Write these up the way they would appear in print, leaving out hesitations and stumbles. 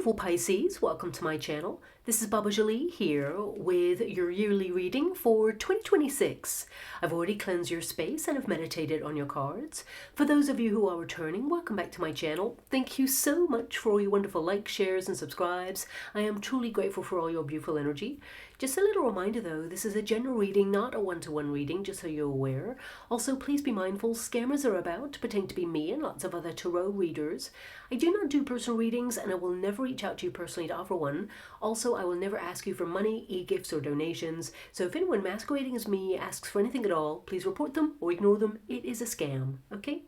beautiful Pisces, welcome to my channel. This is Baba Jolie here with your yearly reading for 2026. I've already cleansed your space and have meditated on your cards. For those of you who are returning, welcome back to my channel. Thank you so much for all your wonderful likes, shares and subscribes. I am truly grateful for all your beautiful energy. Just a little reminder though, this is a general reading, not a one-to-one reading, just so you're aware. Also, please be mindful, scammers are about, pretending to be me and lots of other tarot readers. I do not do personal readings and I will never reach out to you personally to offer one. Also, I will never ask you for money, e-gifts or donations. So if anyone masquerading as me asks for anything at all, please report them or ignore them. It is a scam, okay?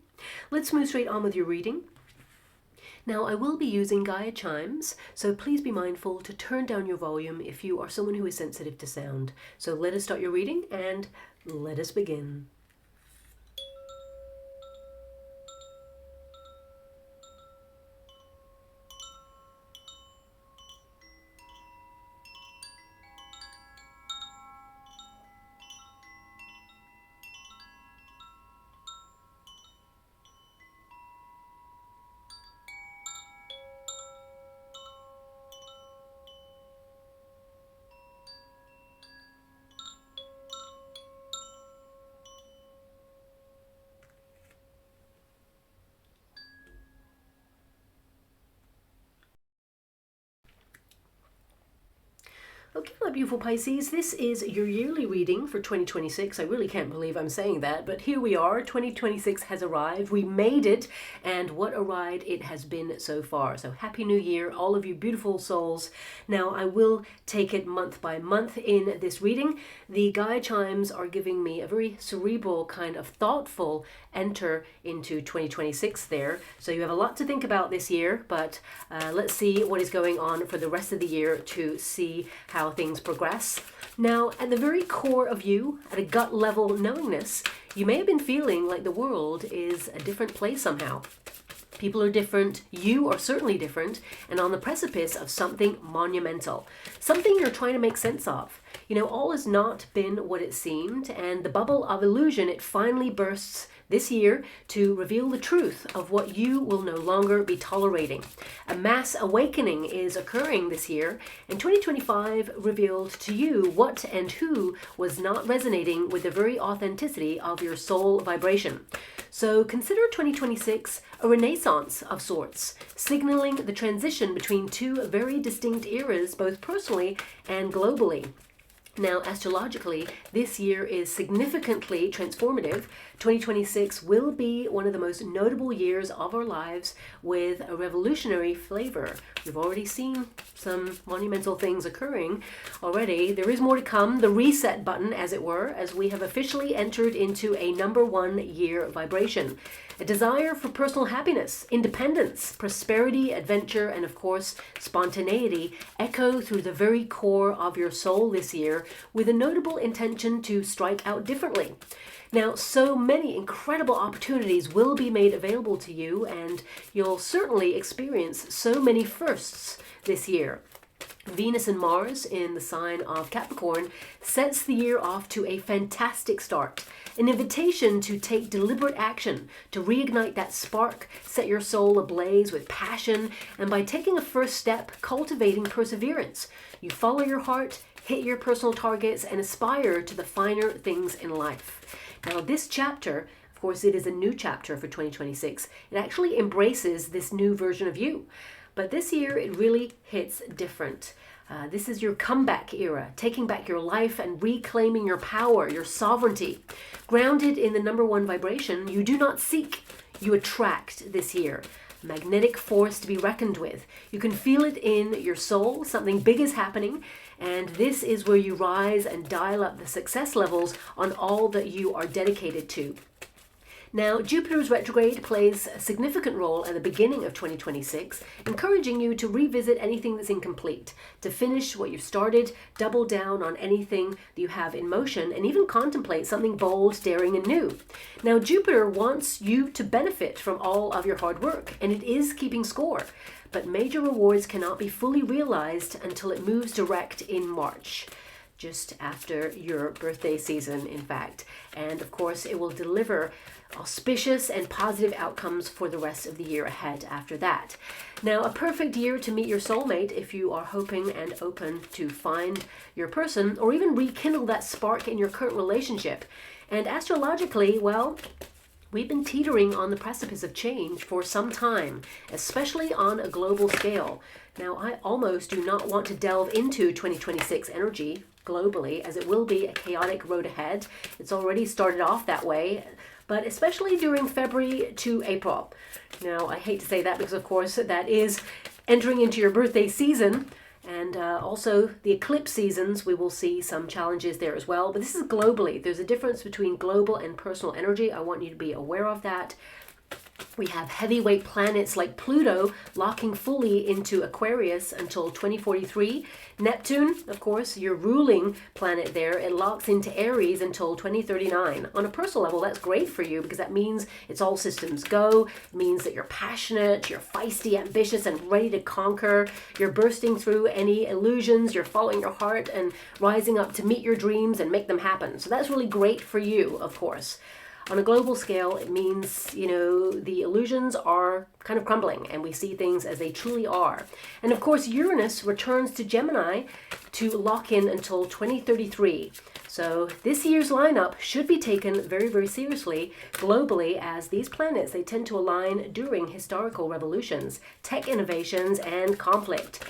Let's move straight on with your reading. Now, I will be using Gaia chimes, so please be mindful to turn down your volume if you are someone who is sensitive to sound. So let us start your reading and let us begin. Okay, my beautiful Pisces, this is your yearly reading for 2026. I really can't believe I'm saying that, but here we are. 2026 has arrived. We made it, and what a ride it has been so far. So happy new year, all of you beautiful souls. Now, I will take it month by month in this reading. The Gaia chimes are giving me a very cerebral, kind of thoughtful enter into 2026 there. So you have a lot to think about this year, but let's see what is going on for the rest of the year to see how things progress. Now, at the very core of you, at a gut level knowingness, you may have been feeling like the world is a different place somehow. People are different, you are certainly different, and on the precipice of something monumental. Something you're trying to make sense of. You know, all has not been what it seemed, and the bubble of illusion, it finally bursts this year to reveal the truth of what you will no longer be tolerating. A mass awakening is occurring this year, and 2025 revealed to you what and who was not resonating with the very authenticity of your soul vibration. So consider 2026 a renaissance of sorts, signaling the transition between two very distinct eras, both personally and globally. Now, astrologically, this year is significantly transformative. 2026 will be one of the most notable years of our lives with a revolutionary flavor. We've already seen some monumental things occurring already. There is more to come, the reset button, as it were, as we have officially entered into a #1 year vibration. A desire for personal happiness, independence, prosperity, adventure, and of course, spontaneity echo through the very core of your soul this year with a notable intention to strike out differently. Now, so many incredible opportunities will be made available to you, and you'll certainly experience so many firsts this year. Venus and Mars in the sign of Capricorn sets the year off to a fantastic start. An invitation to take deliberate action, to reignite that spark, set your soul ablaze with passion, and by taking a first step, cultivating perseverance. You follow your heart, hit your personal targets, and aspire to the finer things in life. Now, this chapter, of course, it is a new chapter for 2026. It actually embraces this new version of you. But this year, it really hits different. This is your comeback era, taking back your life and reclaiming your power, your sovereignty. Grounded in the #1 vibration, you do not seek, you attract this year. Magnetic force to be reckoned with. You can feel it in your soul, something big is happening, and this is where you rise and dial up the success levels on all that you are dedicated to. Now, Jupiter's retrograde plays a significant role at the beginning of 2026, encouraging you to revisit anything that's incomplete, to finish what you've started, double down on anything that you have in motion, and even contemplate something bold, daring, and new. Now, Jupiter wants you to benefit from all of your hard work, and it is keeping score. But major rewards cannot be fully realized until it moves direct in March. just after your birthday season, in fact. And of course, it will deliver auspicious and positive outcomes for the rest of the year ahead after that. Now, a perfect year to meet your soulmate if you are hoping and open to find your person or even rekindle that spark in your current relationship. And astrologically, well, we've been teetering on the precipice of change for some time, especially on a global scale. Now, I almost do not want to delve into 2026 energy globally, as it will be a chaotic road ahead. It's already started off that way, but especially during February to April. Now, I hate to say that because, of course, that is entering into your birthday season. And also the eclipse seasons, we will see some challenges there as well. But this is globally. There's a difference between global and personal energy. I want you to be aware of that. We have heavyweight planets like Pluto locking fully into Aquarius until 2043. Neptune, of course, your ruling planet there, it locks into Aries until 2039. On a personal level, that's great for you because that means it's all systems go. It means that you're passionate, you're feisty, ambitious, and ready to conquer. You're bursting through any illusions, you're following your heart and rising up to meet your dreams and make them happen. So that's really great for you, of course. On a global scale, it means, the illusions are kind of crumbling and we see things as they truly are. And of course, Uranus returns to Gemini to lock in until 2033. So this year's lineup should be taken very, very seriously globally, as these planets, they tend to align during historical revolutions, tech innovations, and conflict.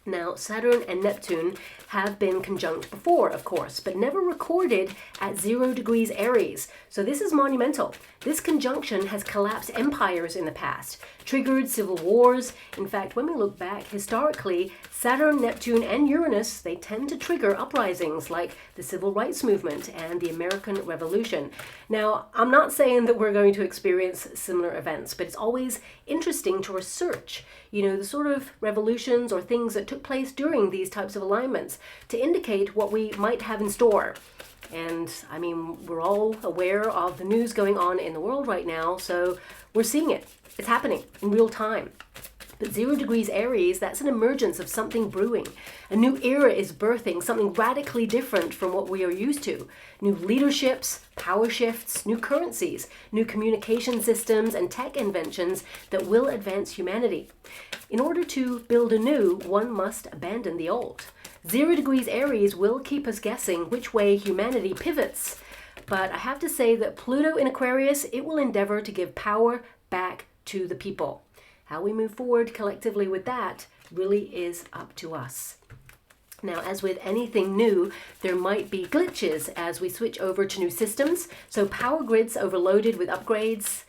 Now, Saturn and Neptune have been conjunct before, of course, but never recorded at 0 degrees Aries. So this is monumental. This conjunction has collapsed empires in the past, triggered civil wars. In fact, when we look back historically, Saturn, Neptune, and Uranus, they tend to trigger uprisings like the Civil Rights Movement and the American Revolution. Now, I'm not saying that we're going to experience similar events, but it's always interesting to research, the sort of revolutions or things that took place during these types of alignments to indicate what we might have in store. And I mean, we're all aware of the news going on in the world right now, so we're seeing it. It's happening in real time. But 0 degrees Aries, that's an emergence of something brewing. A new era is birthing, something radically different from what we are used to. New leaderships, power shifts, new currencies, new communication systems, and tech inventions that will advance humanity. In order to build anew, one must abandon the old. 0 degrees Aries will keep us guessing which way humanity pivots. But I have to say that Pluto in Aquarius, it will endeavor to give power back to the people. How we move forward collectively with that really is up to us. Now, as with anything new, there might be glitches as we switch over to new systems. So power grids overloaded with upgrades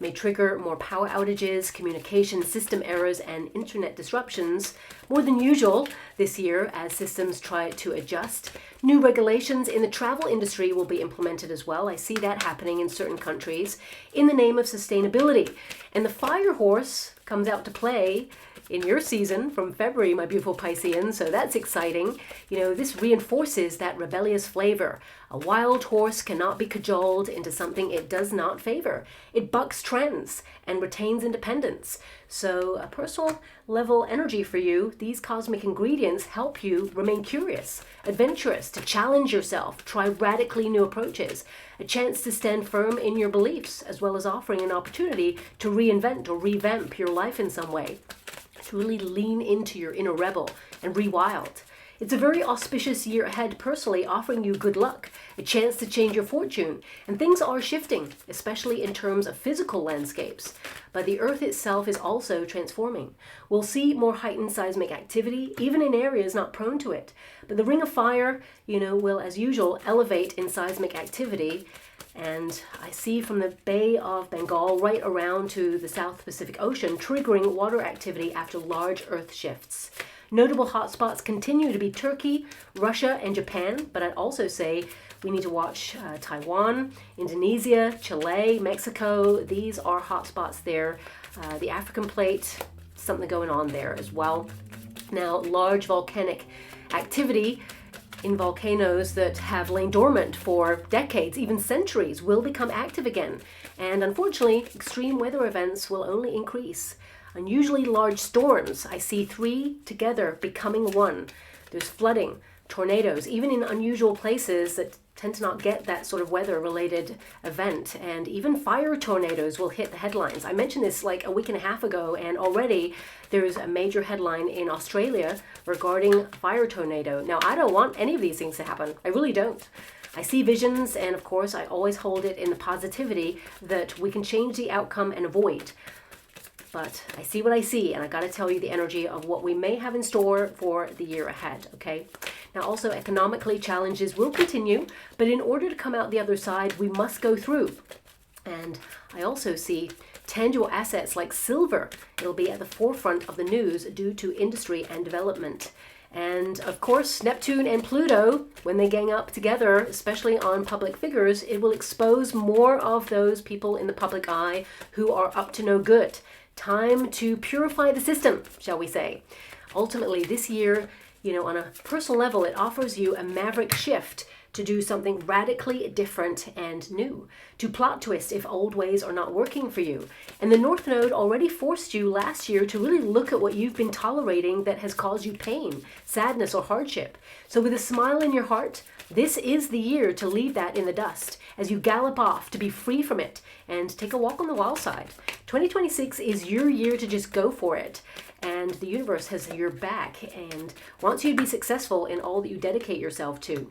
may trigger more power outages, communication system errors, and internet disruptions more than usual this year as systems try to adjust. New regulations in the travel industry will be implemented as well. I see that happening in certain countries in the name of sustainability. And the fire horse comes out to play in your season from February, my beautiful Pisceans, so that's exciting. This reinforces that rebellious flavor. A wild horse cannot be cajoled into something it does not favor. It bucks trends and retains independence. So a personal level energy for you, these cosmic ingredients help you remain curious, adventurous, to challenge yourself, try radically new approaches, a chance to stand firm in your beliefs, as well as offering an opportunity to reinvent or revamp your life in some way. To really lean into your inner rebel and rewild. It's a very auspicious year ahead personally, offering you good luck, a chance to change your fortune, and things are shifting, especially in terms of physical landscapes. But the Earth itself is also transforming. We'll see more heightened seismic activity, even in areas not prone to it. But the Ring of Fire, will, as usual, elevate in seismic activity. And I see from the Bay of Bengal right around to the South Pacific Ocean, triggering water activity after large Earth shifts. Notable hotspots continue to be Turkey, Russia, and Japan, but I'd also say we need to watch Taiwan, Indonesia, Chile, Mexico. These are hotspots there. The African plate, something going on there as well. Now, large volcanic activity in volcanoes that have lain dormant for decades, even centuries, will become active again. And unfortunately, extreme weather events will only increase. Unusually large storms, I see 3 together becoming 1. There's flooding, tornadoes, even in unusual places that tend to not get that sort of weather-related event. And even fire tornadoes will hit the headlines. I mentioned this like a week and a half ago, and already there's a major headline in Australia regarding fire tornado. Now, I don't want any of these things to happen. I really don't. I see visions, and of course, I always hold it in the positivity that we can change the outcome and avoid. But I see what I see, and I got to tell you the energy of what we may have in store for the year ahead, okay? Now, also economically, challenges will continue, but in order to come out the other side, we must go through. And I also see tangible assets like silver. It'll be at the forefront of the news due to industry and development. And of course, Neptune and Pluto, when they gang up together, especially on public figures, it will expose more of those people in the public eye who are up to no good. Time to purify the system, shall we say. Ultimately, this year, on a personal level, it offers you a maverick shift to do something radically different and new, to plot twist if old ways are not working for you. And the North Node already forced you last year to really look at what you've been tolerating that has caused you pain, sadness, or hardship. So with a smile in your heart, this is the year to leave that in the dust as you gallop off to be free from it and take a walk on the wild side. 2026 is your year to just go for it. And the universe has your back and wants you to be successful in all that you dedicate yourself to.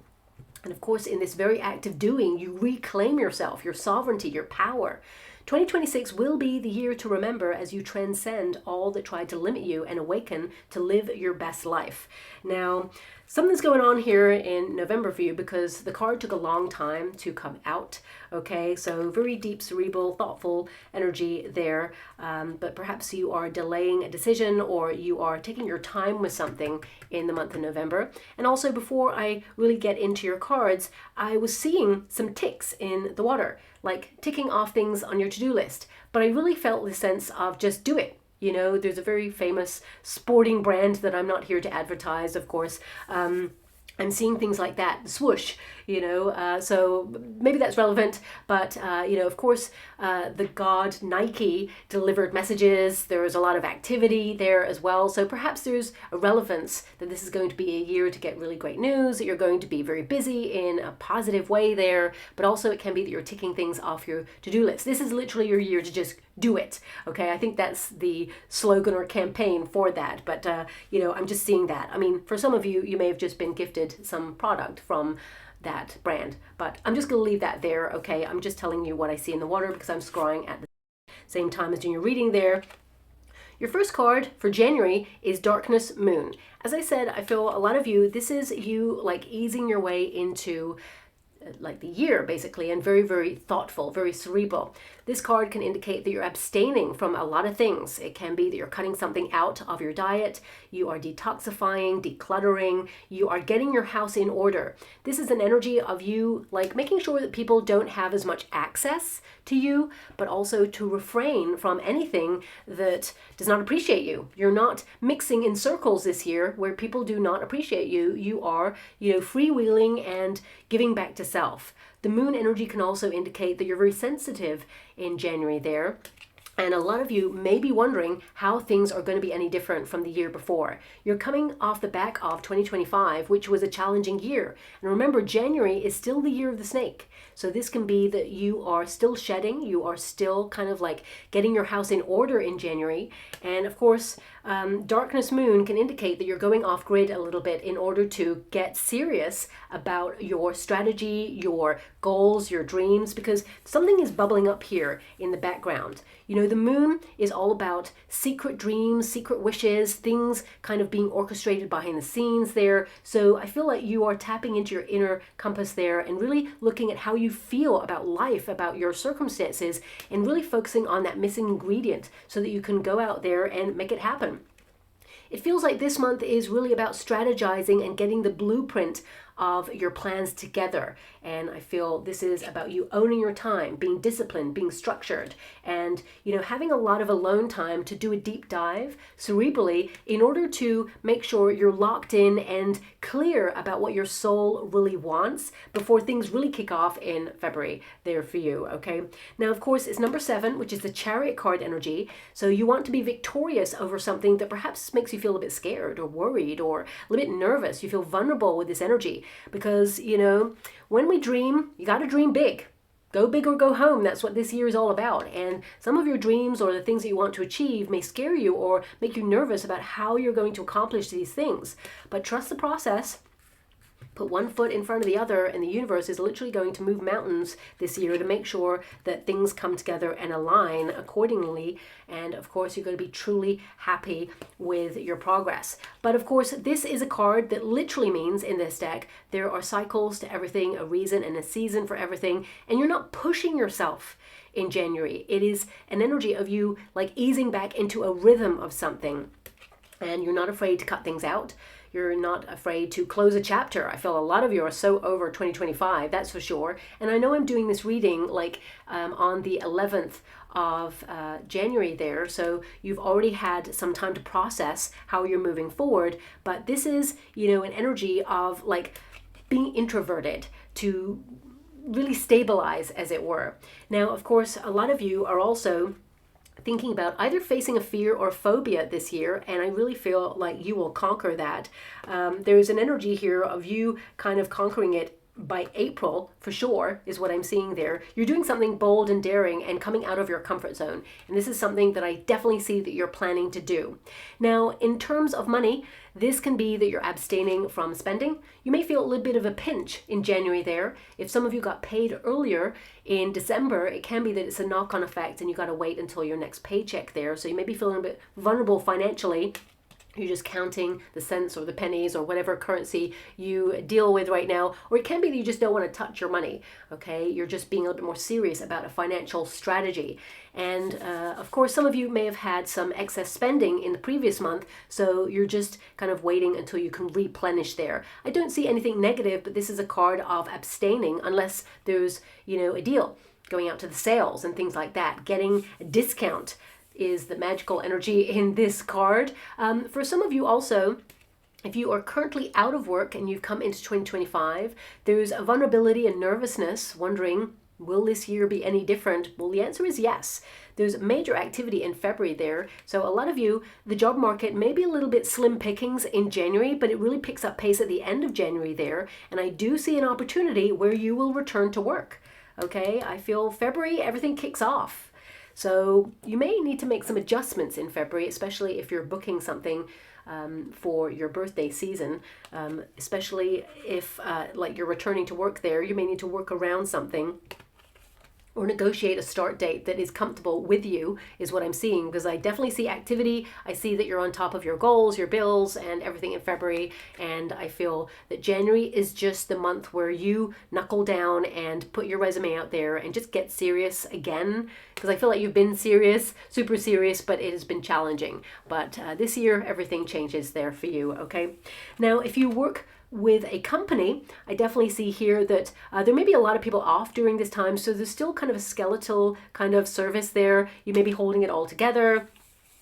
And of course, in this very act of doing, you reclaim yourself, your sovereignty, your power. 2026 will be the year to remember as you transcend all that tried to limit you and awaken to live your best life. Now, something's going on here in November for you because the card took a long time to come out. Okay, so very deep, cerebral, thoughtful energy there. But perhaps you are delaying a decision or you are taking your time with something in the month of November. And also, before I really get into your cards, I was seeing some ticks in the water, like ticking off things on your to-do list. But I really felt the sense of just do it. There's a very famous sporting brand that I'm not here to advertise, of course. I'm seeing things like that, swoosh, so maybe that's relevant. But, of course, the god Nike delivered messages. There was a lot of activity there as well. So perhaps there's a relevance that this is going to be a year to get really great news, that you're going to be very busy in a positive way there. But also it can be that you're ticking things off your to-do list. This is literally your year to just do it. Okay, I think that's the slogan or campaign for that. But, I'm just seeing that. I mean, for some of you, you may have just been gifted some product from that brand. But I'm just going to leave that there, okay? I'm just telling you what I see in the water because I'm scrying at the same time as doing your reading there. Your first card for January is Darkness Moon. As I said, I feel a lot of you, this is you like easing your way into like the year basically, and very, very thoughtful, very cerebral. This card can indicate that you're abstaining from a lot of things. It can be that you're cutting something out of your diet, you are detoxifying, decluttering, you are getting your house in order. This is an energy of you like making sure that people don't have as much access to you, but also to refrain from anything that does not appreciate you. You're not mixing in circles this year where people do not appreciate you. You are, freewheeling and giving back to self. The moon energy can also indicate that you're very sensitive in January there. And a lot of you may be wondering how things are going to be any different from the year before. You're coming off the back of 2025, which was a challenging year. And remember, January is still the year of the snake. So this can be that you are still shedding, you are still kind of like getting your house in order in January. And of course, Darkness Moon can indicate that you're going off grid a little bit in order to get serious about your strategy, your goals, your dreams, because something is bubbling up here in the background. The moon is all about secret dreams, secret wishes, things kind of being orchestrated behind the scenes there. So I feel like you are tapping into your inner compass there and really looking at how you feel about life, about your circumstances, and really focusing on that missing ingredient so that you can go out there and make it happen. It feels like this month is really about strategizing and getting the blueprint of your plans together. And I feel this is about you owning your time, being disciplined, being structured, and, you know, having a lot of alone time to do a deep dive cerebrally in order to make sure you're locked in and clear about what your soul really wants before things really kick off in February there for you, okay? Now, of course, it's number 7, which is the Chariot card energy. So you want to be victorious over something that perhaps makes you feel a bit scared or worried or a little bit nervous. You feel vulnerable with this energy because, you know, when we dream, you got to dream big. Go big or go home. That's what this year is all about. And some of your dreams or the things that you want to achieve may scare you or make you nervous about how you're going to accomplish these things. But trust the process. Put one foot in front of the other, and the universe is literally going to move mountains this year to make sure that things come together and align accordingly. And of course, you're going to be truly happy with your progress. But of course, this is a card that literally means in this deck, there are cycles to everything, a reason and a season for everything, and you're not pushing yourself in January. It is an energy of you like easing back into a rhythm of something, and you're not afraid to cut things out. You're not afraid to close a chapter. I feel a lot of you are so over 2025, that's for sure. And I know I'm doing this reading like on the 11th of January there. So you've already had some time to process how you're moving forward. But this is, you know, an energy of like being introverted to really stabilize, as it were. Now, of course, a lot of you are also thinking about either facing a fear or phobia this year, and I really feel like you will conquer that. There's an energy here of you kind of conquering it by April, for sure, is what I'm seeing there. You're doing something bold and daring and coming out of your comfort zone. And this is something that I definitely see that you're planning to do. Now, in terms of money, this can be that you're abstaining from spending. You may feel a little bit of a pinch in January there. If some of you got paid earlier in December, it can be that it's a knock-on effect and you got to wait until your next paycheck there. So you may be feeling a bit vulnerable financially. You're just counting the cents or the pennies or whatever currency you deal with right now. Or it can be that you just don't want to touch your money, okay? You're just being a little bit more serious about a financial strategy. And of course, some of you may have had some excess spending in the previous month, so you're just kind of waiting until you can replenish there. I don't see anything negative, but this is a card of abstaining unless there's, you know, a deal, going out to the sales and things like that, getting a discount is the magical energy in this card. For some of you also, if you are currently out of work and you've come into 2025, there's a vulnerability and nervousness, wondering, will this year be any different? Well, the answer is yes. There's major activity in February there. So a lot of you, the job market may be a little bit slim pickings in January, but it really picks up pace at the end of January there. And I do see an opportunity where you will return to work. Okay, I feel February, everything kicks off. So you may need to make some adjustments in February, especially if you're booking something for your birthday season, especially if like you're returning to work there, you may need to work around something or negotiate a start date that is comfortable with you, is what I'm seeing, because I definitely see activity. I see that you're on top of your goals, your bills, and everything in February. And I feel that January is just the month where you knuckle down and put your resume out there and just get serious again. Because I feel like you've been serious, super serious, but it has been challenging. But this year, everything changes there for you, okay? Now, if you work with a company, I definitely see here that there may be a lot of people off during this time, so there's still kind of a skeletal kind of service there. You may be holding it all together.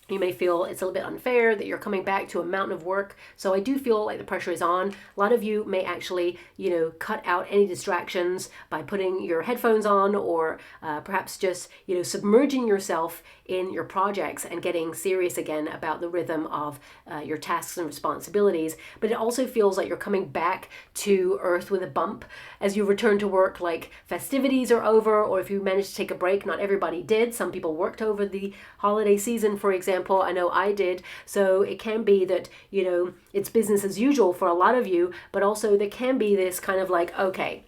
You may feel it's a little bit unfair that you're coming back to a mountain of work. So I do feel like the pressure is on. A lot of you may actually, you know, cut out any distractions by putting your headphones on, or perhaps just, you know, submerging yourself in your projects and getting serious again about the rhythm of your tasks and responsibilities. But it also feels like you're coming back to earth with a bump as you return to work, like festivities are over, or if you managed to take a break. Not everybody did. Some people worked over the holiday season, for example. I know I did. So it can be that, you know, it's business as usual for a lot of you, but also there can be this kind of like, okay,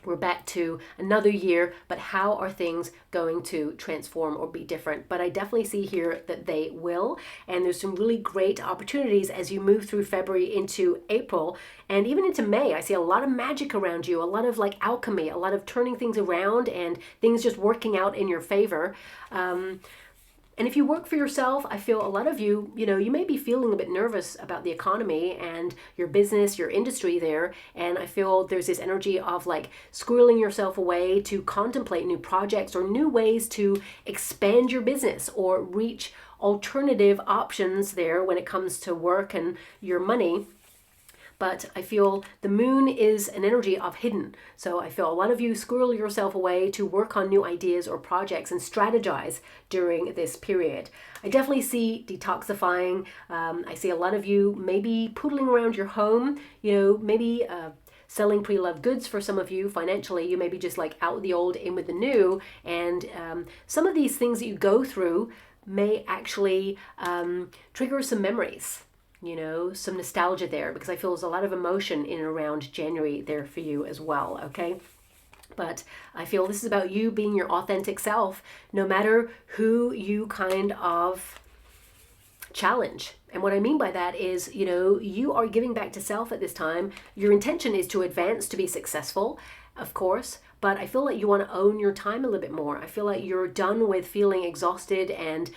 we're back to another year, but how are things going to transform or be different? But I definitely see here that they will. And there's some really great opportunities as you move through February into April and even into May. I see a lot of magic around you, a lot of like alchemy, a lot of turning things around and things just working out in your favor. And if you work for yourself, I feel a lot of you, you may be feeling a bit nervous about the economy and your business, your industry there. And I feel there's this energy of like squirreling yourself away to contemplate new projects or new ways to expand your business or reach alternative options there when it comes to work and your money. But I feel the moon is an energy of hidden. So I feel a lot of you squirrel yourself away to work on new ideas or projects and strategize during this period. I definitely see detoxifying. I see a lot of you maybe poodling around your home, maybe selling pre-loved goods for some of you financially. You may be just like out with the old, in with the new. And some of these things that you go through may actually trigger some memories. Some nostalgia there, because I feel there's a lot of emotion in and around January there for you as well, okay? But I feel this is about you being your authentic self, no matter who you kind of challenge. And what I mean by that is, you are giving back to self at this time. Your intention is to advance, to be successful, of course, but I feel like you want to own your time a little bit more. I feel like you're done with feeling exhausted and,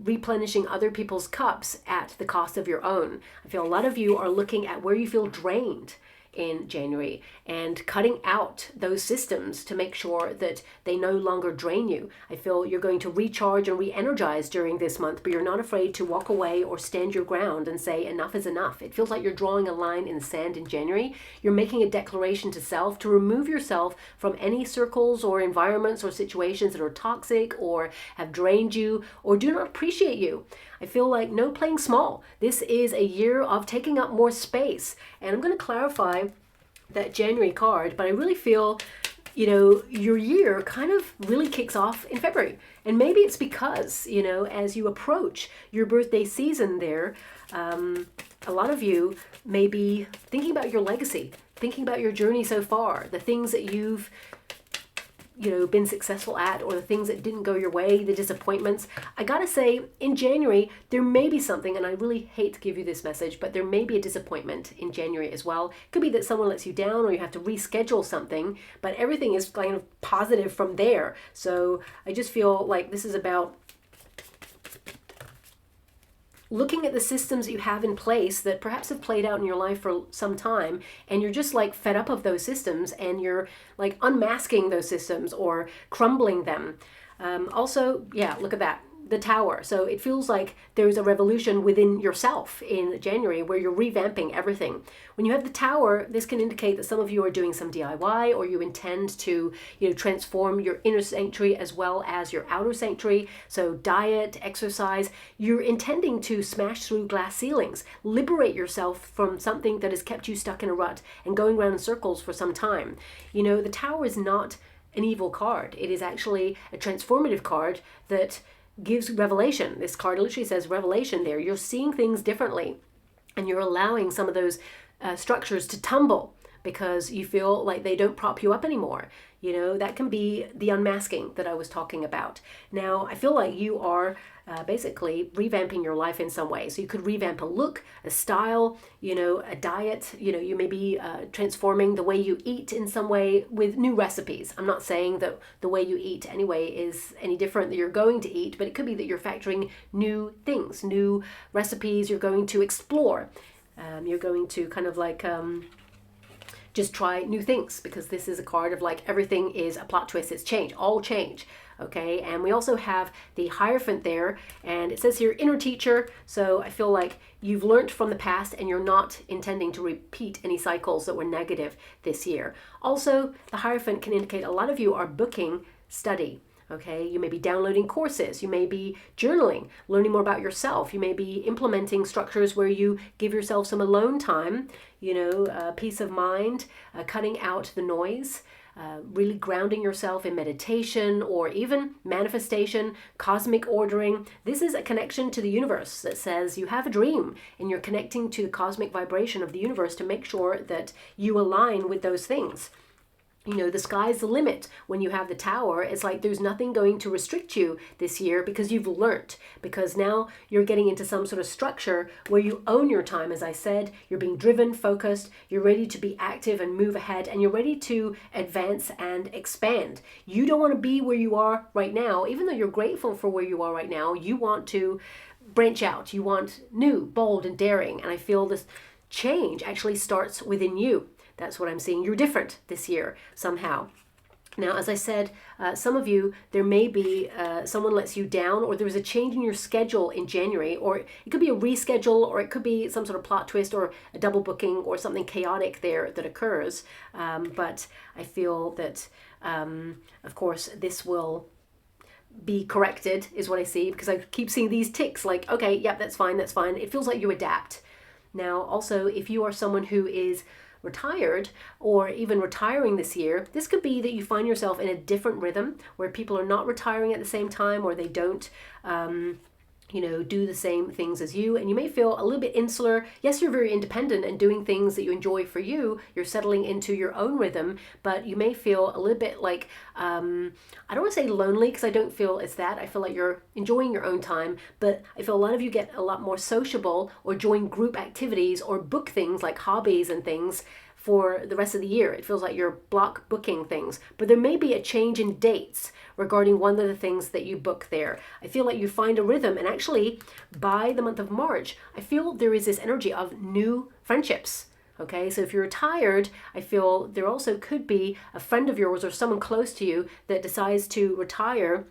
replenishing other people's cups at the cost of your own. I feel a lot of you are looking at where you feel drained in January and cutting out those systems to make sure that they no longer drain you. I feel you're going to recharge and re-energize during this month, but you're not afraid to walk away or stand your ground and say enough is enough. It feels like you're drawing a line in the sand in January. You're making a declaration to self to remove yourself from any circles or environments or situations that are toxic or have drained you or do not appreciate you. I feel like no playing small. This is a year of taking up more space. And I'm going to clarify that January card, but I really feel, your year kind of really kicks off in February. And maybe it's because, as you approach your birthday season there, a lot of you may be thinking about your legacy, thinking about your journey so far, the things that you've been successful at, or the things that didn't go your way, the disappointments. I gotta say, in January, there may be something, and I really hate to give you this message, but there may be a disappointment in January as well. It could be that someone lets you down or you have to reschedule something, but everything is kind of positive from there. So I just feel like this is about looking at the systems you have in place that perhaps have played out in your life for some time, and you're just like fed up of those systems, and you're like unmasking those systems or crumbling them. Also, look at that. The Tower. So it feels like there's a revolution within yourself in January where you're revamping everything. When you have the Tower, this can indicate that some of you are doing some DIY, or you intend to, transform your inner sanctuary as well as your outer sanctuary. So diet, exercise, you're intending to smash through glass ceilings, liberate yourself from something that has kept you stuck in a rut and going around in circles for some time. The Tower is not an evil card. It is actually a transformative card that gives revelation. This card literally says revelation there. You're seeing things differently, and you're allowing some of those structures to tumble because you feel like they don't prop you up anymore. That can be the unmasking that I was talking about. Now, I feel like you are basically revamping your life in some way. So you could revamp a look, a style, a diet. You may be transforming the way you eat in some way with new recipes. I'm not saying that the way you eat anyway is any different that you're going to eat, but it could be that you're factoring new things, new recipes you're going to explore. You're going to kind of like just try new things, because this is a card of like everything is a plot twist. It's change, all change. Okay, and we also have the Hierophant there, and it says here inner teacher. So I feel like you've learned from the past and you're not intending to repeat any cycles that were negative this year. Also, the Hierophant can indicate a lot of you are booking study. Okay, you may be downloading courses, you may be journaling, learning more about yourself, you may be implementing structures where you give yourself some alone time, peace of mind, cutting out the noise, really grounding yourself in meditation or even manifestation, cosmic ordering. This is a connection to the universe that says you have a dream and you're connecting to the cosmic vibration of the universe to make sure that you align with those things. You know, the sky's the limit when you have the Tower. It's like there's nothing going to restrict you this year because you've learnt. Because now you're getting into some sort of structure where you own your time. As I said, you're being driven, focused, you're ready to be active and move ahead, and you're ready to advance and expand. You don't want to be where you are right now. Even though you're grateful for where you are right now, you want to branch out. You want new, bold, and daring. And I feel this change actually starts within you. That's what I'm seeing. You're different this year somehow. Now, as I said, some of you, there may be someone lets you down, or there was a change in your schedule in January, or it could be a reschedule, or it could be some sort of plot twist or a double booking or something chaotic there that occurs. But I feel that, of course, this will be corrected is what I see, because I keep seeing these ticks like, okay, yep, that's fine, that's fine. It feels like you adapt. Now, also, if you are someone who is retired or even retiring this year, this could be that you find yourself in a different rhythm where people are not retiring at the same time, or they don't do the same things as you, and you may feel a little bit insular. Yes, you're very independent and doing things that you enjoy for you. You're settling into your own rhythm, but you may feel a little bit like, I don't want to say lonely, because I don't feel it's that. I feel like you're enjoying your own time, but I feel a lot of you get a lot more sociable or join group activities or book things like hobbies and things for the rest of the year. It feels like you're block booking things, but there may be a change in dates regarding one of the things that you book there. I feel like you find a rhythm, and actually by the month of March, I feel there is this energy of new friendships. Okay, so if you're retired, I feel there also could be a friend of yours or someone close to you that decides to retire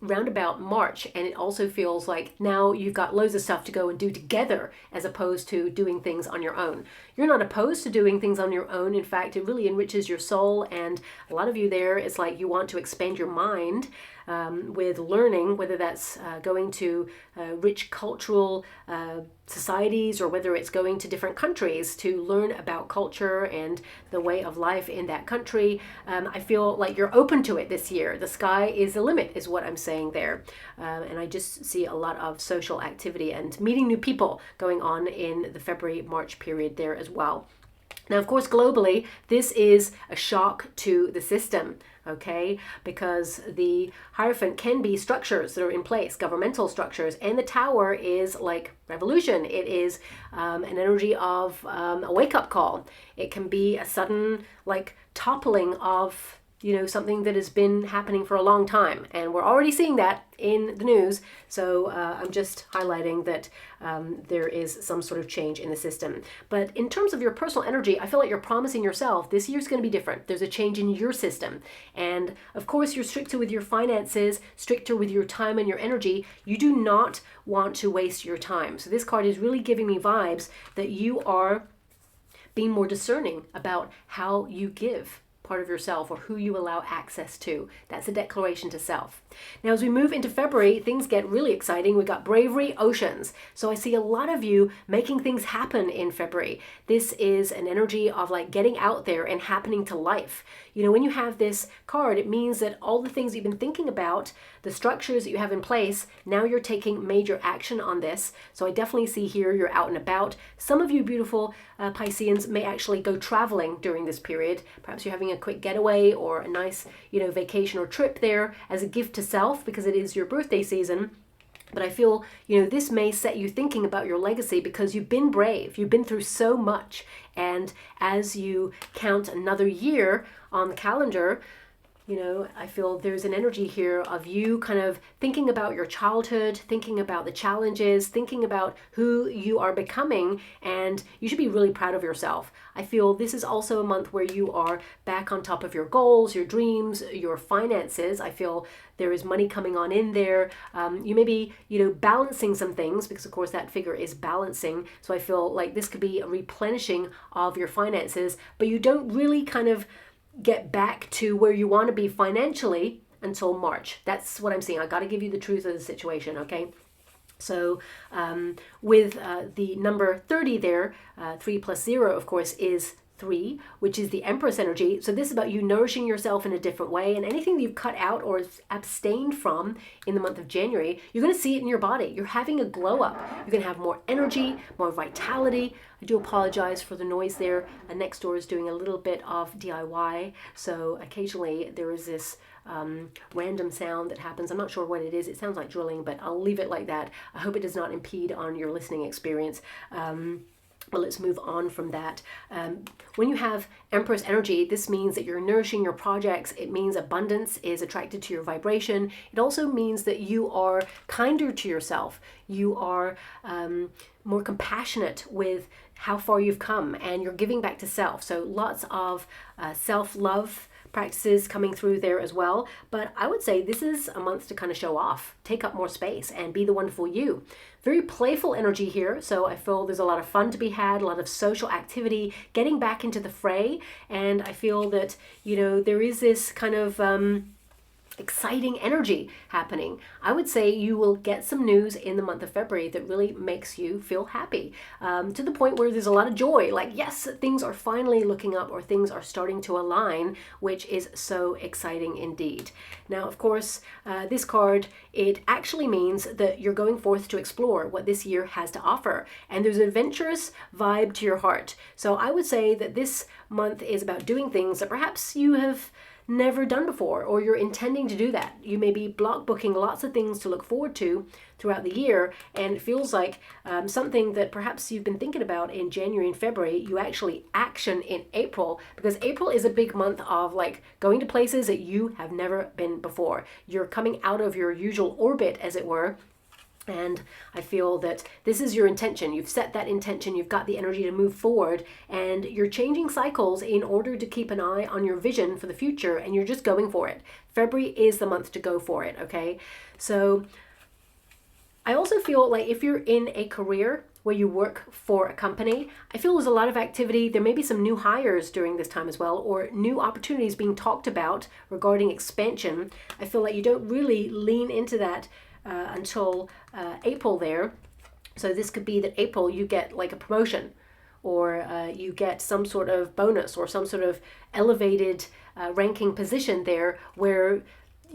round about March, and it also feels like now you've got loads of stuff to go and do together as opposed to doing things on your own. You're not opposed to doing things on your own. In fact, it really enriches your soul, and a lot of you there, it's like you want to expand your mind with learning, whether that's going to rich cultural societies, or whether it's going to different countries to learn about culture and the way of life in that country. I feel like you're open to it this year. The sky is the limit is what I'm saying there. And I just see a lot of social activity and meeting new people going on in the February-March period there as well. Now, of course, globally, this is a shock to the system, okay? Because the Hierophant can be structures that are in place, governmental structures, and the Tower is like revolution. It is an energy of a wake-up call. It can be a sudden, like, toppling of something that has been happening for a long time. And we're already seeing that in the news. So I'm just highlighting that there is some sort of change in the system. But in terms of your personal energy, I feel like you're promising yourself this year's going to be different. There's a change in your system. And of course, you're stricter with your finances, stricter with your time and your energy. You do not want to waste your time. So this card is really giving me vibes that you are being more discerning about how you give part of yourself, or who you allow access to. That's a declaration to self. Now, as we move into February, things get really exciting. We've got bravery, oceans. So I see a lot of you making things happen in February. This is an energy of like getting out there and happening to life. When you have this card, it means that all the things you've been thinking about, the structures that you have in place, now you're taking major action on this. So I definitely see here you're out and about. Some of you beautiful Pisceans may actually go traveling during this period. Perhaps you're having a quick getaway or a nice, vacation or trip there as a gift to self, because it is your birthday season. But I feel, this may set you thinking about your legacy, because you've been brave. You've been through so much. And as you count another year on the calendar, I feel there's an energy here of you kind of thinking about your childhood, thinking about the challenges, thinking about who you are becoming, and you should be really proud of yourself. I feel this is also a month where you are back on top of your goals, your dreams, your finances. I feel there is money coming on in there. You may be, balancing some things, because of course that figure is balancing. So I feel like this could be a replenishing of your finances, but you don't really kind of get back to where you want to be financially until March. That's what I'm seeing. I got to give you the truth of the situation, okay? So with the number 30 there, 3 plus 0, of course, is 3, which is the Empress energy. So this is about you nourishing yourself in a different way, and anything that you've cut out or abstained from in the month of January, you're going to see it in your body. You're having a glow up. You're going to have more energy, more vitality. I do apologize for the noise there. Next door is doing a little bit of DIY, so occasionally there is this random sound that happens. I'm not sure what it is. It sounds like drilling, but I'll leave it like that. I hope it does not impede on your listening experience. But let's move on from that. When you have Empress energy, this means that you're nourishing your projects. It means abundance is attracted to your vibration. It also means that you are kinder to yourself. You are more compassionate with how far you've come, and you're giving back to self. So lots of self-love practices coming through there as well. But I would say this is a month to kind of show off, take up more space, and be the wonderful you. Very playful energy here, so I feel there's a lot of fun to be had, a lot of social activity, getting back into the fray, and I feel that, you know, there is this kind of exciting energy happening. I would say you will get some news in the month of February that really makes you feel happy, to the point where there's a lot of joy, like, yes, things are finally looking up, or things are starting to align, which is so exciting indeed. Now, of course, this card, it actually means that you're going forth to explore what this year has to offer, and there's an adventurous vibe to your heart. So I would say that this month is about doing things that perhaps you have never done before, or you're intending to do that. You may be block booking lots of things to look forward to throughout the year, and it feels like something that perhaps you've been thinking about in January and February, you actually action in April, because April is a big month of like going to places that you have never been before. You're coming out of your usual orbit, as it were. And I feel that this is your intention. You've set that intention, you've got the energy to move forward, and you're changing cycles in order to keep an eye on your vision for the future, and you're just going for it. February is the month to go for it, okay? So I also feel like if you're in a career where you work for a company, I feel there's a lot of activity. There may be some new hires during this time as well, or new opportunities being talked about regarding expansion. I feel like you don't really lean into that until April there. So this could be that April you get like a promotion, or you get some sort of bonus, or some sort of elevated ranking position there, where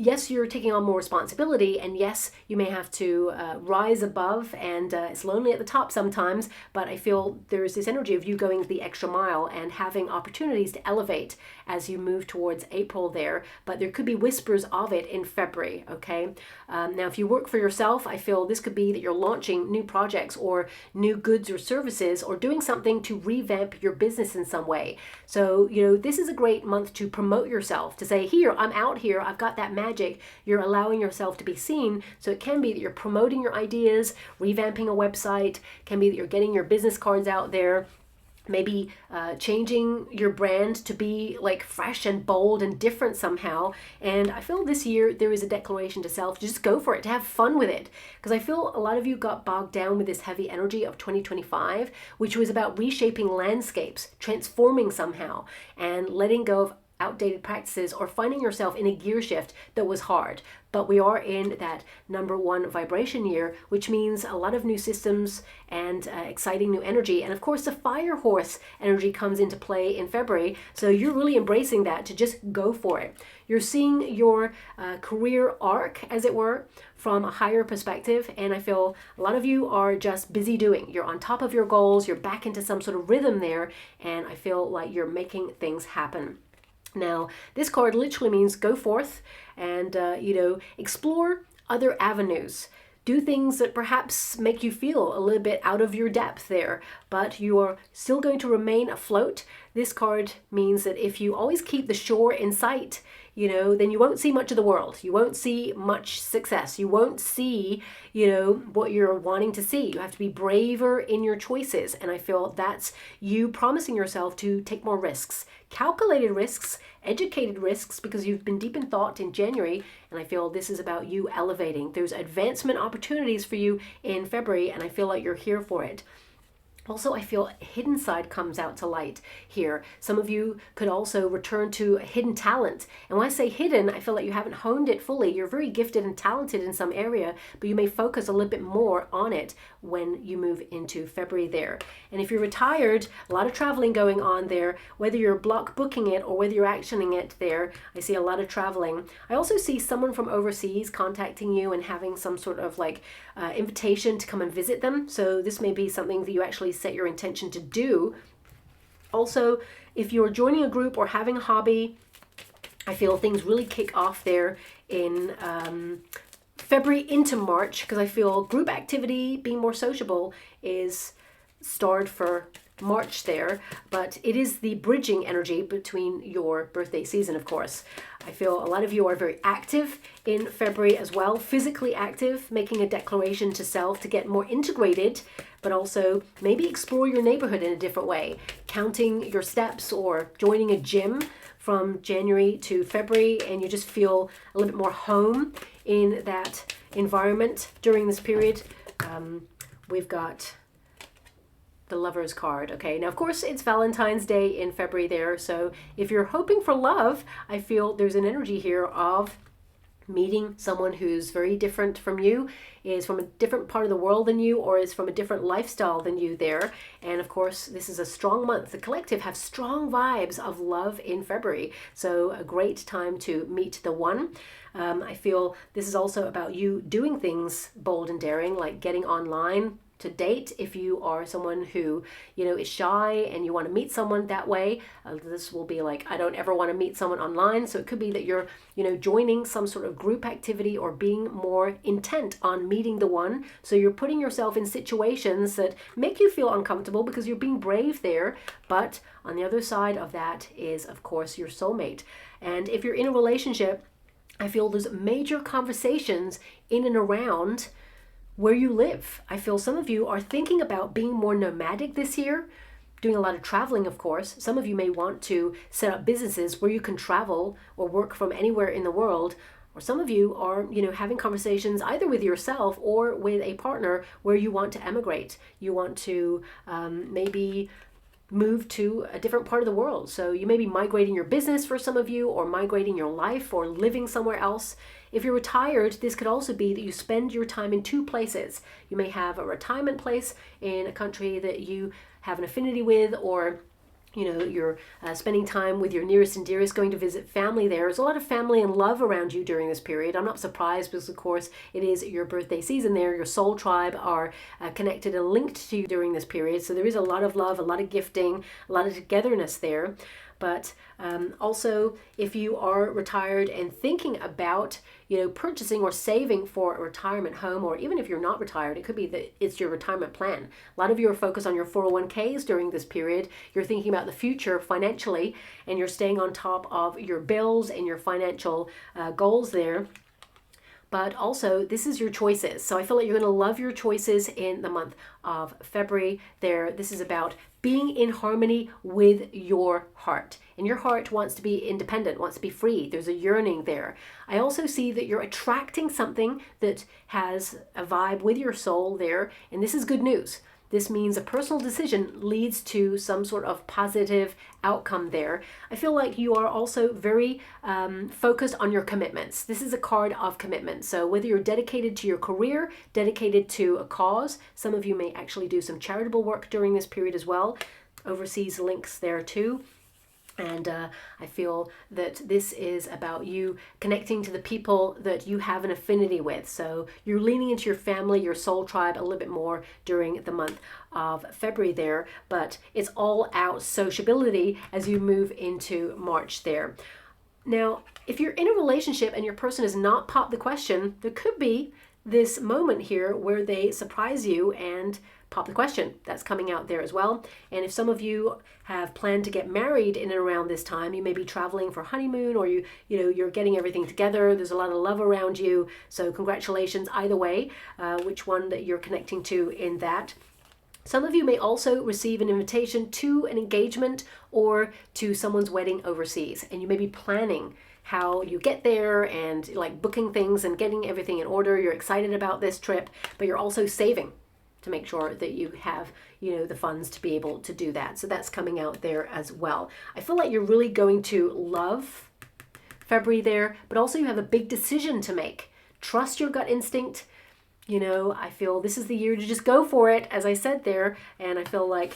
yes, you're taking on more responsibility, and yes, you may have to rise above, and it's lonely at the top sometimes, but I feel there's this energy of you going the extra mile and having opportunities to elevate as you move towards April there, but there could be whispers of it in February, okay? Now, if you work for yourself, I feel this could be that you're launching new projects, or new goods or services, or doing something to revamp your business in some way. So, you know, this is a great month to promote yourself, to say, here, I'm out here, I've got that magic. You're allowing yourself to be seen. So it can be that you're promoting your ideas, revamping a website, can be that you're getting your business cards out there, maybe changing your brand to be like fresh and bold and different somehow. And I feel this year there is a declaration to self to just go for it, to have fun with it. Because I feel a lot of you got bogged down with this heavy energy of 2025, which was about reshaping landscapes, transforming somehow, and letting go of outdated practices, or finding yourself in a gear shift that was hard. But we are in that #1 vibration year, which means a lot of new systems and exciting new energy. And of course, the fire horse energy comes into play in February. So you're really embracing that, to just go for it. You're seeing your career arc, as it were, from a higher perspective. And I feel a lot of you are just busy doing. You're on top of your goals. You're back into some sort of rhythm there. And I feel like you're making things happen. Now, this card literally means go forth and, explore other avenues. Do things that perhaps make you feel a little bit out of your depth there, but you are still going to remain afloat. This card means that if you always keep the shore in sight, then you won't see much of the world. You won't see much success. You won't see, what you're wanting to see. You have to be braver in your choices. And I feel that's you promising yourself to take more risks, calculated risks, educated risks, because you've been deep in thought in January. And I feel this is about you elevating. There's advancement opportunities for you in February, and I feel like you're here for it. Also, I feel a hidden side comes out to light here. Some of you could also return to a hidden talent. And when I say hidden, I feel like you haven't honed it fully. You're very gifted and talented in some area, but you may focus a little bit more on it when you move into February there. And if you're retired, a lot of traveling going on there, whether you're block booking it or whether you're actioning it there, I see a lot of traveling. I also see someone from overseas contacting you and having some sort of like invitation to come and visit them. So this may be something that you actually set your intention to do. Also, if you're joining a group or having a hobby, I feel things really kick off there in February into March, because I feel group activity, being more sociable, is starred for March there, but it is the bridging energy between your birthday season, of course. I feel a lot of you are very active in February as well, physically active, making a declaration to self to get more integrated, but also maybe explore your neighborhood in a different way, counting your steps or joining a gym from January to February, and you just feel a little bit more home in that environment during this period. We've got the Lover's card. Okay, now of course it's Valentine's Day in February there, so if you're hoping for love, I feel there's an energy here of meeting someone who's very different from you, is from a different part of the world than you, or is from a different lifestyle than you there. And of course, this is a strong month. The collective have strong vibes of love in February, so a great time to meet the one. I feel this is also about you doing things bold and daring, like getting online to date. If you are someone who, you know, is shy and you want to meet someone that way, this will be like, I don't ever want to meet someone online. So it could be that you're, you know, joining some sort of group activity or being more intent on meeting the one. So you're putting yourself in situations that make you feel uncomfortable because you're being brave there. But on the other side of that is, of course, your soulmate. And if you're in a relationship, I feel there's major conversations in and around where you live. I feel some of you are thinking about being more nomadic this year, doing a lot of traveling, of course. Some of you may want to set up businesses where you can travel or work from anywhere in the world. Or some of you are, you know, having conversations either with yourself or with a partner where you want to emigrate. You want to maybe move to a different part of the world. So you may be migrating your business for some of you, or migrating your life, or living somewhere else. If you're retired, this could also be that you spend your time in two places. You may have a retirement place in a country that you have an affinity with, or you know, you're spending time with your nearest and dearest, going to visit family there. There's a lot of family and love around you during this period. I'm not surprised because, of course, it is your birthday season there. Your soul tribe are connected and linked to you during this period. So there is a lot of love, a lot of gifting, a lot of togetherness there. But also, if you are retired and thinking about, you know, purchasing or saving for a retirement home, or even if you're not retired, it could be that it's your retirement plan. A lot of you are focused on your 401ks during this period. You're thinking about the future financially, and you're staying on top of your bills and your financial goals there. But also, this is your choices. So I feel like you're going to love your choices in the month of February there. This is about being in harmony with your heart. And your heart wants to be independent, wants to be free. There's a yearning there. I also see that you're attracting something that has a vibe with your soul there. And this is good news. This means a personal decision leads to some sort of positive outcome there. I feel like you are also very focused on your commitments. This is a card of commitment. So whether you're dedicated to your career, dedicated to a cause, some of you may actually do some charitable work during this period as well. Overseas links there too. And I feel that this is about you connecting to the people that you have an affinity with. So you're leaning into your family, your soul tribe a little bit more during the month of February there. But it's all out sociability as you move into March there. Now, if you're in a relationship and your person has not popped the question, there could be this moment here where they surprise you and pop the question. That's coming out there as well. And if some of you have planned to get married in and around this time, you may be traveling for honeymoon, or you're getting everything together. There's a lot of love around you. So congratulations either way, which one that you're connecting to in that. Some of you may also receive an invitation to an engagement or to someone's wedding overseas, and you may be planning how you get there and like booking things and getting everything in order. You're excited about this trip, but you're also saving. to make sure that you have, the funds to be able to do that. So that's coming out there as well. I feel like you're really going to love February there, but also you have a big decision to make. Trust your gut instinct. I feel this is the year to just go for it, as I said there, and I feel like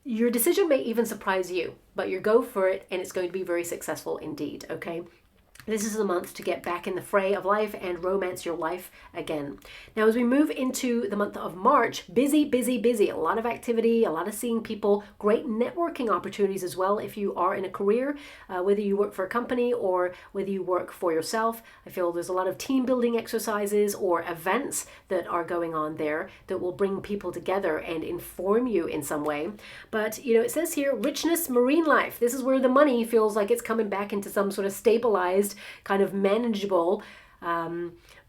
your decision may even surprise you, but you go for it and it's going to be very successful indeed, okay? This is the month to get back in the fray of life and romance your life again. Now, as we move into the month of March, busy, busy, busy. A lot of activity, a lot of seeing people, great networking opportunities as well if you are in a career, whether you work for a company or whether you work for yourself. I feel there's a lot of team building exercises or events that are going on there that will bring people together and inform you in some way. But, it says here, richness, marine life. This is where the money feels like it's coming back into some sort of stabilized, kind of manageable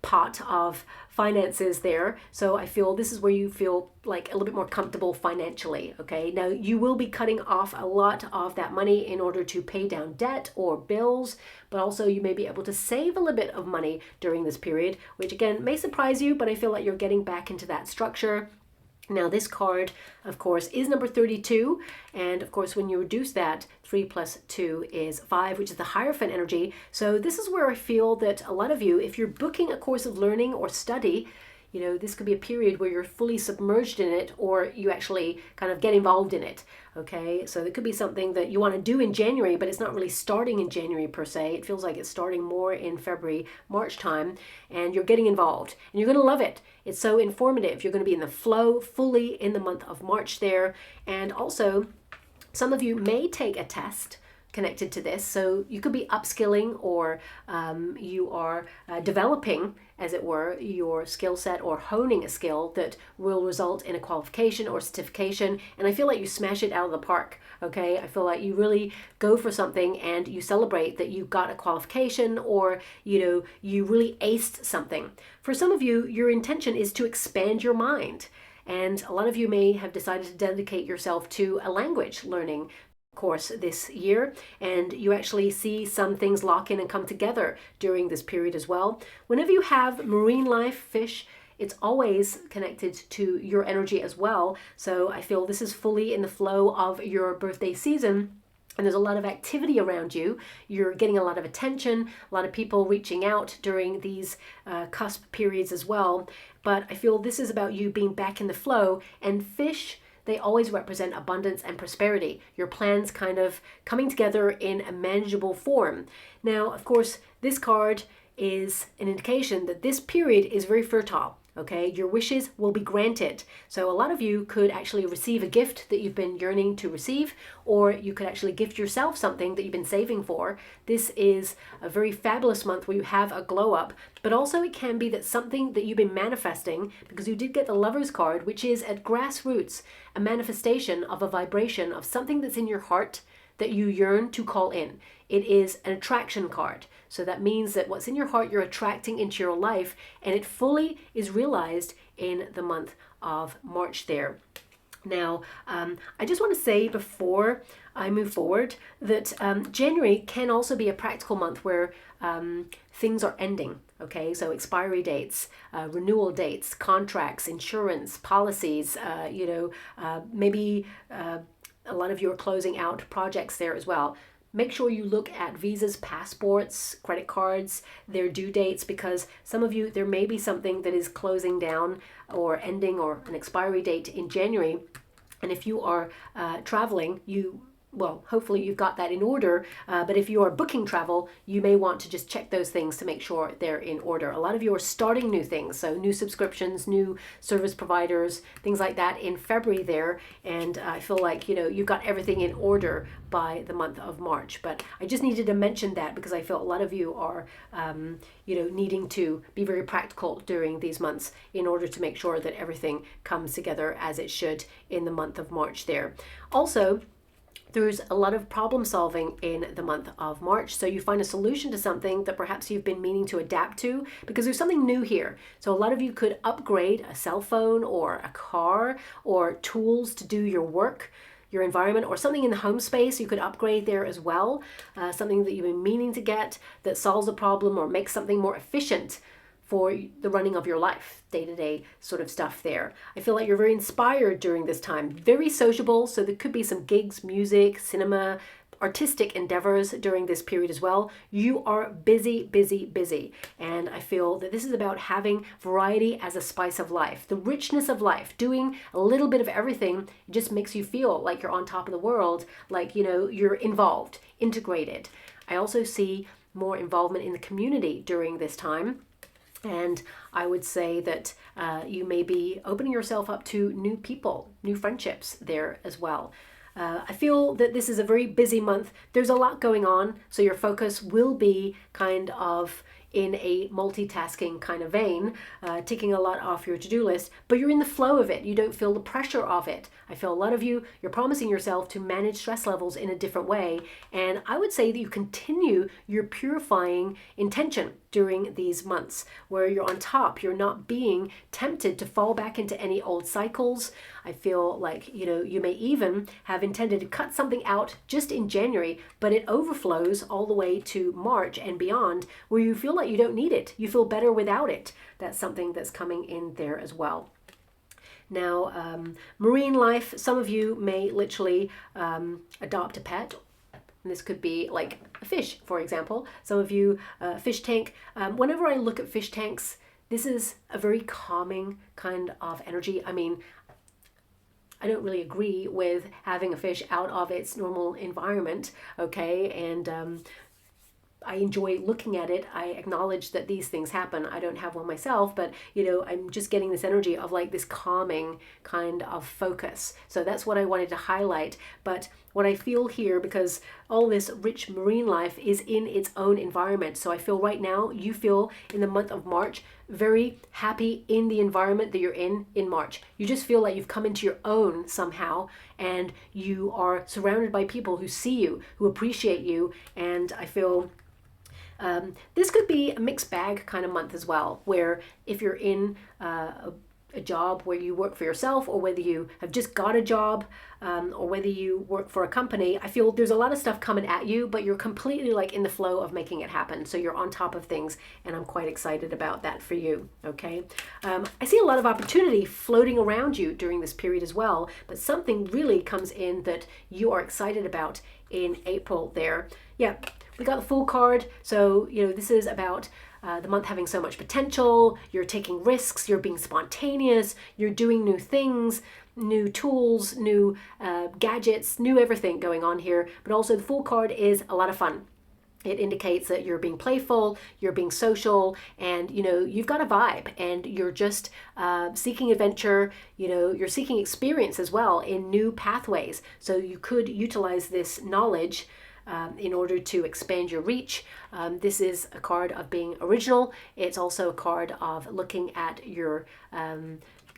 pot of finances there. So I feel this is where you feel like a little bit more comfortable financially, okay? Now, you will be cutting off a lot of that money in order to pay down debt or bills, but also you may be able to save a little bit of money during this period, which again may surprise you, but I feel like you're getting back into that structure. Now, this card, of course, is number 32. And of course, when you reduce that, 3 plus 2 is 5, which is the Hierophant energy. So this is where I feel that a lot of you, if you're booking a course of learning or study, this could be a period where you're fully submerged in it, or you actually kind of get involved in it. Okay, so it could be something that you want to do in January, but it's not really starting in January per se. It feels like it's starting more in February, March time, and you're getting involved and you're going to love it. It's so informative. You're going to be in the flow fully in the month of March there. And also, some of you may take a test connected to this. So you could be upskilling, or you are developing, as it were, your skill set or honing a skill that will result in a qualification or certification. And I feel like you smash it out of the park. Okay, I feel like you really go for something and you celebrate that you got a qualification, or you really aced something. For some of you, your intention is to expand your mind. And a lot of you may have decided to dedicate yourself to a language learning course this year, and you actually see some things lock in and come together during this period as well. Whenever you have marine life, fish, it's always connected to your energy as well. So I feel this is fully in the flow of your birthday season. And there's a lot of activity around you. You're getting a lot of attention, a lot of people reaching out during these cusp periods as well. But I feel this is about you being back in the flow. And fish, they always represent abundance and prosperity. Your plans kind of coming together in a manageable form. Now, of course, this card is an indication that this period is very fertile. Okay, your wishes will be granted. So a lot of you could actually receive a gift that you've been yearning to receive, or you could actually gift yourself something that you've been saving for. This is a very fabulous month where you have a glow up, but also it can be that something that you've been manifesting, because you did get the Lover's card, which is at grassroots, a manifestation of a vibration of something that's in your heart that you yearn to call in. It is an attraction card. So that means that what's in your heart, you're attracting into your life, and it fully is realized in the month of March there. Now, I just want to say before I move forward that January can also be a practical month where things are ending. Okay, so expiry dates, renewal dates, contracts, insurance, policies, maybe a lot of you are closing out projects there as well. Make sure you look at visas, passports, credit cards, their due dates, because some of you, there may be something that is closing down or ending, or an expiry date in January. And if you are traveling, hopefully you've got that in order, but if you are booking travel, you may want to just check those things to make sure they're in order. A lot of you are starting new things, so new subscriptions, new service providers, things like that in February there, and I feel like, you've got everything in order by the month of March. But I just needed to mention that because I feel a lot of you are, needing to be very practical during these months in order to make sure that everything comes together as it should in the month of March there. Also, there's a lot of problem solving in the month of March. So you find a solution to something that perhaps you've been meaning to adapt to, because there's something new here. So a lot of you could upgrade a cell phone or a car or tools to do your work, your environment, or something in the home space. You could upgrade there as well. Something that you've been meaning to get that solves a problem or makes something more efficient for the running of your life, day-to-day sort of stuff there. I feel like you're very inspired during this time, very sociable, so there could be some gigs, music, cinema, artistic endeavors during this period as well. You are busy, busy, busy. And I feel that this is about having variety as a spice of life. The richness of life, doing a little bit of everything, just makes you feel like you're on top of the world, like, you know, you're involved, integrated. I also see more involvement in the community during this time. And I would say that you may be opening yourself up to new people, new friendships there as well. I feel that this is a very busy month. There's a lot going on, so your focus will be kind of in a multitasking kind of vein, ticking a lot off your to-do list, but you're in the flow of it. You don't feel the pressure of it. I feel a lot of you, you're promising yourself to manage stress levels in a different way. And I would say that you continue your purifying intention during these months where you're on top. You're not being tempted to fall back into any old cycles. I feel like, you know, you may even have intended to cut something out just in January, but it overflows all the way to March and beyond, where you feel like you don't need it. You feel better without it. That's something that's coming in there as well. Now, marine life, some of you may literally adopt a pet. And this could be like a fish, for example. Some of you, fish tank. Whenever I look at fish tanks, this is a very calming kind of energy. I mean, I don't really agree with having a fish out of its normal environment, okay? And I enjoy looking at it. I acknowledge that these things happen. I don't have one myself, but, you know, I'm just getting this energy of like this calming kind of focus. So that's what I wanted to highlight. But what I feel here, because all this rich marine life is in its own environment. So I feel right now, you feel in the month of March, very happy in the environment that you're in March. You just feel like you've come into your own somehow, and you are surrounded by people who see you, who appreciate you. And I feel this could be a mixed bag kind of month as well, where if you're in a job where you work for yourself, or whether you have just got a job, or whether you work for a company, I feel there's a lot of stuff coming at you, but you're completely like in the flow of making it happen. So you're on top of things, and I'm quite excited about that for you, okay? I see a lot of opportunity floating around you during this period as well, but something really comes in that you are excited about in April there. Yeah, we got the Fool card, so, you know, this is about the month having so much potential. You're taking risks, you're being spontaneous, you're doing new things, new tools, new gadgets, new everything going on here. But also the Fool card is a lot of fun. It indicates that you're being playful, you're being social, and, you know, you've got a vibe, and you're just seeking adventure. You know, you're seeking experience as well in new pathways. So you could utilize this knowledge in order to expand your reach. This is a card of being original. It's also a card of looking at your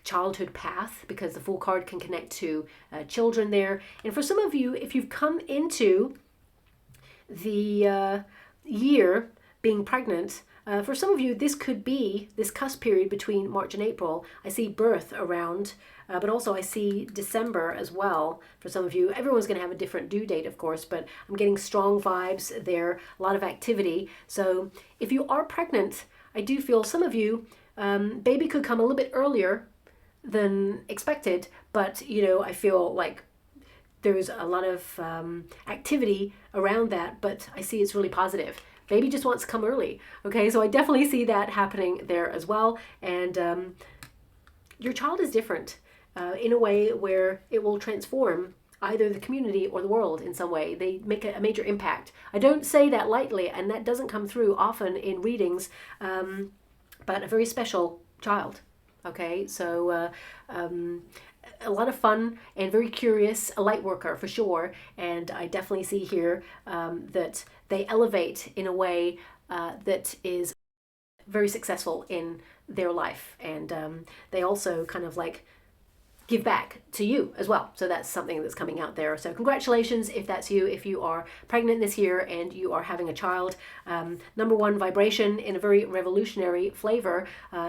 childhood path, because the Fool card can connect to children there. And for some of you, if you've come into the year being pregnant, for some of you, this could be this cusp period between March and April. I see birth around, but also I see December as well. For some of you, everyone's going to have a different due date, of course, but I'm getting strong vibes there, a lot of activity. So if you are pregnant, I do feel some of you, baby could come a little bit earlier than expected, but, you know, I feel like there's a lot of activity around that, but I see it's really positive. Baby just wants to come early. Okay, so I definitely see that happening there as well. And your child is different in a way where it will transform either the community or the world in some way. They make a major impact. I don't say that lightly, and that doesn't come through often in readings, but a very special child. Okay, so a lot of fun and very curious, a light worker for sure. And I definitely see here that they elevate in a way that is very successful in their life. And they also kind of like give back to you as well. So that's something that's coming out there. So congratulations if that's you, if you are pregnant this year and you are having a child. Number one vibration in a very revolutionary flavor.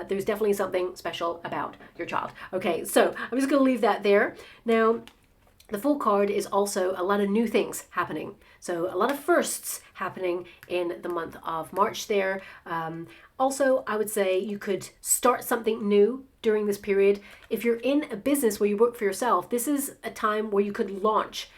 There's definitely something special about your child. Okay, so I'm just going to leave that there. Now, The Fool card is also a lot of new things happening. So a lot of firsts happening in the month of March there. Also, I would say you could start something new during this period. If you're in a business where you work for yourself, this is a time where you could launch,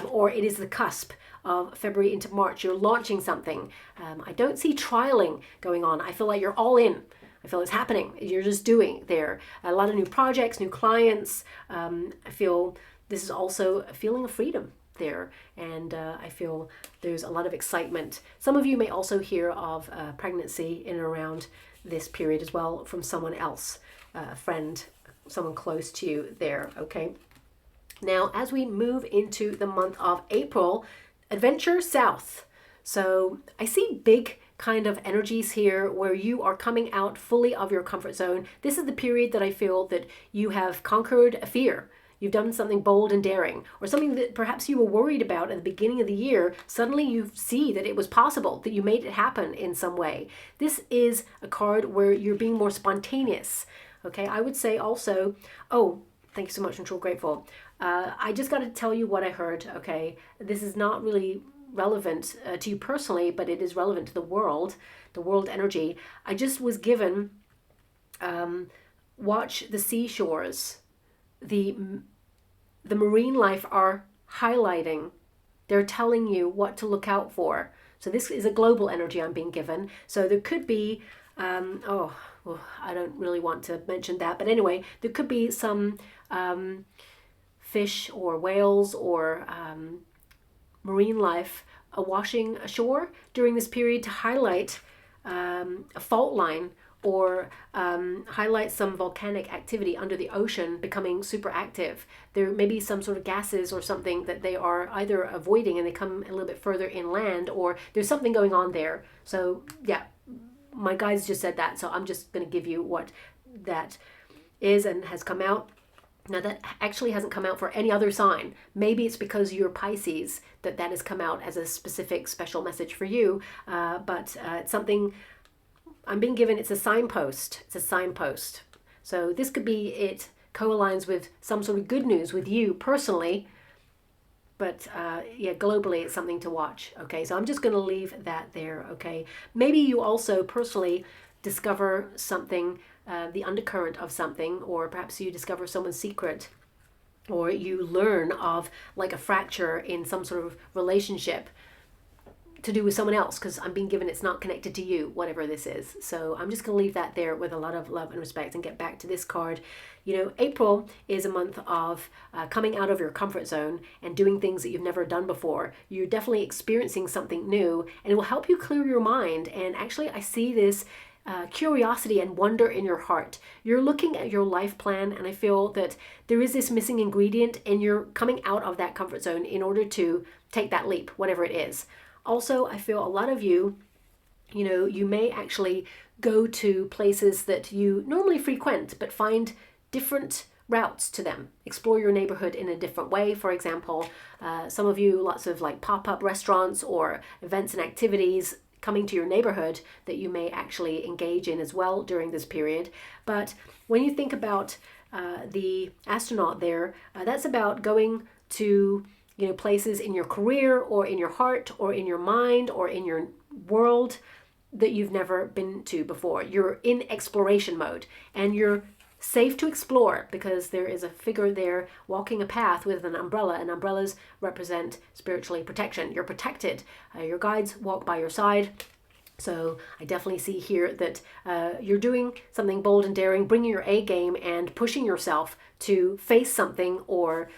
or it is the cusp of February into March. You're launching something. I don't see trialing going on. I feel like you're all in. I feel it's happening. You're just doing there. A lot of new projects, new clients. I feel this is also a feeling of freedom there. And I feel there's a lot of excitement. Some of you may also hear of pregnancy in and around this period as well from someone else, a friend, someone close to you there, okay? Now, as we move into the month of April, adventure south. So I see big kind of energies here where you are coming out fully of your comfort zone. This is the period that I feel that you have conquered a fear. You've done something bold and daring, or something that perhaps you were worried about at the beginning of the year. Suddenly you see that it was possible, that you made it happen in some way. This is a card where you're being more spontaneous. Okay, I would say also, oh, thank you so much, I'm so grateful. I just got to tell you what I heard, okay? This is not really relevant to you personally, but it is relevant to the world energy. I just was given, watch the seashores. The marine life are highlighting. They're telling you what to look out for. So this is a global energy I'm being given. So there could be, well, I don't really want to mention that, but anyway, there could be some fish or whales or marine life washing ashore during this period to highlight a fault line, or highlight some volcanic activity under the ocean becoming super active. There may be some sort of gases or something that they are either avoiding and they come a little bit further inland, or there's something going on there. So yeah, my guides just said that, so I'm just going to give you what that is and has come out. Now that actually hasn't come out for any other sign. Maybe it's because you're Pisces that has come out as a specific special message for you, but it's something I'm being given. It's a signpost. It's a signpost. So this could be, it co-aligns with some sort of good news with you personally, but yeah, globally it's something to watch. Okay, so I'm just going to leave that there. Okay, maybe you also personally discover something, the undercurrent of something, or perhaps you discover someone's secret, or you learn of like a fracture in some sort of relationship to do with someone else, because I'm being given it's not connected to you, whatever this is. So I'm just going to leave that there with a lot of love and respect and get back to this card. You know, April is a month of coming out of your comfort zone and doing things that you've never done before. You're definitely experiencing something new, and it will help you clear your mind. And actually, I see this curiosity and wonder in your heart. You're looking at your life plan, and I feel that there is this missing ingredient, and you're coming out of that comfort zone in order to take that leap, whatever it is. Also, I feel a lot of you, you know, you may actually go to places that you normally frequent, but find different routes to them. Explore your neighborhood in a different way. For example, some of you, lots of like pop-up restaurants or events and activities coming to your neighborhood that you may actually engage in as well during this period. But when you think about the astronaut there, that's about going to, you know, places in your career or in your heart or in your mind or in your world that you've never been to before. You're in exploration mode, and you're safe to explore because there is a figure there walking a path with an umbrella, and umbrellas represent spiritually protection. You're protected. Your guides walk by your side. So I definitely see here that you're doing something bold and daring, bringing your A game and pushing yourself to face something or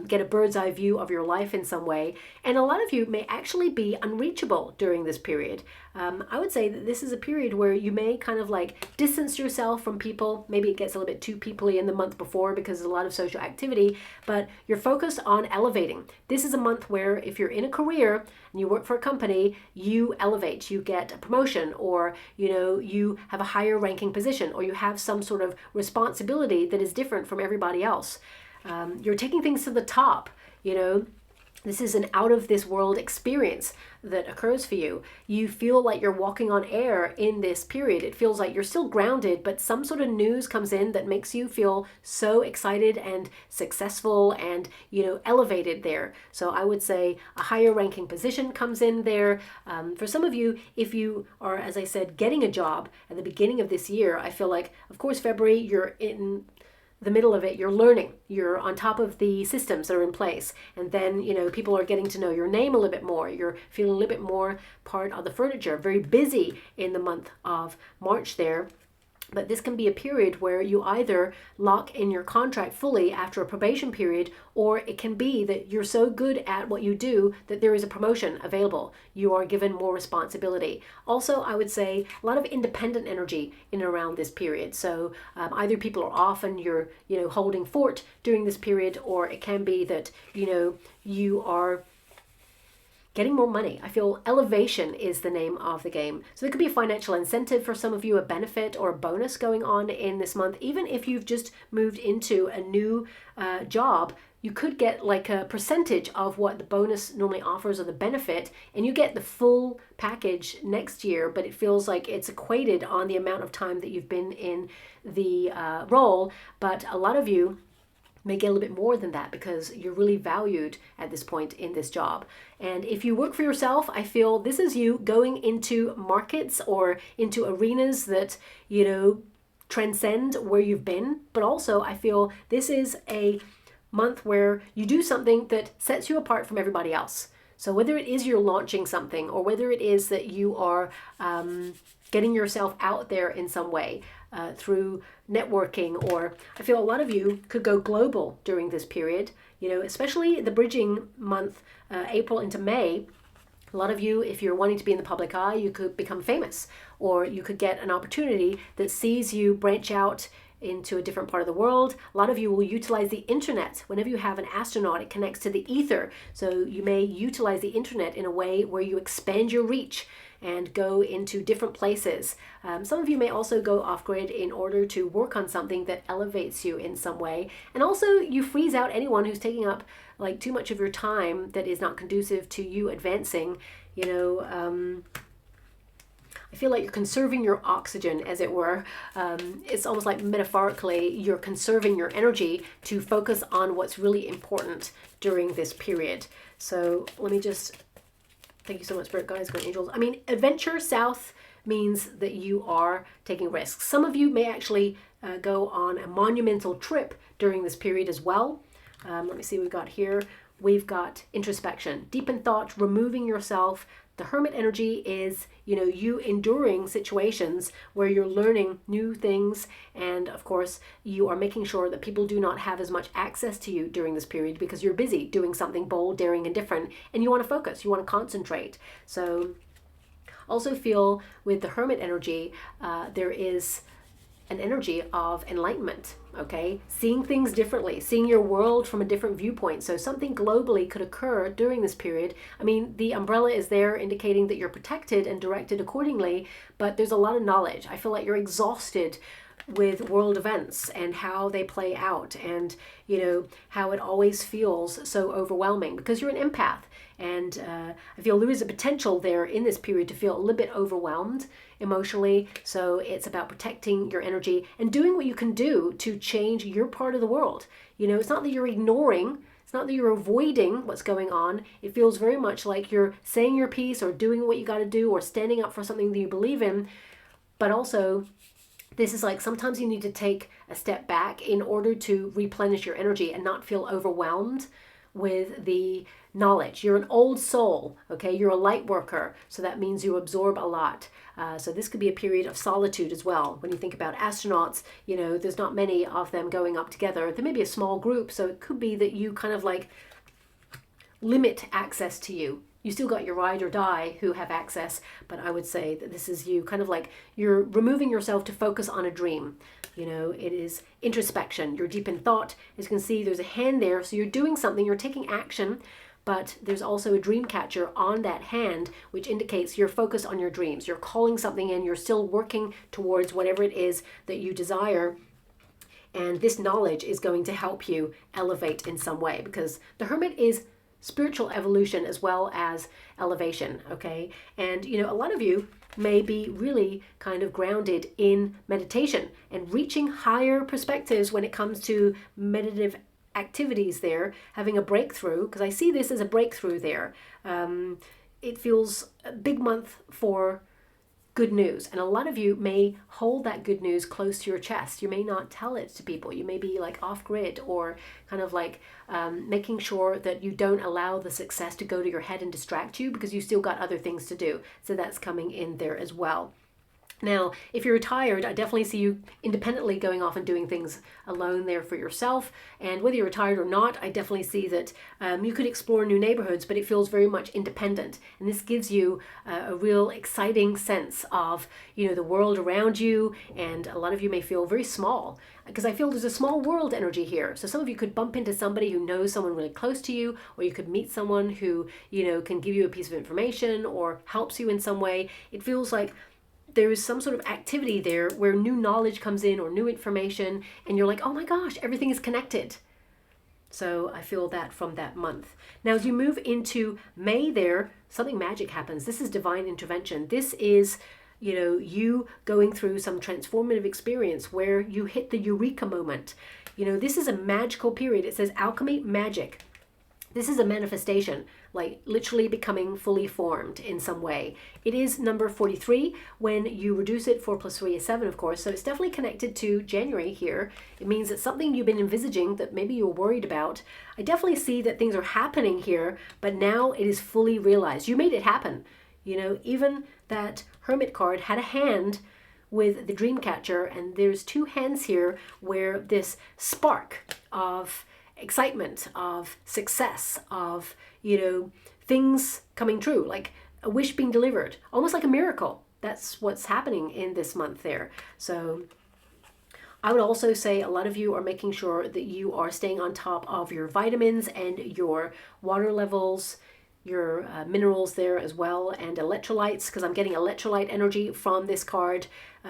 get a bird's eye view of your life in some way. And a lot of you may actually be unreachable during this period. I would say that this is a period where you may kind of like distance yourself from people. Maybe it gets a little bit too peoply in the month before because there's a lot of social activity, but you're focused on elevating. This is a month where if you're in a career and you work for a company, you elevate, you get a promotion, or you know, you have a higher ranking position, or you have some sort of responsibility that is different from everybody else. You're taking things to the top, you know. This is an out of this world experience that occurs for you. You feel like you're walking on air in this period. It feels like you're still grounded, but some sort of news comes in that makes you feel so excited and successful and, elevated there. So I would say a higher ranking position comes in there. For some of you, if you are, as I said, getting a job at the beginning of this year, I feel like, of course, February, you're in the middle of it, you're learning, you're on top of the systems that are in place, and then people are getting to know your name a little bit more, you're feeling a little bit more part of the furniture, very busy in the month of March there. But this can be a period where you either lock in your contract fully after a probation period, or it can be that you're so good at what you do that there is a promotion available. You are given more responsibility. Also, I would say a lot of independent energy in and around this period. So either people are off and you're, holding fort during this period, or it can be that, you are getting more money. I feel elevation is the name of the game. So there could be a financial incentive for some of you, a benefit or a bonus going on in this month. Even if you've just moved into a new job, you could get like a percentage of what the bonus normally offers or the benefit, and you get the full package next year, but it feels like it's equated on the amount of time that you've been in the role. But a lot of you may get a little bit more than that because you're really valued at this point in this job. And if you work for yourself, I feel this is you going into markets or into arenas that, transcend where you've been. But also I feel this is a month where you do something that sets you apart from everybody else. So whether it is you're launching something, or whether it is that you are getting yourself out there in some way, through networking, or I feel a lot of you could go global during this period, especially the bridging month, April into May. A lot of you, if you're wanting to be in the public eye, you could become famous, or you could get an opportunity that sees you branch out into a different part of the world. A lot of you will utilize the internet. Whenever you have an astronaut, it connects to the ether. So you may utilize the internet in a way where you expand your reach and go into different places. Some of you may also go off-grid in order to work on something that elevates you in some way. And also you freeze out anyone who's taking up like too much of your time that is not conducive to you advancing. I feel like you're conserving your oxygen, as it were. It's almost like metaphorically, you're conserving your energy to focus on what's really important during this period. So let me just, thank you so much, Spirit Guides, Good Angels. Adventure south means that you are taking risks. Some of you may actually go on a monumental trip during this period as well. Let me see what we've got here. We've got introspection, deep in thought, removing yourself. The hermit energy is, you enduring situations where you're learning new things. And of course, you are making sure that people do not have as much access to you during this period because you're busy doing something bold, daring, and different. And you want to focus, you want to concentrate. So also feel with the hermit energy, there is an energy of enlightenment, okay? Seeing things differently, seeing your world from a different viewpoint. So something globally could occur during this period. The umbrella is there indicating that you're protected and directed accordingly, but there's a lot of knowledge. I feel like you're exhausted with world events and how they play out, and how it always feels so overwhelming because you're an empath. And I feel there is a potential there in this period to feel a little bit overwhelmed emotionally. So it's about protecting your energy and doing what you can do to change your part of the world. It's not that you're ignoring, it's not that you're avoiding what's going on. It feels very much like you're saying your piece or doing what you got to do or standing up for something that you believe in. But also, this is like sometimes you need to take a step back in order to replenish your energy and not feel overwhelmed with the knowledge. You're an old soul, okay? You're a light worker, so that means you absorb a lot. So this could be a period of solitude as well. When you think about astronauts, there's not many of them going up together. There may be a small group, so it could be that you kind of like limit access to you. You still got your ride or die who have access, but I would say that this is you kind of like you're removing yourself to focus on a dream. It is introspection. You're deep in thought. As you can see, there's a hand there. So you're doing something, you're taking action, but there's also a dream catcher on that hand, which indicates you're focused on your dreams. You're calling something in. You're still working towards whatever it is that you desire. And this knowledge is going to help you elevate in some way, because the hermit is spiritual evolution as well as elevation, okay? And, you know, a lot of you may be really kind of grounded in meditation and reaching higher perspectives when it comes to meditative activities there, having a breakthrough, because I see this as a breakthrough there. It feels a big month for good news, and a lot of you may hold that good news close to your chest. You may not tell it to people. You may be like off grid, or kind of like making sure that you don't allow the success to go to your head and distract you, because you still got other things to do. So that's coming in there as well. Now, if you're retired, I definitely see you independently going off and doing things alone there for yourself. And whether you're retired or not, I definitely see that you could explore new neighborhoods, but it feels very much independent. And this gives you a real exciting sense of, you know, the world around you. And a lot of you may feel very small, because I feel there's a small world energy here. So some of you could bump into somebody who knows someone really close to you, or you could meet someone who, you know, can give you a piece of information or helps you in some way. It feels like there is some sort of activity there where new knowledge comes in or new information, and you're like, oh my gosh, everything is connected. So I feel that from that month. Now, as you move into May there, something magic happens. This is divine intervention. This is, you know, you going through some transformative experience where you hit the eureka moment. You know, this is a magical period. It says alchemy, magic. This is a manifestation, like literally becoming fully formed in some way. It is number 43. When you reduce it, 4 plus 3 is 7, of course. So it's definitely connected to January here. It means that something you've been envisaging that maybe you were worried about. I definitely see that things are happening here, but now it is fully realized. You made it happen. You know, even that Hermit card had a hand with the Dreamcatcher, and there's 2 hands here where this spark of excitement, of success, of, you know, things coming true, like a wish being delivered, almost like a miracle. That's what's happening in this month there. So I would also say a lot of you are making sure that you are staying on top of your vitamins and your water levels, your minerals there as well, and electrolytes, because I'm getting electrolyte energy from this card,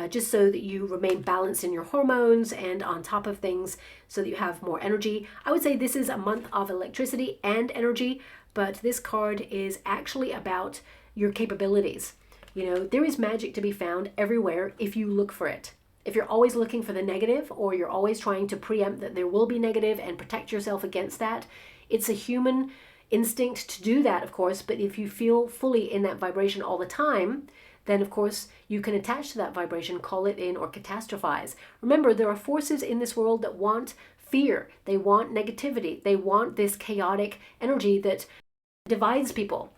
just so that you remain balanced in your hormones and on top of things so that you have more energy. I would say this is a month of electricity and energy, but this card is actually about your capabilities. You know, there is magic to be found everywhere if you look for it. If you're always looking for the negative, or you're always trying to preempt that there will be negative and protect yourself against that, it's a human instinct to do that, of course, but if you feel fully in that vibration all the time, then of course you can attach to that vibration, call it in, or catastrophize. Remember, there are forces in this world that want fear, they want negativity, they want this chaotic energy that divides people.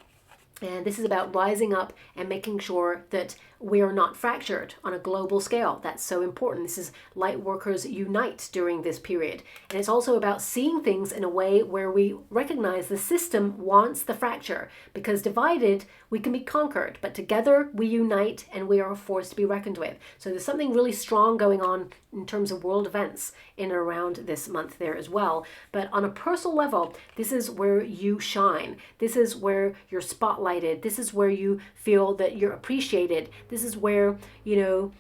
And this is about rising up and making sure that we are not fractured on a global scale. That's so important. This is light workers unite during this period. And it's also about seeing things in a way where we recognize the system wants the fracture, because divided we can be conquered, but together we unite and we are a force to be reckoned with. So there's something really strong going on in terms of world events in and around this month there as well. But on a personal level, this is where you shine. This is where you're spotlighted. This is where you feel that you're appreciated. This is where, you know,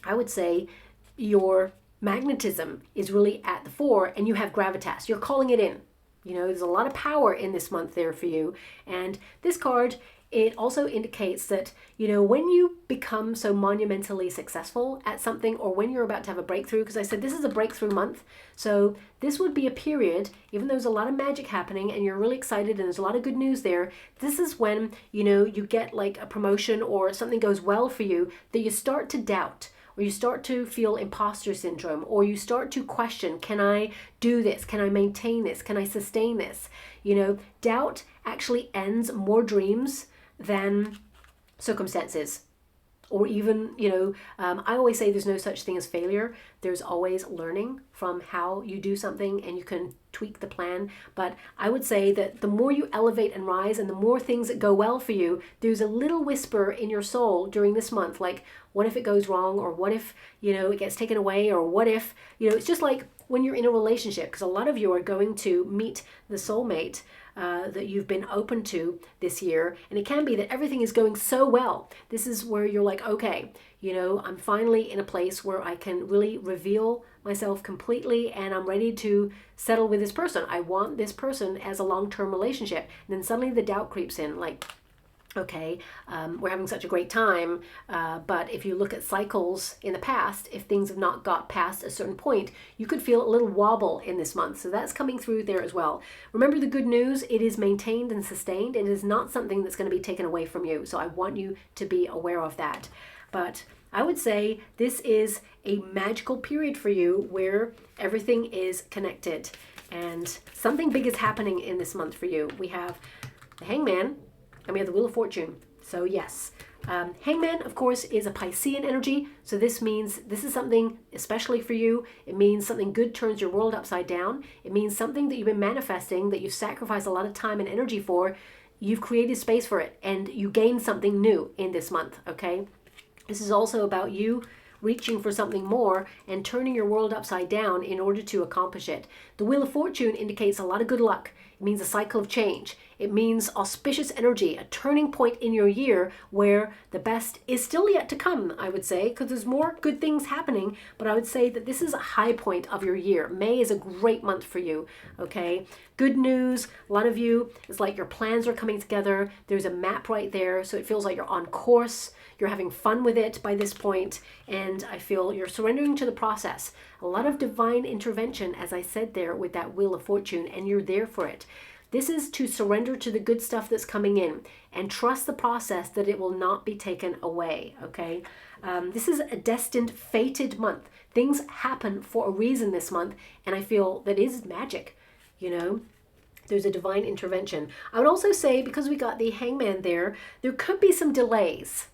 I would say your magnetism is really at the fore, and you have gravitas. You're calling it in. You know, there's a lot of power in this month there for you. And this card, it also indicates that, you know, when you become so monumentally successful at something, or when you're about to have a breakthrough, because I said this is a breakthrough month. So this would be a period, even though there's a lot of magic happening and you're really excited and there's a lot of good news there, this is when, you know, you get like a promotion or something goes well for you, that you start to doubt, or you start to feel imposter syndrome, or you start to question, can I do this? Can I maintain this? Can I sustain this? You know, doubt actually ends more dreams than circumstances. Or even, you know, I always say there's no such thing as failure. There's always learning from how you do something, and you can tweak the plan. But I would say that the more you elevate and rise, and the more things that go well for you, there's a little whisper in your soul during this month, like, what if it goes wrong? Or what if, you know, it gets taken away? Or what if, you know, it's just like when you're in a relationship, because a lot of you are going to meet the soulmate that you've been open to this year. And it can be that everything is going so well. This is where you're like, okay, you know, I'm finally in a place where I can really reveal myself completely and I'm ready to settle with this person. I want this person as a long-term relationship. And then suddenly the doubt creeps in, like, okay, we're having such a great time, but if you look at cycles in the past, if things have not got past a certain point, you could feel a little wobble in this month. So that's coming through there as well. Remember the good news, it is maintained and sustained. It is not something that's going to be taken away from you. So I want you to be aware of that. But I would say this is a magical period for you where everything is connected and something big is happening in this month for you. We have the Hangman, and we have the Wheel of Fortune. So yes, Hangman, of course, is a Piscean energy. So this means this is something especially for you. It means something good turns your world upside down. It means something that you've been manifesting, that you've sacrificed a lot of time and energy for. You've created space for it and you gain something new in this month, okay? This is also about you reaching for something more and turning your world upside down in order to accomplish it. The Wheel of Fortune indicates a lot of good luck. It means a cycle of change. It means auspicious energy, a turning point in your year where the best is still yet to come, I would say, because there's more good things happening, but I would say that this is a high point of your year. May is a great month for you, okay? Good news, a lot of you, it's like your plans are coming together. There's a map right there, so it feels like you're on course. You're having fun with it by this point, and I feel you're surrendering to the process. A lot of divine intervention, as I said there, with that Wheel of Fortune, and you're there for it. This is to surrender to the good stuff that's coming in and trust the process that it will not be taken away, okay? This is a destined, fated month. Things happen for a reason this month, and I feel that is magic, you know? There's a divine intervention. I would also say, because we got the Hangman there could be some delays.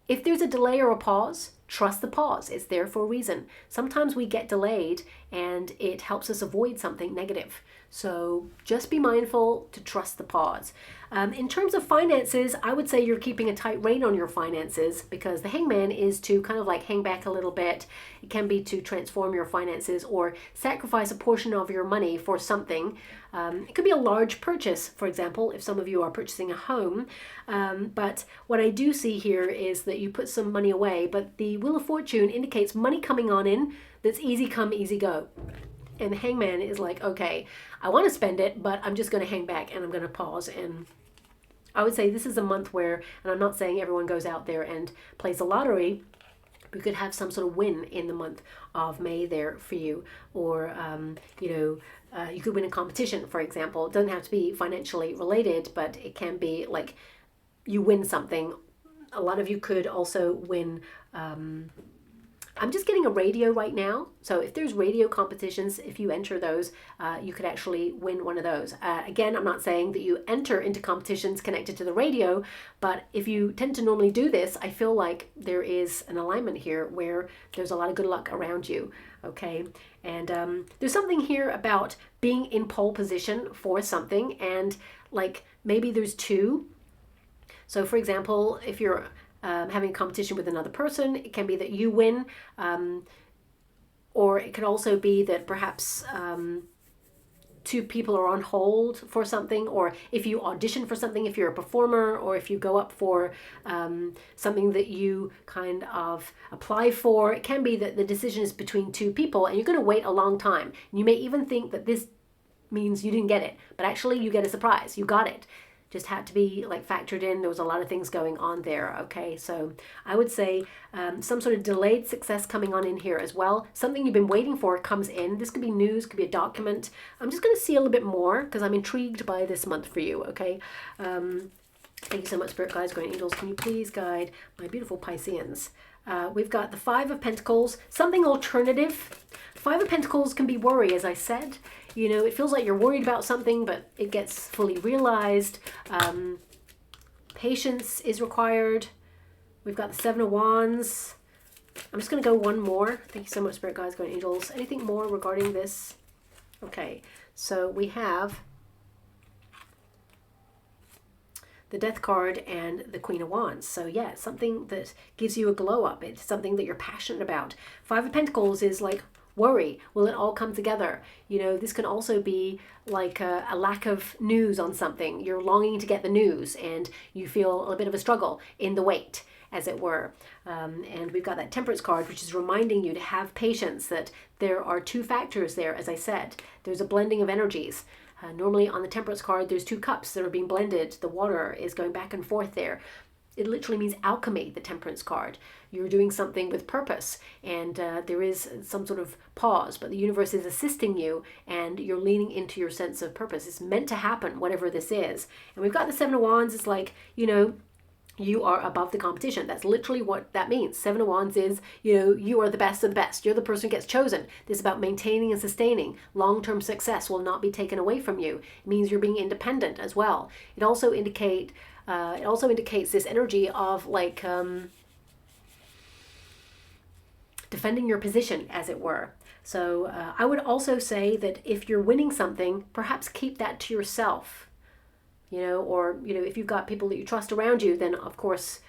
If there's a delay or a pause, trust the pause. It's there for a reason. Sometimes we get delayed and it helps us avoid something negative. So just be mindful to trust the pause. In terms of finances, I would say you're keeping a tight rein on your finances because the Hangman is to kind of like hang back a little bit. It can be to transform your finances or sacrifice a portion of your money for something. It could be a large purchase, for example, if some of you are purchasing a home. But what I do see here is that you put some money away, but the Wheel of Fortune indicates money coming on in that's easy come, easy go. And the Hangman is like, okay, I want to spend it, but I'm just going to hang back and I'm going to pause. And I would say this is a month where, and I'm not saying everyone goes out there and plays the lottery, we could have some sort of win in the month of May there for you. Or, you could win a competition, for example. It doesn't have to be financially related, but it can be like you win something. A lot of you could also win... I'm just getting a radio right now. So if there's radio competitions, if you enter those, you could actually win one of those. Again, I'm not saying that you enter into competitions connected to the radio, but if you tend to normally do this, I feel like there is an alignment here where there's a lot of good luck around you, okay? And there's something here about being in pole position for something, and like maybe there's two. So for example, if you're having a competition with another person, it can be that you win, or it could also be that perhaps two people are on hold for something, or if you audition for something, if you're a performer, or if you go up for something that you kind of apply for, it can be that the decision is between two people and you're going to wait a long time. You may even think that this means you didn't get it, but actually you get a surprise. You got it. Just had to be like factored in. There was a lot of things going on there, okay? So I would say some sort of delayed success coming on in here as well. Something you've been waiting for comes in. This could be news, could be a document. I'm just going to see a little bit more because I'm intrigued by this month for you, okay? Thank you so much, Spirit Guides, Guardian Angels. Can you please guide my beautiful Pisceans? We've got the Five of Pentacles, something alternative. Five of Pentacles can be worry, as I said. You know, it feels like you're worried about something, but it gets fully realized. Patience is required. We've got the Seven of Wands. I'm just going to go one more. Thank you so much, Spirit Guides, Guardian Angels. Anything more regarding this? Okay, so we have the Death card and the Queen of Wands. So yeah, something that gives you a glow up. It's something that you're passionate about. Five of Pentacles is like worry. Will it all come together? You know, this can also be like a lack of news on something. You're longing to get the news and you feel a bit of a struggle in the wait, as it were. And we've got that Temperance card, which is reminding you to have patience, that there are two factors there, as I said. There's a blending of energies. Normally on the Temperance card, there's two cups that are being blended. The water is going back and forth there. It literally means alchemy, the Temperance card. You're doing something with purpose, and there is some sort of pause, but the universe is assisting you, and you're leaning into your sense of purpose. It's meant to happen, whatever this is. And we've got the Seven of Wands. It's like, you know, you are above the competition. That's literally what that means. Seven of Wands is, you know, you are the best of the best. You're the person who gets chosen. This is about maintaining and sustaining. Long-term success will not be taken away from you. It means you're being independent as well. It also indicates this energy of like defending your position, as it were. So I would also say that if you're winning something, perhaps keep that to yourself. You know, or, you know, if you've got people that you trust around you, then of course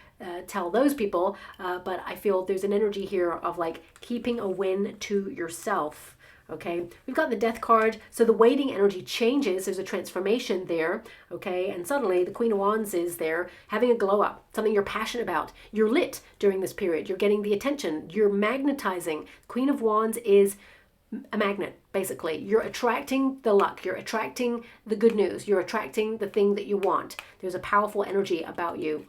tell those people. But I feel there's an energy here of like keeping a win to yourself. Okay, we've got the Death card. So the waiting energy changes. There's a transformation there. Okay, and suddenly the Queen of Wands is there having a glow up, something you're passionate about. You're lit during this period. You're getting the attention. You're magnetizing. Queen of Wands is a magnet, basically. You're attracting the luck. You're attracting the good news. You're attracting the thing that you want. There's a powerful energy about you.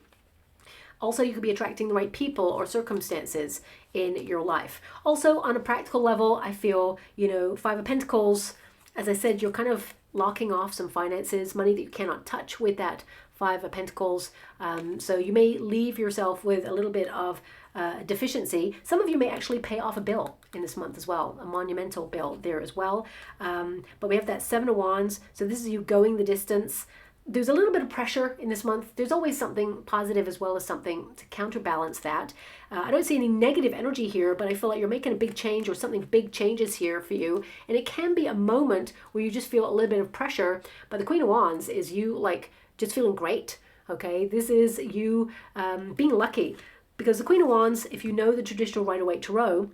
Also, you could be attracting the right people or circumstances in your life. Also, on a practical level, I feel, you know, Five of Pentacles, as I said, you're kind of locking off some finances, money that you cannot touch with that Five of Pentacles. So you may leave yourself with a little bit of deficiency. Some of you may actually pay off a bill in this month as well, a monumental bill there as well. But we have that Seven of Wands. So this is you going the distance. There's a little bit of pressure in this month. There's always something positive as well as something to counterbalance that. I don't see any negative energy here, but I feel like you're making a big change or something big changes here for you. And it can be a moment where you just feel a little bit of pressure. But the Queen of Wands is you like just feeling great. Okay, this is you being lucky. Because the Queen of Wands, if you know the traditional Rider-Waite Tarot,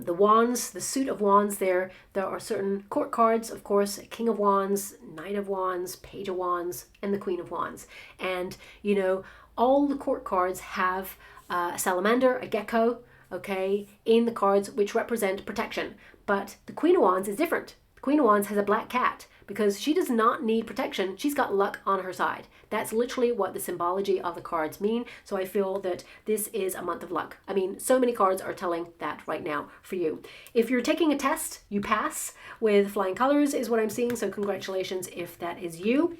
the wands, the suit of wands there are certain court cards, of course, King of Wands, Knight of Wands, Page of Wands, and the Queen of Wands. And, you know, all the court cards have a salamander, a gecko, okay, in the cards, which represent protection. But the Queen of Wands is different. The Queen of Wands has a black cat because she does not need protection. She's got luck on her side. That's literally what the symbology of the cards mean. So I feel that this is a month of luck. I mean, so many cards are telling that right now for you. If you're taking a test, you pass with flying colors is what I'm seeing. So congratulations if that is you.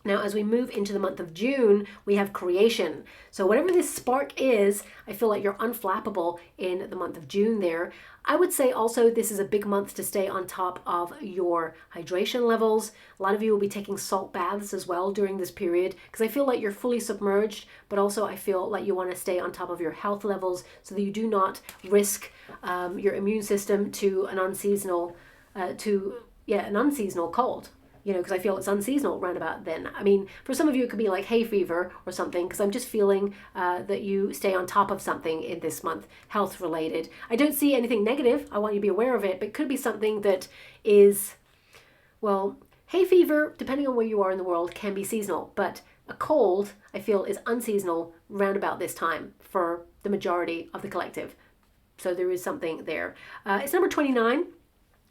Now, as we move into the month of June, we have creation. So whatever this spark is, I feel like you're unflappable in the month of June there. I would say also this is a big month to stay on top of your hydration levels. A lot of you will be taking salt baths as well during this period because I feel like you're fully submerged, but also I feel like you want to stay on top of your health levels so that you do not risk your immune system to an unseasonal, an unseasonal cold. You know, because I feel it's unseasonal around about then. I mean, for some of you, it could be like hay fever or something, because I'm just feeling that you stay on top of something in this month, health related. I don't see anything negative. I want you to be aware of it, but it could be something that is, well, hay fever, depending on where you are in the world, can be seasonal, but a cold, I feel, is unseasonal round about this time for the majority of the collective. So there is something there. It's number 29.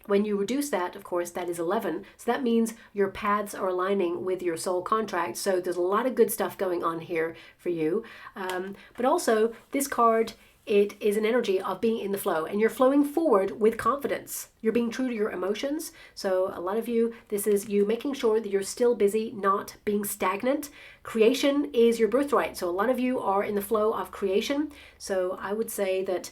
When you reduce that, of course, that is 11. So that means your paths are aligning with your soul contract. So there's a lot of good stuff going on here for you. But also, this card, it is an energy of being in the flow. And you're flowing forward with confidence. You're being true to your emotions. So a lot of you, this is you making sure that you're still busy, not being stagnant. Creation is your birthright. So a lot of you are in the flow of creation. So I would say that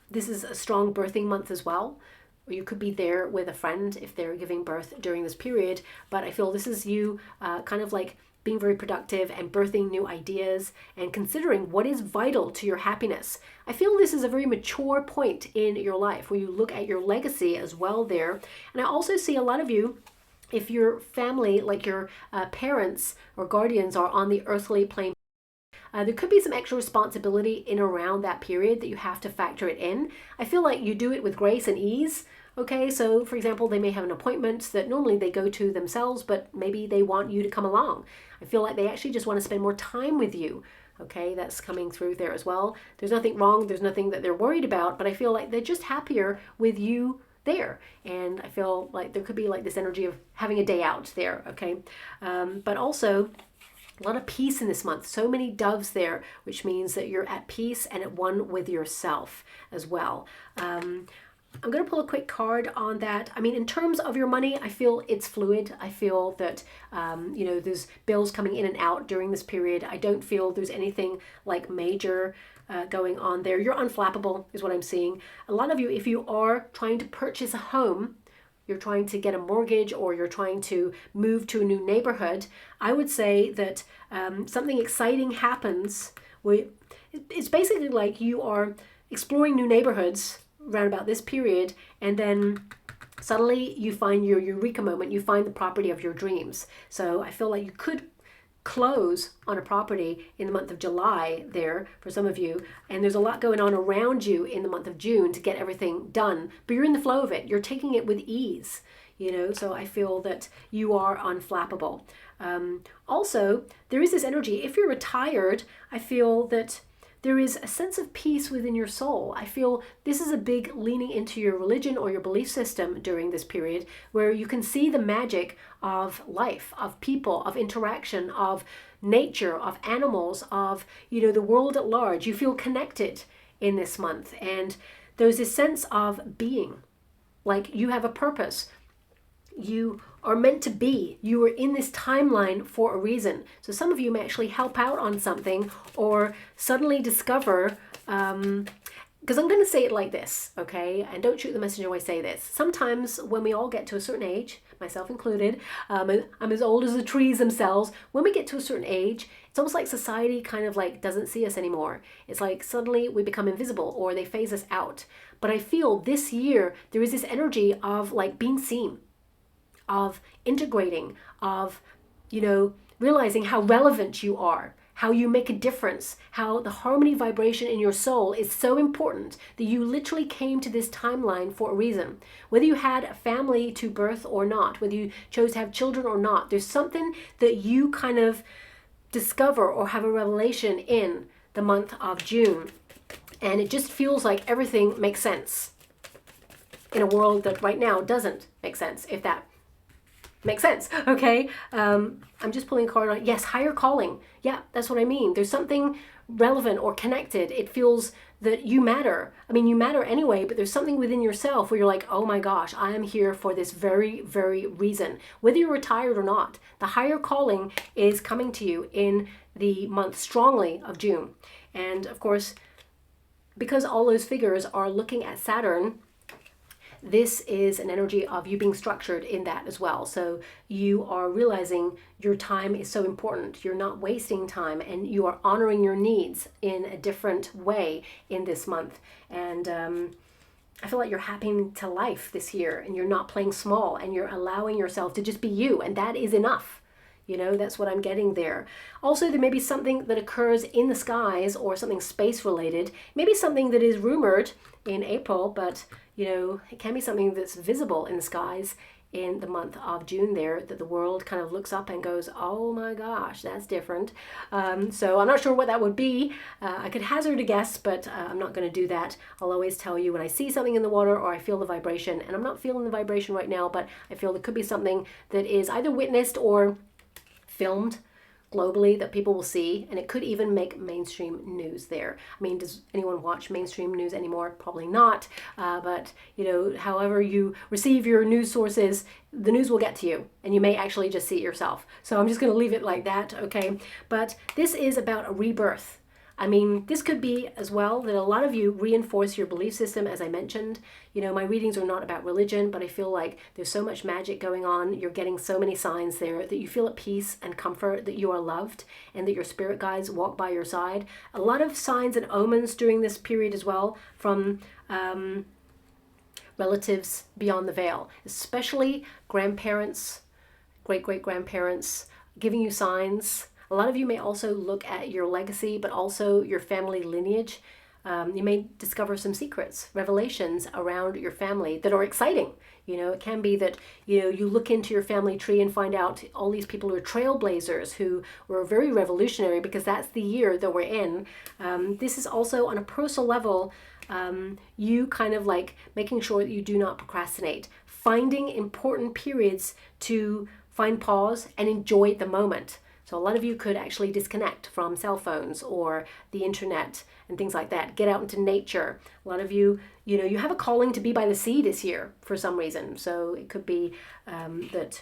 this is a strong birthing month as well. Or you could be there with a friend if they're giving birth during this period. But I feel this is you kind of like being very productive and birthing new ideas and considering what is vital to your happiness. I feel this is a very mature point in your life where you look at your legacy as well there. And I also see a lot of you, if your family, like your parents or guardians are on the earthly plane, There could be some extra responsibility in around that period that you have to factor it in. I feel like you do it with grace and ease. Okay, so for example, they may have an appointment that normally they go to themselves, but maybe they want you to come along. I feel like they actually just want to spend more time with you. Okay, that's coming through there as well. There's nothing wrong, there's nothing that they're worried about, but I feel like they're just happier with you there. And I feel like there could be like this energy of having a day out there, okay? But also a lot of peace in this month. So many doves there, which means that you're at peace and at one with yourself as well. I'm going to pull a quick card on that. I mean, in terms of your money, I feel it's fluid. I feel that, you know, there's bills coming in and out during this period. I don't feel there's anything like major going on there. You're unflappable is what I'm seeing. A lot of you, if you are trying to purchase a home, you're trying to get a mortgage or you're trying to move to a new neighborhood, I would say that something exciting happens. It's basically like you are exploring new neighborhoods around about this period, and then suddenly you find your eureka moment, you find the property of your dreams. So I feel like you could close on a property in the month of July there for some of you, and there's a lot going on around you in the month of June to get everything done, but you're in the flow of it, you're taking it with ease, you know. So I feel that you are unflappable. Also, there is this energy, if you're retired, I feel that there is a sense of peace within your soul. I feel this is a big leaning into your religion or your belief system during this period, where you can see the magic of life, of people, of interaction, of nature, of animals, of, you know, the world at large. You feel connected in this month, and there's this sense of being, like you have a purpose. You are meant to be. You are in this timeline for a reason. So some of you may actually help out on something or suddenly discover, because I'm going to say it like this, okay? And don't shoot the messenger when I say this. Sometimes when we all get to a certain age, myself included, I'm as old as the trees themselves. When we get to a certain age, it's almost like society kind of like doesn't see us anymore. It's like suddenly we become invisible or they phase us out. But I feel this year there is this energy of like being seen, of integrating, of, you know, realizing how relevant you are, how you make a difference, how the harmony vibration in your soul is so important that you literally came to this timeline for a reason. Whether you had a family to birth or not, whether you chose to have children or not, there's something that you kind of discover or have a revelation in the month of June. And it just feels like everything makes sense in a world that right now doesn't make sense, if that makes sense, okay? I'm just pulling a card on, yes, higher calling. Yeah, that's what I mean. There's something relevant or connected. It feels that you matter. I mean, you matter anyway, but there's something within yourself where you're like, oh my gosh, I am here for this very, very reason. Whether you're retired or not, the higher calling is coming to you in the month strongly of June. And of course, because all those figures are looking at Saturn, this is an energy of you being structured in that as well. So you are realizing your time is so important. You're not wasting time, and you are honoring your needs in a different way in this month. And I feel like you're happening to life this year, and you're not playing small, and you're allowing yourself to just be you, and that is enough. You know, that's what I'm getting there. Also, there may be something that occurs in the skies or something space related. Maybe something that is rumored in April, but you know, it can be something that's visible in the skies in the month of June there, that the world kind of looks up and goes, oh my gosh, that's different. So I'm not sure what that would be. I could hazard a guess, but I'm not going to do that. I'll always tell you when I see something in the water or I feel the vibration, and I'm not feeling the vibration right now, but I feel there could be something that is either witnessed or filmed globally that people will see, and it could even make mainstream news there. I mean, does anyone watch mainstream news anymore? Probably not, but you know, however you receive your news sources, the news will get to you, and you may actually just see it yourself. So I'm just going to leave it like that, okay? But this is about a rebirth. I mean, this could be as well that a lot of you reinforce your belief system, as I mentioned. You know, my readings are not about religion, but I feel like there's so much magic going on. You're getting so many signs there that you feel at peace and comfort, that you are loved, and that your spirit guides walk by your side. A lot of signs and omens during this period as well from relatives beyond the veil, especially grandparents, great-great-grandparents, giving you signs. A lot of you may also look at your legacy, but also your family lineage. You may discover some secrets, revelations around your family that are exciting. It can be that, you look into your family tree and find out all these people are trailblazers who were very revolutionary, because that's the year that we're in. This is also on a personal level, you kind of like making sure that you do not procrastinate, finding important periods to find pause and enjoy the moment. So a lot of you could actually disconnect from cell phones or the internet and things like that. Get out into nature. A lot of you, you have a calling to be by the sea this year for some reason. So it could be that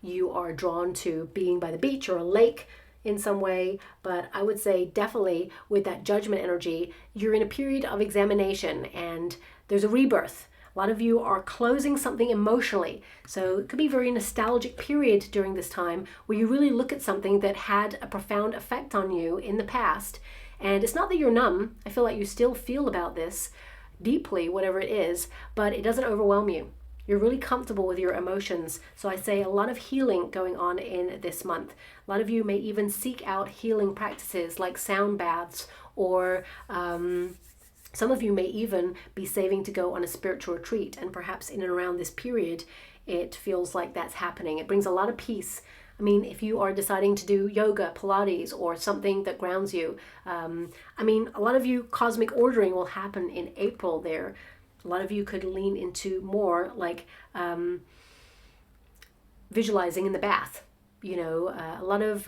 you are drawn to being by the beach or a lake in some way. But I would say definitely with that judgment energy, you're in a period of examination and there's a rebirth. A lot of you are closing something emotionally. So it could be a very nostalgic period during this time where you really look at something that had a profound effect on you in the past. And it's not that you're numb. I feel like you still feel about this deeply, whatever it is, but it doesn't overwhelm you. You're really comfortable with your emotions. So I say a lot of healing going on in this month. A lot of you may even seek out healing practices like sound baths, or some of you may even be saving to go on a spiritual retreat, and perhaps in and around this period, it feels like that's happening. It brings a lot of peace. I mean, if you are deciding to do yoga, Pilates, or something that grounds you, a lot of you, cosmic ordering will happen in April there. A lot of you could lean into more like visualizing in the bath. A lot of...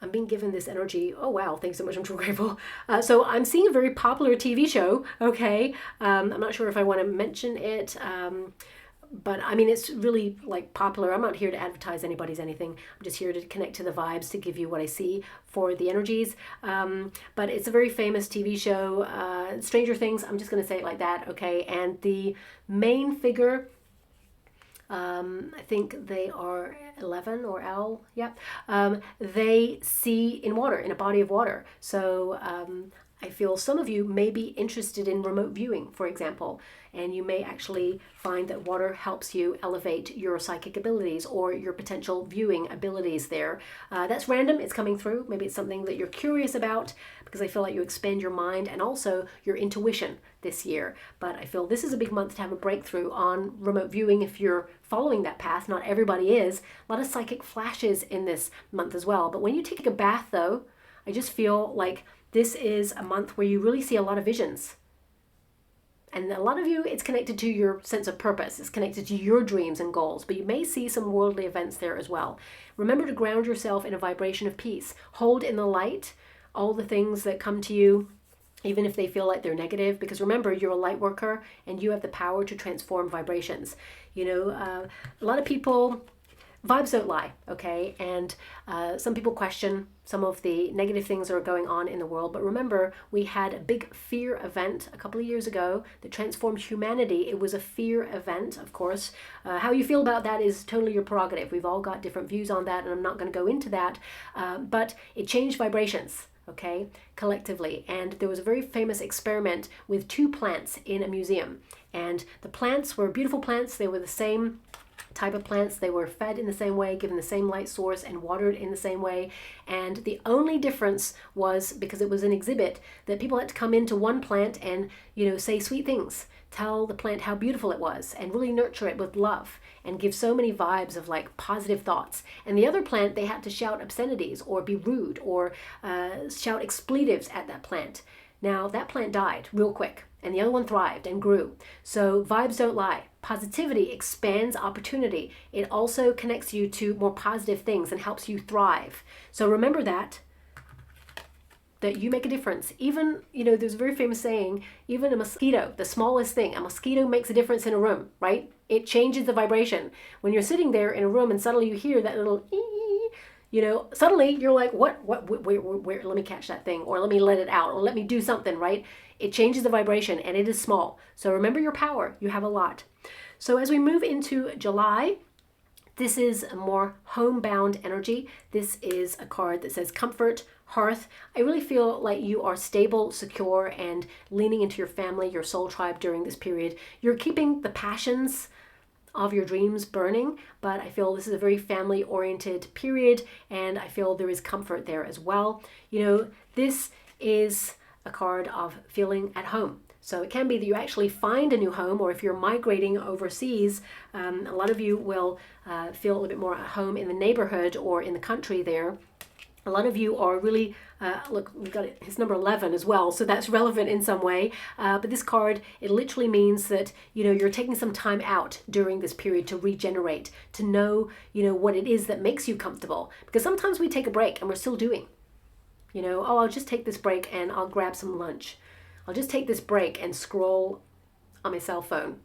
I'm being given this energy. Oh, wow. Thanks so much. I'm so grateful. So I'm seeing a very popular TV show. Okay. I'm not sure if I want to mention it. But I mean, it's really like popular. I'm not here to advertise anybody's anything. I'm just here to connect to the vibes, to give you what I see for the energies. But it's a very famous TV show, Stranger Things. I'm just going to say it like that. Okay. And the main figure, I think they are 11 or L. Yep. They see in water, in a body of water. So I feel some of you may be interested in remote viewing, for example, and you may actually find that water helps you elevate your psychic abilities or your potential viewing abilities there. That's random. It's coming through. Maybe it's something that you're curious about, because I feel like you expand your mind and also your intuition this year. But I feel this is a big month to have a breakthrough on remote viewing if you're following that path. Not everybody is. A lot of psychic flashes in this month as well. But when you take a bath, though, I just feel like this is a month where you really see a lot of visions. And a lot of you, it's connected to your sense of purpose. It's connected to your dreams and goals, but you may see some worldly events there as well. Remember to ground yourself in a vibration of peace. Hold in the light all the things that come to you, even if they feel like they're negative, because remember, you're a light worker and you have the power to transform vibrations. A lot of people, vibes don't lie, okay? And some people question some of the negative things that are going on in the world. But remember, we had a big fear event a couple of years ago that transformed humanity. It was a fear event, of course. How you feel about that is totally your prerogative. We've all got different views on that, and I'm not going to go into that. But it changed vibrations, okay, collectively. And there was a very famous experiment with 2 plants in a museum. And the plants were beautiful plants. They were the same type of plants. They were fed in the same way, given the same light source, and watered in the same way. And the only difference was, because it was an exhibit, that people had to come into one plant and, say sweet things, tell the plant how beautiful it was, and really nurture it with love, and give so many vibes of like positive thoughts. And the other plant, they had to shout obscenities or be rude or shout expletives at that plant. Now that plant died real quick, and the other one thrived and grew. So vibes don't lie. Positivity expands opportunity. It also connects you to more positive things and helps you thrive. So remember that you make a difference. Even, there's a very famous saying, even a mosquito, the smallest thing, a mosquito makes a difference in a room, right? It changes the vibration. When you're sitting there in a room and suddenly you hear that little suddenly you're like, where, let me catch that thing, or let me let it out, or let me do something, right? It changes the vibration, and it is small. So remember your power. You have a lot. So as we move into July, this is a more homebound energy. This is a card that says comfort, hearth. I really feel like you are stable, secure, and leaning into your family, your soul tribe during this period. You're keeping the passions of your dreams burning, but I feel this is a very family-oriented period, and I feel there is comfort there as well. You know, this is a card of feeling at home. So it can be that you actually find a new home, or if you're migrating overseas, a lot of you will feel a little bit more at home in the neighborhood or in the country there. A lot of you are really, look, we've got it, it's number 11 as well, so that's relevant in some way. But this card, it literally means that, you know, you're taking some time out during this period to regenerate, to know, you know, what it is that makes you comfortable. Because sometimes we take a break and we're still doing. You know, oh, I'll just take this break and I'll grab some lunch. I'll just take this break and scroll on my cell phone.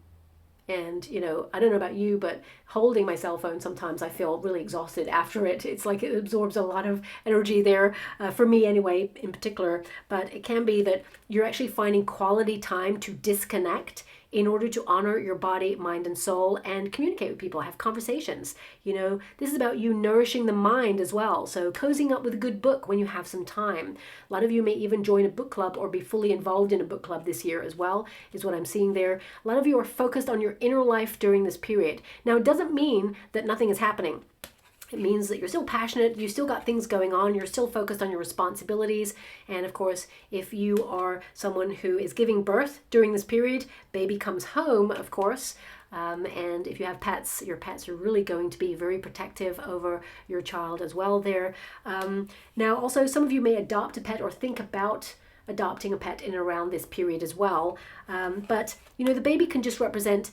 And, you know, I don't know about you, but holding my cell phone, sometimes I feel really exhausted after it. It's like it absorbs a lot of energy there, for me anyway, in particular. But it can be that you're actually finding quality time to disconnect in order to honor your body, mind, and soul, and communicate with people, have conversations. You know, this is about you nourishing the mind as well. So cozying up with a good book when you have some time. A lot of you may even join a book club or be fully involved in a book club this year as well, is what I'm seeing there. A lot of you are focused on your inner life during this period. Now, it doesn't mean that nothing is happening. It means that you're still passionate, you still got things going on, you're still focused on your responsibilities. And of course, if you are someone who is giving birth during this period, baby comes home, of course. And if you have pets, your pets are really going to be very protective over your child as well there. Now, also, some of you may adopt a pet or think about adopting a pet in and around this period as well. But, you know, the baby can just represent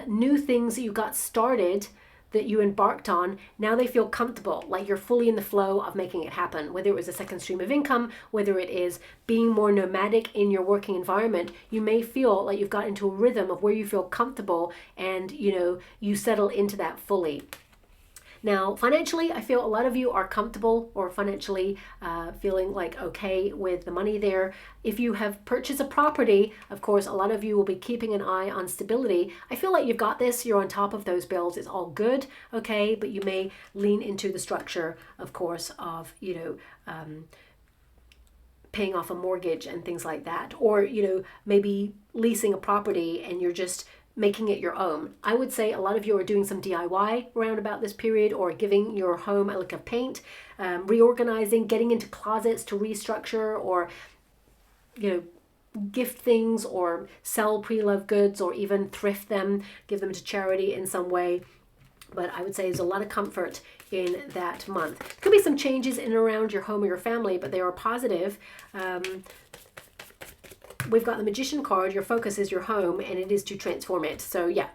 new things that you got started, that you embarked on. Now they feel comfortable, like you're fully in the flow of making it happen. Whether it was a second stream of income, whether it is being more nomadic in your working environment, you may feel like you've got into a rhythm of where you feel comfortable and, you know, you settle into that fully. Now, financially, I feel a lot of you are comfortable or financially feeling like okay with the money there. If you have purchased a property, of course, a lot of you will be keeping an eye on stability. I feel like you've got this, you're on top of those bills, it's all good, okay? But you may lean into the structure, of course, of, you know, paying off a mortgage and things like that. Or, you know, maybe leasing a property and you're just making it your own. I would say a lot of you are doing some DIY around about this period, or giving your home a look of paint, reorganizing, getting into closets to restructure, or, you know, gift things or sell pre-loved goods, or even thrift them, give them to charity in some way. But I would say there's a lot of comfort in that month. There could be some changes in and around your home or your family, but they are positive. We've got the Magician card. Your focus is your home, and it is to transform it. So yeah,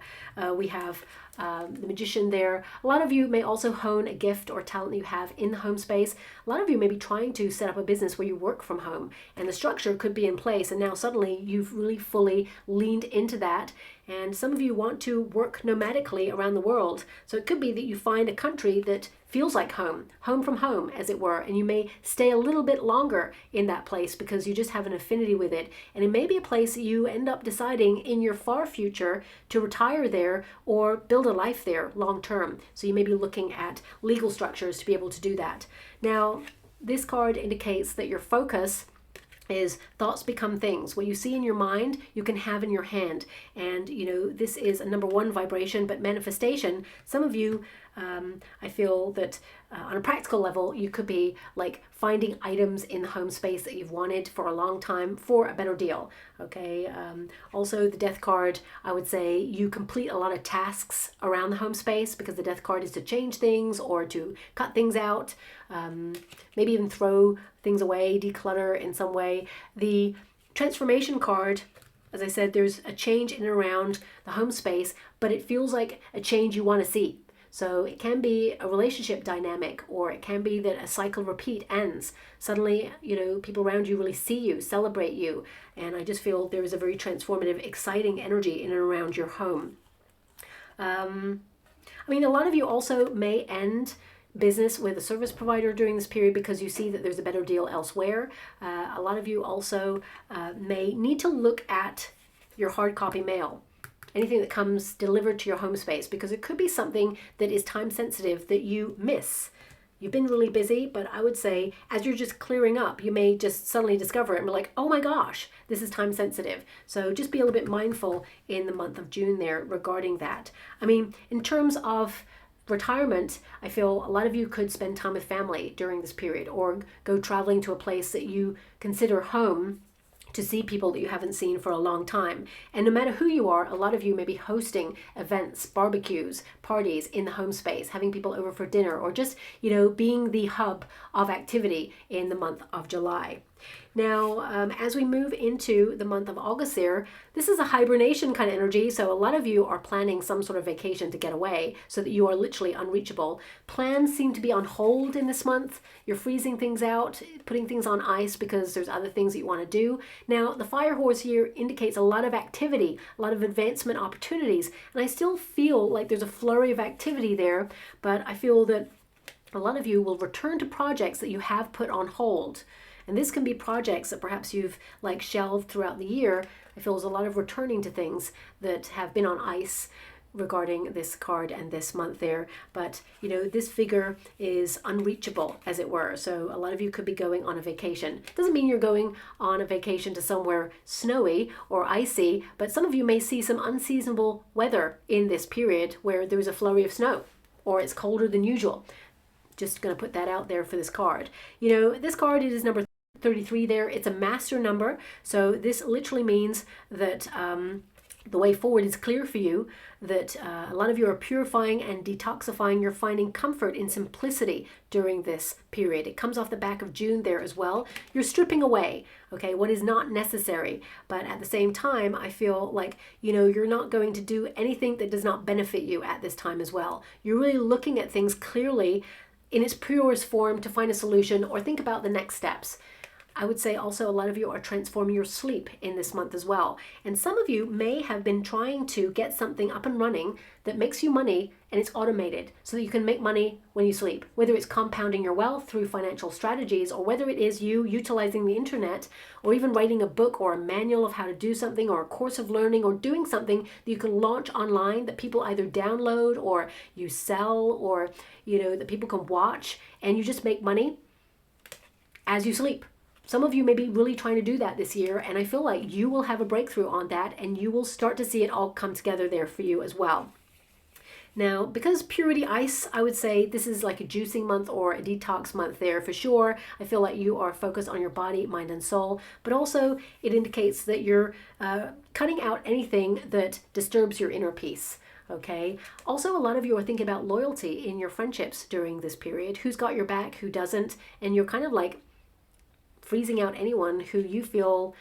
we have the Magician there. A lot of you may also hone a gift or talent that you have in the home space. A lot of you may be trying to set up a business where you work from home, and the structure could be in place, and now suddenly you've really fully leaned into that. And some of you want to work nomadically around the world. So it could be that you find a country that feels like home from home, as it were, and you may stay a little bit longer in that place because you just have an affinity with it. And it may be a place that you end up deciding in your far future to retire there or build a life there long term. So you may be looking at legal structures to be able to do that. Now, this card indicates that your focus is thoughts become things. What you see in your mind, you can have in your hand. And, you know, this is a number 1 vibration, but manifestation. Some of you, I feel that on a practical level, you could be like finding items in the home space that you've wanted for a long time for a better deal. Okay. Also, the Death card, I would say you complete a lot of tasks around the home space, because the Death card is to change things or to cut things out, maybe even throw things away, declutter in some way. The Transformation card, as I said, there's a change in and around the home space, but it feels like a change you want to see. So it can be a relationship dynamic, or it can be that a cycle repeat ends. Suddenly, you know, people around you really see you, celebrate you. And I just feel there is a very transformative, exciting energy in and around your home. I mean, a lot of you also may end business with a service provider during this period because you see that there's a better deal elsewhere. A lot of you also may need to look at your hard copy mail, anything that comes delivered to your home space, because it could be something that is time sensitive that you miss. You've been really busy, but I would say as you're just clearing up, you may just suddenly discover it and be like, oh my gosh, this is time sensitive. So just be a little bit mindful in the month of June there regarding that. I mean, in terms of retirement, I feel a lot of you could spend time with family during this period or go traveling to a place that you consider home to see people that you haven't seen for a long time. And no matter who you are, a lot of you may be hosting events, barbecues, parties in the home space, having people over for dinner, or just, being the hub of activity in the month of July. Now, as we move into the month of August there, this is a hibernation kind of energy. So a lot of you are planning some sort of vacation to get away so that you are literally unreachable. Plans seem to be on hold in this month. You're freezing things out, putting things on ice because there's other things that you want to do. Now, the fire horse here indicates a lot of activity, a lot of advancement opportunities. And I still feel like there's a flurry of activity there, but I feel that a lot of you will return to projects that you have put on hold. And this can be projects that perhaps you've shelved throughout the year. I feel there's a lot of returning to things that have been on ice regarding this card and this month there. But, this figure is unreachable, as it were. So a lot of you could be going on a vacation. Doesn't mean you're going on a vacation to somewhere snowy or icy, but some of you may see some unseasonable weather in this period where there's a flurry of snow or it's colder than usual. Just going to put that out there for this card. This card is number 33 there. It's a master number. So this literally means that the way forward is clear for you, that a lot of you are purifying and detoxifying. You're finding comfort in simplicity during this period. It comes off the back of June there as well. You're stripping away, okay, what is not necessary. But at the same time, I feel like, you're not going to do anything that does not benefit you at this time as well. You're really looking at things clearly in its purest form to find a solution or think about the next steps. I would say also a lot of you are transforming your sleep in this month as well. And some of you may have been trying to get something up and running that makes you money and it's automated so that you can make money when you sleep. Whether it's compounding your wealth through financial strategies or whether it is you utilizing the internet or even writing a book or a manual of how to do something or a course of learning or doing something that you can launch online that people either download or you sell or, that people can watch and you just make money as you sleep. Some of you may be really trying to do that this year, and I feel like you will have a breakthrough on that, and you will start to see it all come together there for you as well. Now, because purity ice, I would say this is like a juicing month or a detox month there for sure. I feel like you are focused on your body, mind, and soul, but also it indicates that you're cutting out anything that disturbs your inner peace. Okay. Also, a lot of you are thinking about loyalty in your friendships during this period. Who's got your back, who doesn't, and you're kind of like freezing out anyone who you feel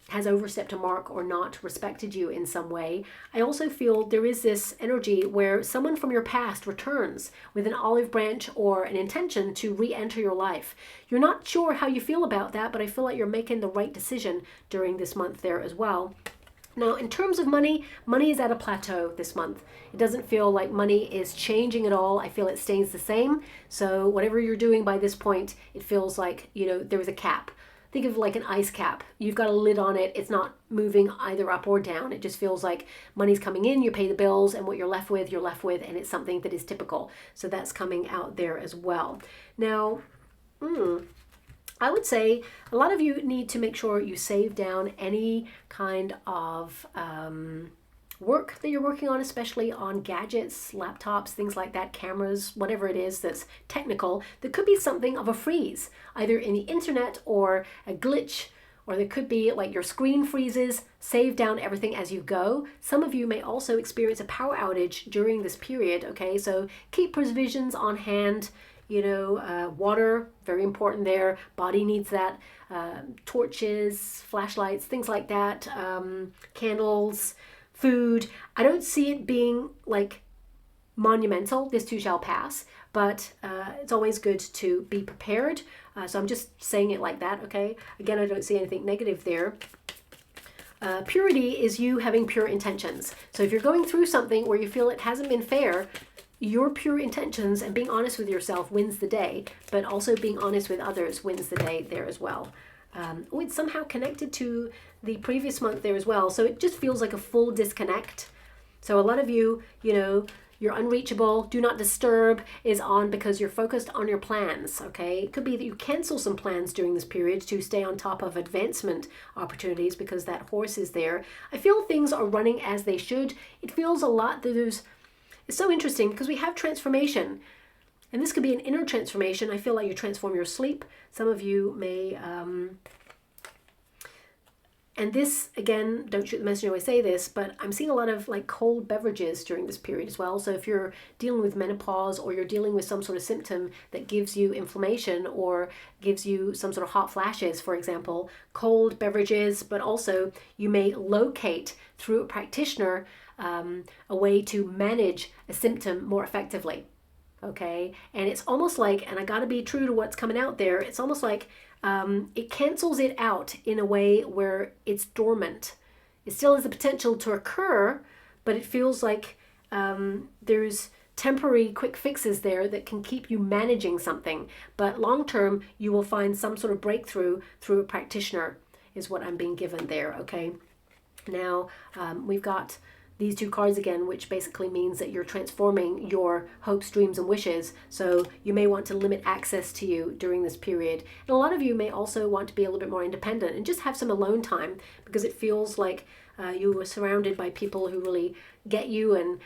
has overstepped a mark or not respected you in some way. I also feel there is this energy where someone from your past returns with an olive branch or an intention to re-enter your life. You're not sure how you feel about that, but I feel like you're making the right decision during this month there as well. Now, in terms of money, money is at a plateau this month. It doesn't feel like money is changing at all. I feel it stays the same. So whatever you're doing by this point, it feels like, there was a cap. Think of like an ice cap. You've got a lid on it. It's not moving either up or down. It just feels like money's coming in, you pay the bills, and what you're left with, and it's something that is typical. So that's coming out there as well. Now, I would say a lot of you need to make sure you save down any kind of work that you're working on, especially on gadgets, laptops, things like that, cameras, whatever it is that's technical. There could be something of a freeze, either in the internet or a glitch, or there could be like your screen freezes. Save down everything as you go. Some of you may also experience a power outage during this period, okay? So keep provisions on hand. Water, very important there. Body needs that. Torches, flashlights, things like that. Candles, food. I don't see it being like monumental. This too shall pass, but it's always good to be prepared. So I'm just saying it like that, okay? Again, I don't see anything negative there. Purity is you having pure intentions. So if you're going through something where you feel it hasn't been fair, your pure intentions and being honest with yourself wins the day, but also being honest with others wins the day there as well. It's somehow connected to the previous month there as well. So it just feels like a full disconnect. So a lot of you, you're unreachable. Do not disturb is on because you're focused on your plans, okay? It could be that you cancel some plans during this period to stay on top of advancement opportunities because that horse is there. I feel things are running as they should. It feels a lot that it's so interesting because we have transformation. And this could be an inner transformation. I feel like you transform your sleep. Some of you may... and this, again, don't shoot the messenger when I say this, but I'm seeing a lot of like cold beverages during this period as well. So if you're dealing with menopause or you're dealing with some sort of symptom that gives you inflammation or gives you some sort of hot flashes, for example, cold beverages, but also you may locate through a practitioner a way to manage a symptom more effectively. Okay, and it's almost like, and I got to be true to what's coming out there, it's almost like it cancels it out in a way where it's dormant. It still has the potential to occur, but it feels like there's temporary quick fixes there that can keep you managing something. But long term, you will find some sort of breakthrough through a practitioner is what I'm being given there, okay? Now, we've got these two cards again, which basically means that you're transforming your hopes, dreams, and wishes. So you may want to limit access to you during this period. And a lot of you may also want to be a little bit more independent and just have some alone time because it feels like you were surrounded by people who really get you and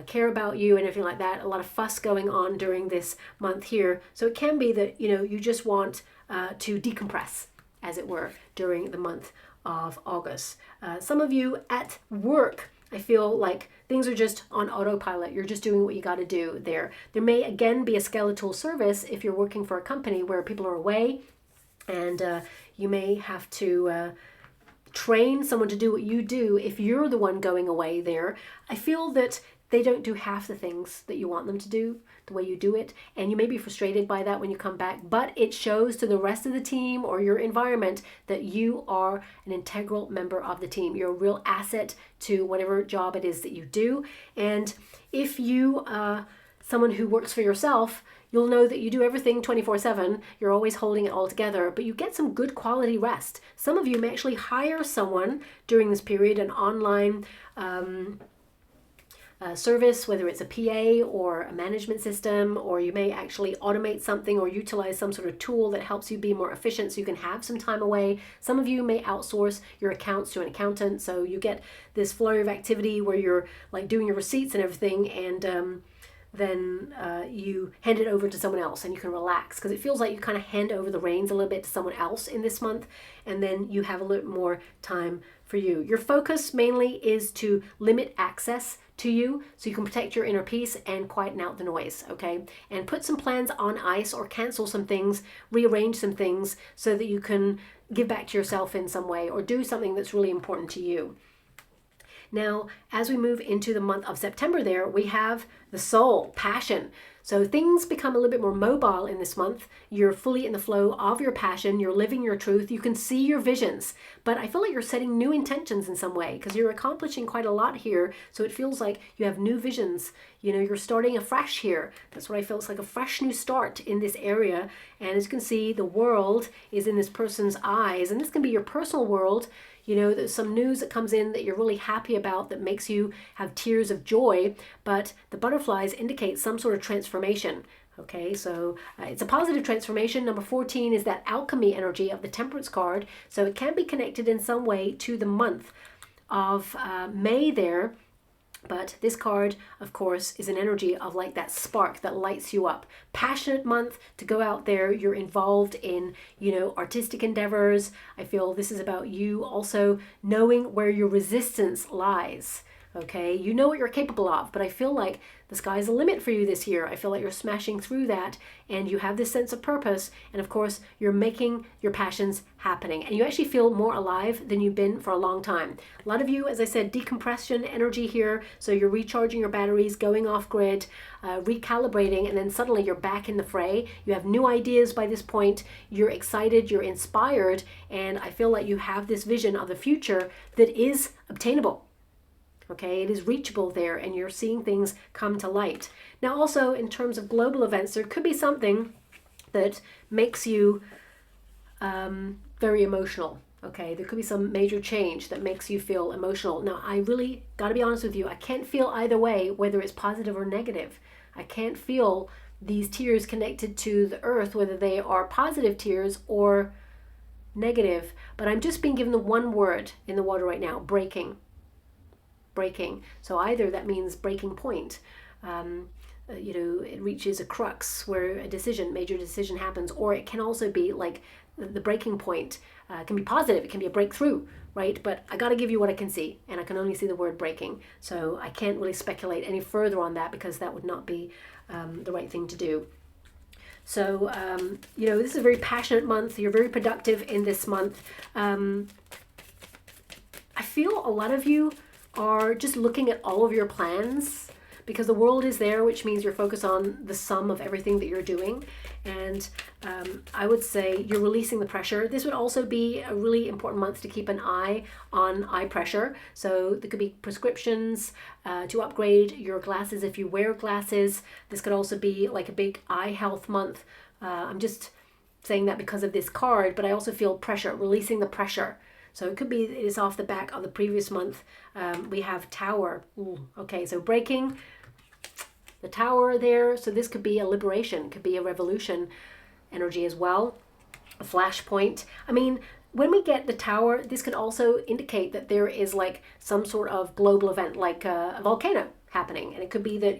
care about you and everything like that. A lot of fuss going on during this month here. So it can be that, you know, you just want to decompress, as it were, during the month of August. Some of you at work, I feel like things are just on autopilot. You're just doing what you got to do there. There may again be a skeletal service if you're working for a company where people are away and you may have to train someone to do what you do if you're the one going away there. I feel that they don't do half the things that you want them to do the way you do it, and you may be frustrated by that when you come back, but it shows to the rest of the team or your environment that you are an integral member of the team. You're a real asset to whatever job it is that you do. And if you someone who works for yourself, you'll know that you do everything 24/7. You're always holding it all together, but you get some good quality rest. Some of you may actually hire someone during this period, an online service, whether it's a PA or a management system, or you may actually automate something or utilize some sort of tool that helps you be more efficient so you can have some time away. Some of you may outsource your accounts to an accountant, so you get this flurry of activity where you're like doing your receipts and everything, and then you hand it over to someone else and you can relax, because it feels like you kind of hand over the reins a little bit to someone else in this month, and then you have a little more time for you. Your focus mainly is to limit access to you so you can protect your inner peace and quieten out the noise, okay? And put some plans on ice or cancel some things, rearrange some things so that you can give back to yourself in some way or do something that's really important to you. Now, as we move into the month of September there, we have the soul, passion. So things become a little bit more mobile in this month. You're fully in the flow of your passion. You're living your truth. You can see your visions. But I feel like you're setting new intentions in some way because you're accomplishing quite a lot here. So it feels like you have new visions. You know, you're starting afresh here. That's what I feel. It's like a fresh new start in this area. And as you can see, the world is in this person's eyes. And this can be your personal world. You know, there's some news that comes in that you're really happy about that makes you have tears of joy, but the butterflies indicate some sort of transformation. Okay, so it's a positive transformation. Number 14 is that alchemy energy of the Temperance card. So it can be connected in some way to the month of May there. But this card, of course, is an energy of like that spark that lights you up. Passionate month to go out there. You're involved in, you know, artistic endeavors. I feel this is about you also knowing where your resistance lies. Okay, you know what you're capable of, but I feel like the sky's the limit for you this year. I feel like you're smashing through that and you have this sense of purpose. And of course, you're making your passions happening and you actually feel more alive than you've been for a long time. A lot of you, as I said, decompression energy here. So you're recharging your batteries, going off grid, recalibrating, and then suddenly you're back in the fray. You have new ideas by this point. You're excited, you're inspired. And I feel like you have this vision of the future that is obtainable. Okay, it is reachable there and you're seeing things come to light. Now also in terms of global events, there could be something that makes you very emotional Okay, there could be some major change that makes you feel emotional. Now, I really got to be honest with you. I can't feel either way, whether it's positive or negative. I can't feel these tears connected to the earth, whether they are positive tears or negative. But I'm just being given the one word in the water right now: breaking. Breaking. So either that means breaking point. It reaches a crux where a major decision happens, or it can also be like the breaking point. It can be positive, it can be a breakthrough, right? But I got to give you what I can see, and I can only see the word breaking. So I can't really speculate any further on that, because that would not be the right thing to do. So, this is a very passionate month. You're very productive in this month. I feel a lot of you are just looking at all of your plans, because the world is there, which means you're focused on the sum of everything that you're doing. And I would say you're releasing the pressure. This would also be a really important month to keep an eye on eye pressure. So there could be prescriptions to upgrade your glasses if you wear glasses. This could also be like a big eye health month. I'm just saying that because of this card, but I also feel pressure, releasing the pressure. So it could be it's off the back of the previous month. We have Tower. Ooh, okay, so breaking. The Tower there, so this could be a liberation, could be a revolution energy as well, a flashpoint. I mean, when we get the Tower, this could also indicate that there is like some sort of global event, like a volcano happening, and it could be that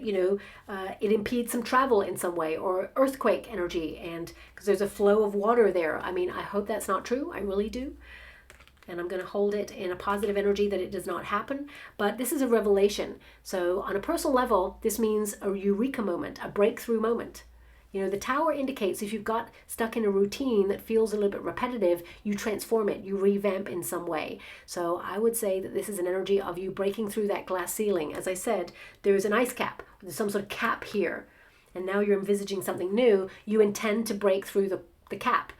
it impedes some travel in some way, or earthquake energy, and because there's a flow of water there. I mean, I hope that's not true. I really do. And I'm going to hold it in a positive energy that it does not happen. But this is a revelation. So on a personal level, this means a eureka moment, a breakthrough moment. The Tower indicates if you've got stuck in a routine that feels a little bit repetitive, you transform it, you revamp in some way. So I would say that this is an energy of you breaking through that glass ceiling. As I said, there's an ice cap. There's some sort of cap here. And now you're envisaging something new. You intend to break through the cap.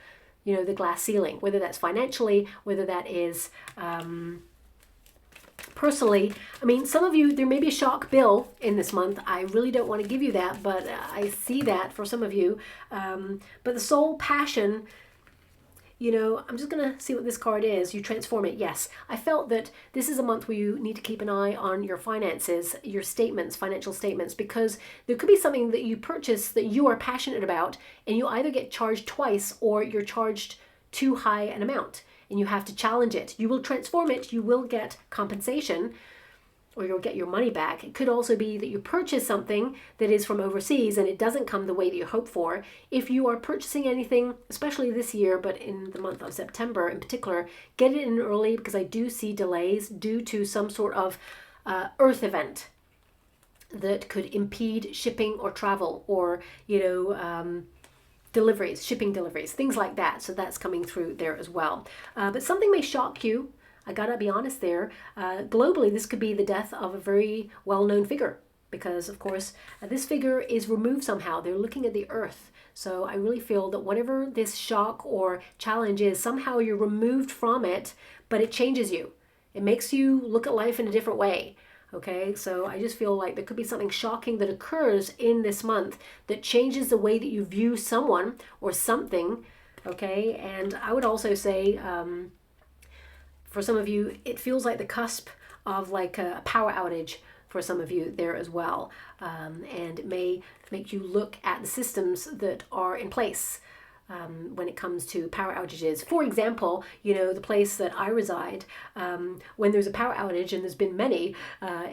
The glass ceiling, whether that's financially, whether that is personally. I mean, some of you, there may be a shock bill in this month. I really don't want to give you that, but I see that for some of you. But the soul passion, I'm just going to see what this card is. You transform it. Yes, I felt that this is a month where you need to keep an eye on your finances, your statements, financial statements, because there could be something that you purchase that you are passionate about, and you either get charged twice or you're charged too high an amount, and you have to challenge it. You will transform it. You will get compensation, or you'll get your money back. It could also be that you purchase something that is from overseas and it doesn't come the way that you hope for. If you are purchasing anything, especially this year, but in the month of September in particular, get it in early, because I do see delays due to some sort of earth event that could impede shipping or travel, or, deliveries, shipping deliveries, things like that. So that's coming through there as well. But something may shock you. I gotta be honest there. Globally, this could be the death of a very well-known figure, because, of course, this figure is removed somehow. They're looking at the earth. So I really feel that whatever this shock or challenge is, somehow you're removed from it, but it changes you. It makes you look at life in a different way. Okay, so I just feel like there could be something shocking that occurs in this month that changes the way that you view someone or something. Okay, and I would also say, for some of you, it feels like the cusp of like a power outage for some of you there as well. And it may make you look at the systems that are in place when it comes to power outages. For example, the place that I reside, when there's a power outage, and there's been many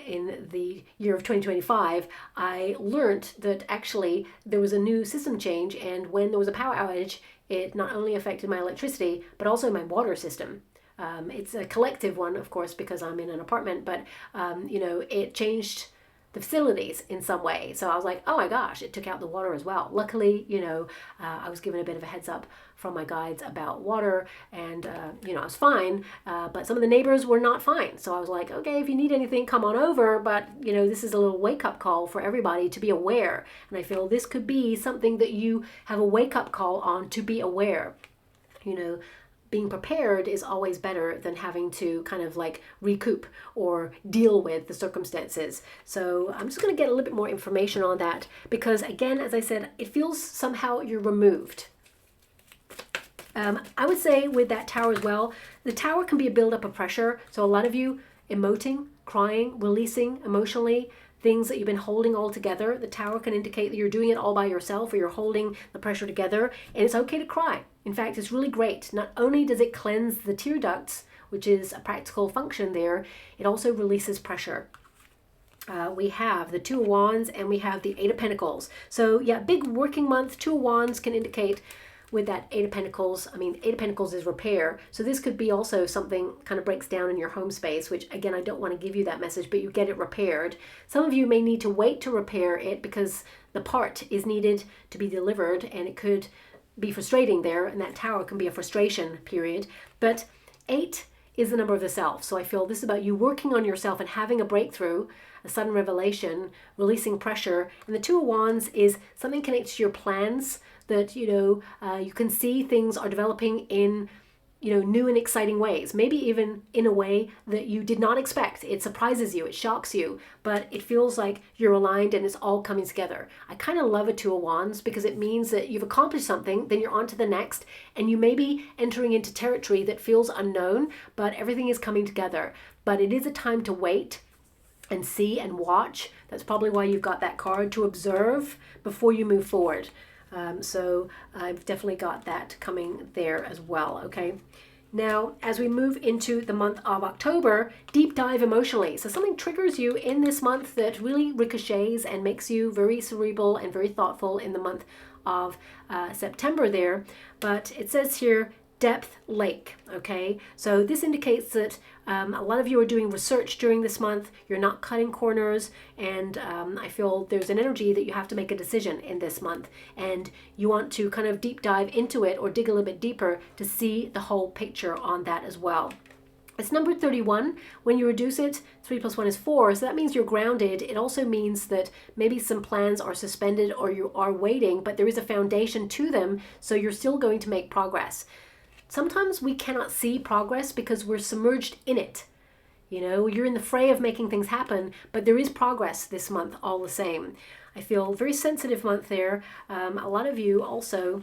in the year of 2025, I learned that actually there was a new system change, and when there was a power outage, it not only affected my electricity, but also my water system. It's a collective one, of course, because I'm in an apartment, but, it changed the facilities in some way. So I was like, oh my gosh, it took out the water as well. Luckily, I was given a bit of a heads up from my guides about water, and, I was fine, but some of the neighbors were not fine. So I was like, okay, if you need anything, come on over. But, this is a little wake-up call for everybody to be aware. And I feel this could be something that you have a wake-up call on, to be aware. Being prepared is always better than having to kind of like recoup or deal with the circumstances. So I'm just going to get a little bit more information on that, because again, as I said, it feels somehow you're removed. I would say with that Tower as well, the Tower can be a buildup of pressure. So a lot of you emoting, crying, releasing emotionally, things that you've been holding all together. The Tower can indicate that you're doing it all by yourself, or you're holding the pressure together, and it's okay to cry. In fact, it's really great. Not only does it cleanse the tear ducts, which is a practical function there, it also releases pressure. We have the Two of Wands and we have the Eight of Pentacles. So yeah, big working month. Two of Wands can indicate with that Eight of Pentacles. I mean, Eight of Pentacles is repair. So this could be also something kind of breaks down in your home space, which again, I don't want to give you that message, but you get it repaired. Some of you may need to wait to repair it because the part is needed to be delivered, and it could be frustrating there, and that Tower can be a frustration period. But 8 is the number of the self. So I feel this is about you working on yourself and having a breakthrough, a sudden revelation, releasing pressure. And the Two of Wands is something connected to your plans that, you can see things are developing in, new and exciting ways. Maybe even in a way that you did not expect. It surprises you, it shocks you, but it feels like you're aligned and it's all coming together. I kind of love a Two of Wands because it means that you've accomplished something, then you're on to the next, and you may be entering into territory that feels unknown, but everything is coming together. But it is a time to wait and see and watch. That's probably why you've got that card, to observe before you move forward. So I've definitely got that coming there as well, okay? Now, as we move into the month of October, deep dive emotionally. So something triggers you in this month that really ricochets and makes you very cerebral and very thoughtful in the month of September there. But it says here, depth lake, okay? So this indicates that a lot of you are doing research during this month. You're not cutting corners, and I feel there's an energy that you have to make a decision in this month, and you want to kind of deep dive into it or dig a little bit deeper to see the whole picture on that as well. It's number 31. When you reduce it, 3 plus 1 is 4, so that means you're grounded. It also means that maybe some plans are suspended or you are waiting, but there is a foundation to them, so you're still going to make progress. Sometimes we cannot see progress because we're submerged in it. You're in the fray of making things happen, but there is progress this month all the same. I feel very sensitive month there. A lot of you also,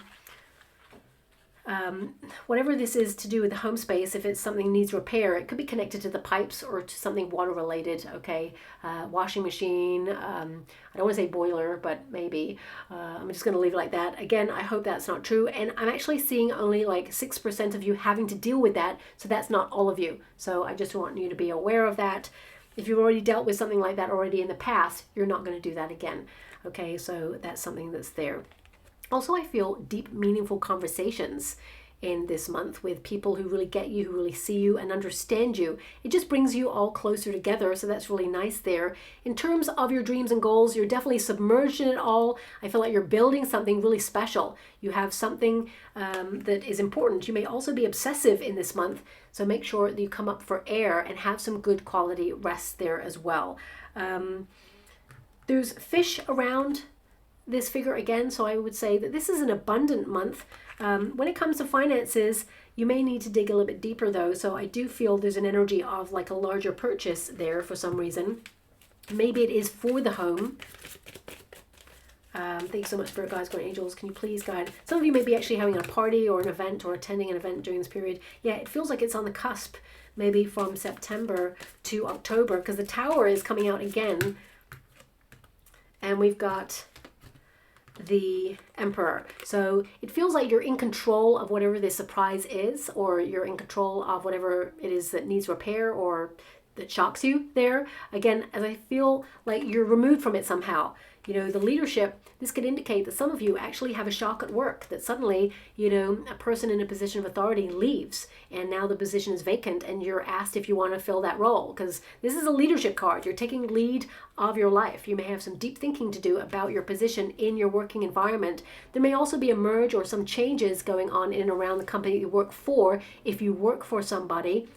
whatever this is to do with the home space, if it's something needs repair, it could be connected to the pipes or to something water related, okay? Washing machine, I don't want to say boiler, but maybe. I'm just going to leave it like that. Again, I hope that's not true. And I'm actually seeing only like 6% of you having to deal with that. So that's not all of you. So I just want you to be aware of that. If you've already dealt with something like that already in the past, you're not going to do that again. Okay, so that's something that's there. Also, I feel deep, meaningful conversations in this month with people who really get you, who really see you and understand you. It just brings you all closer together, so that's really nice there. In terms of your dreams and goals, you're definitely submerged in it all. I feel like you're building something really special. You have something that is important. You may also be obsessive in this month, so make sure that you come up for air and have some good quality rest there as well. There's fish around this figure again, so I would say that this is an abundant month. When it comes to finances, you may need to dig a little bit deeper though, so I do feel there's an energy of like a larger purchase there for some reason. Maybe it is for the home. Thank you so much, Spirit Guides, Guardian Angels. Can you please guide? Some of you may be actually having a party or an event or attending an event during this period. Yeah, it feels like it's on the cusp, maybe from September to October, because the Tower is coming out again. And we've got the Emperor. So it feels like you're in control of whatever this surprise is, or you're in control of whatever it is that needs repair or that shocks you there. Again, as I feel like you're removed from it somehow. The leadership, this could indicate that some of you actually have a shock at work, that suddenly, a person in a position of authority leaves and now the position is vacant and you're asked if you want to fill that role, because this is a leadership card. You're taking lead of your life. You may have some deep thinking to do about your position in your working environment. There may also be a merge or some changes going on in and around the company you work for if you work for somebody.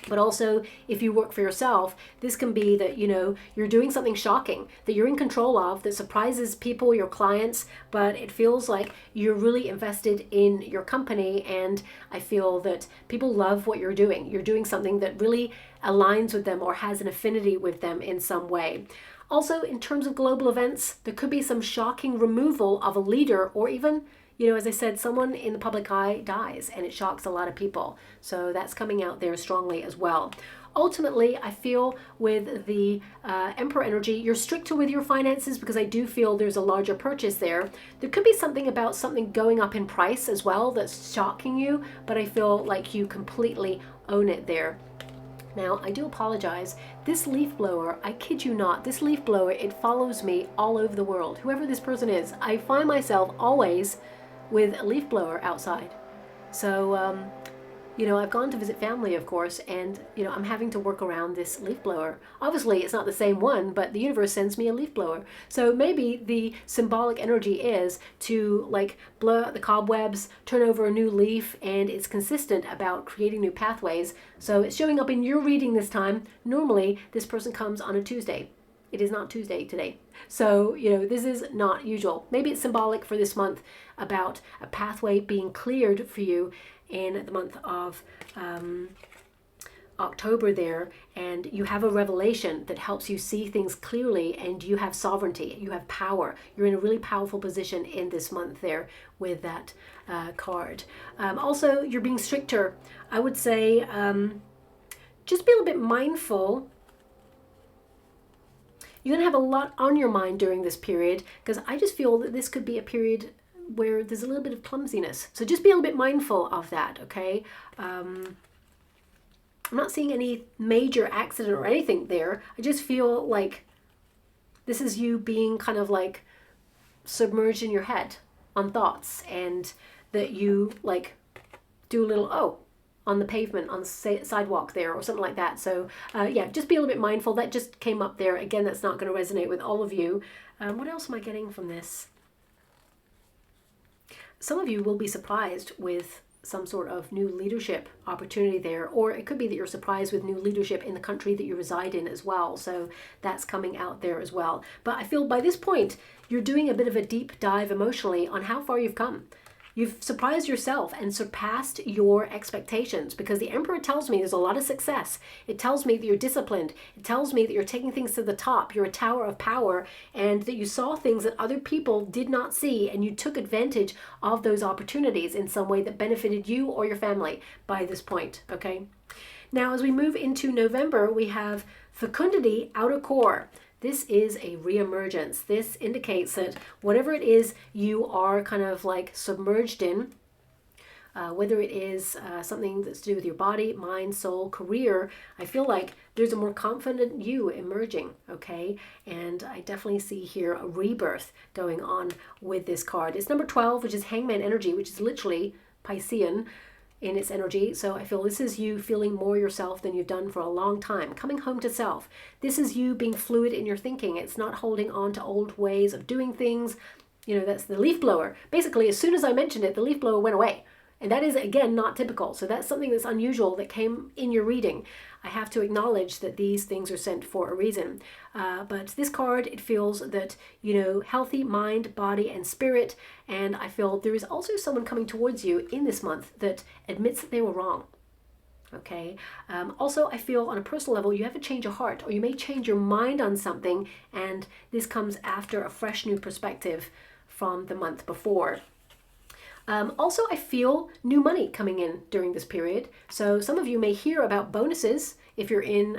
But also, if you work for yourself, this can be that, you're doing something shocking that you're in control of, that surprises people, your clients, but it feels like you're really invested in your company. And I feel that people love what you're doing. You're doing something that really aligns with them or has an affinity with them in some way. Also, in terms of global events, there could be some shocking removal of a leader or even you know, as I said, someone in the public eye dies and it shocks a lot of people. So that's coming out there strongly as well. Ultimately, I feel with the Emperor energy, you're stricter with your finances because I do feel there's a larger purchase there. There could be something about something going up in price as well that's shocking you, but I feel like you completely own it there. Now, I do apologize. This leaf blower, I kid you not, this leaf blower, it follows me all over the world. Whoever this person is, I find myself always with a leaf blower outside. So, you know, I've gone to visit family, of course, and, you know, I'm having to work around this leaf blower. Obviously, it's not the same one, but the universe sends me a leaf blower. So maybe the symbolic energy is to, like, blow out the cobwebs, turn over a new leaf, and it's consistent about creating new pathways. So it's showing up in your reading this time. Normally, this person comes on a Tuesday. It is not Tuesday today. So, you know, this is not usual. Maybe it's symbolic for this month about a pathway being cleared for you in the month of October there, and you have a revelation that helps you see things clearly, and you have sovereignty, you have power. You're in a really powerful position in this month there with that card. Also, you're being stricter. I would say just be a little bit mindful. You're going to have a lot on your mind during this period, because I just feel that this could be a period where there's a little bit of clumsiness. So just be a little bit mindful of that, okay? I'm not seeing any major accident or anything there. I just feel like this is you being kind of like submerged in your head on thoughts, and that you like do a little, on the pavement, on the sidewalk there, or something like that. So yeah, just be a little bit mindful. That just came up there. Again, that's not going to resonate with all of you. What else am I getting from this? Some of you will be surprised with some sort of new leadership opportunity there, or it could be that you're surprised with new leadership in the country that you reside in as well. So that's coming out there as well. But I feel by this point, you're doing a bit of a deep dive emotionally on how far you've come. You've surprised yourself and surpassed your expectations, because the Emperor tells me there's a lot of success. It tells me that you're disciplined. It tells me that you're taking things to the top. You're a tower of power, and that you saw things that other people did not see, and you took advantage of those opportunities in some way that benefited you or your family by this point, okay? Now, as we move into November, we have fecundity, outer core. This is a reemergence. This indicates that whatever it is you are kind of like submerged in, whether it is something that's to do with your body, mind, soul, career, I feel like there's a more confident you emerging, okay? And I definitely see here a rebirth going on with this card. It's number 12, which is Hangman energy, which is literally Piscean in its energy. So I feel this is you feeling more yourself than you've done for a long time, coming home to self. This is you being fluid in your thinking. It's not holding on to old ways of doing things. You know, that's the leaf blower. Basically, as soon as I mentioned it, the leaf blower went away. And that is, again, not typical. So that's something that's unusual that came in your reading. I have to acknowledge that these things are sent for a reason. But this card, it feels that, you know, healthy mind, body, and spirit. And I feel there is also someone coming towards you in this month that admits that they were wrong. Okay. Also, I feel on a personal level, you have a change of heart, or you may change your mind on something. And this comes after a fresh new perspective from the month before. Also, I feel new money coming in during this period. So some of you may hear about bonuses if you're in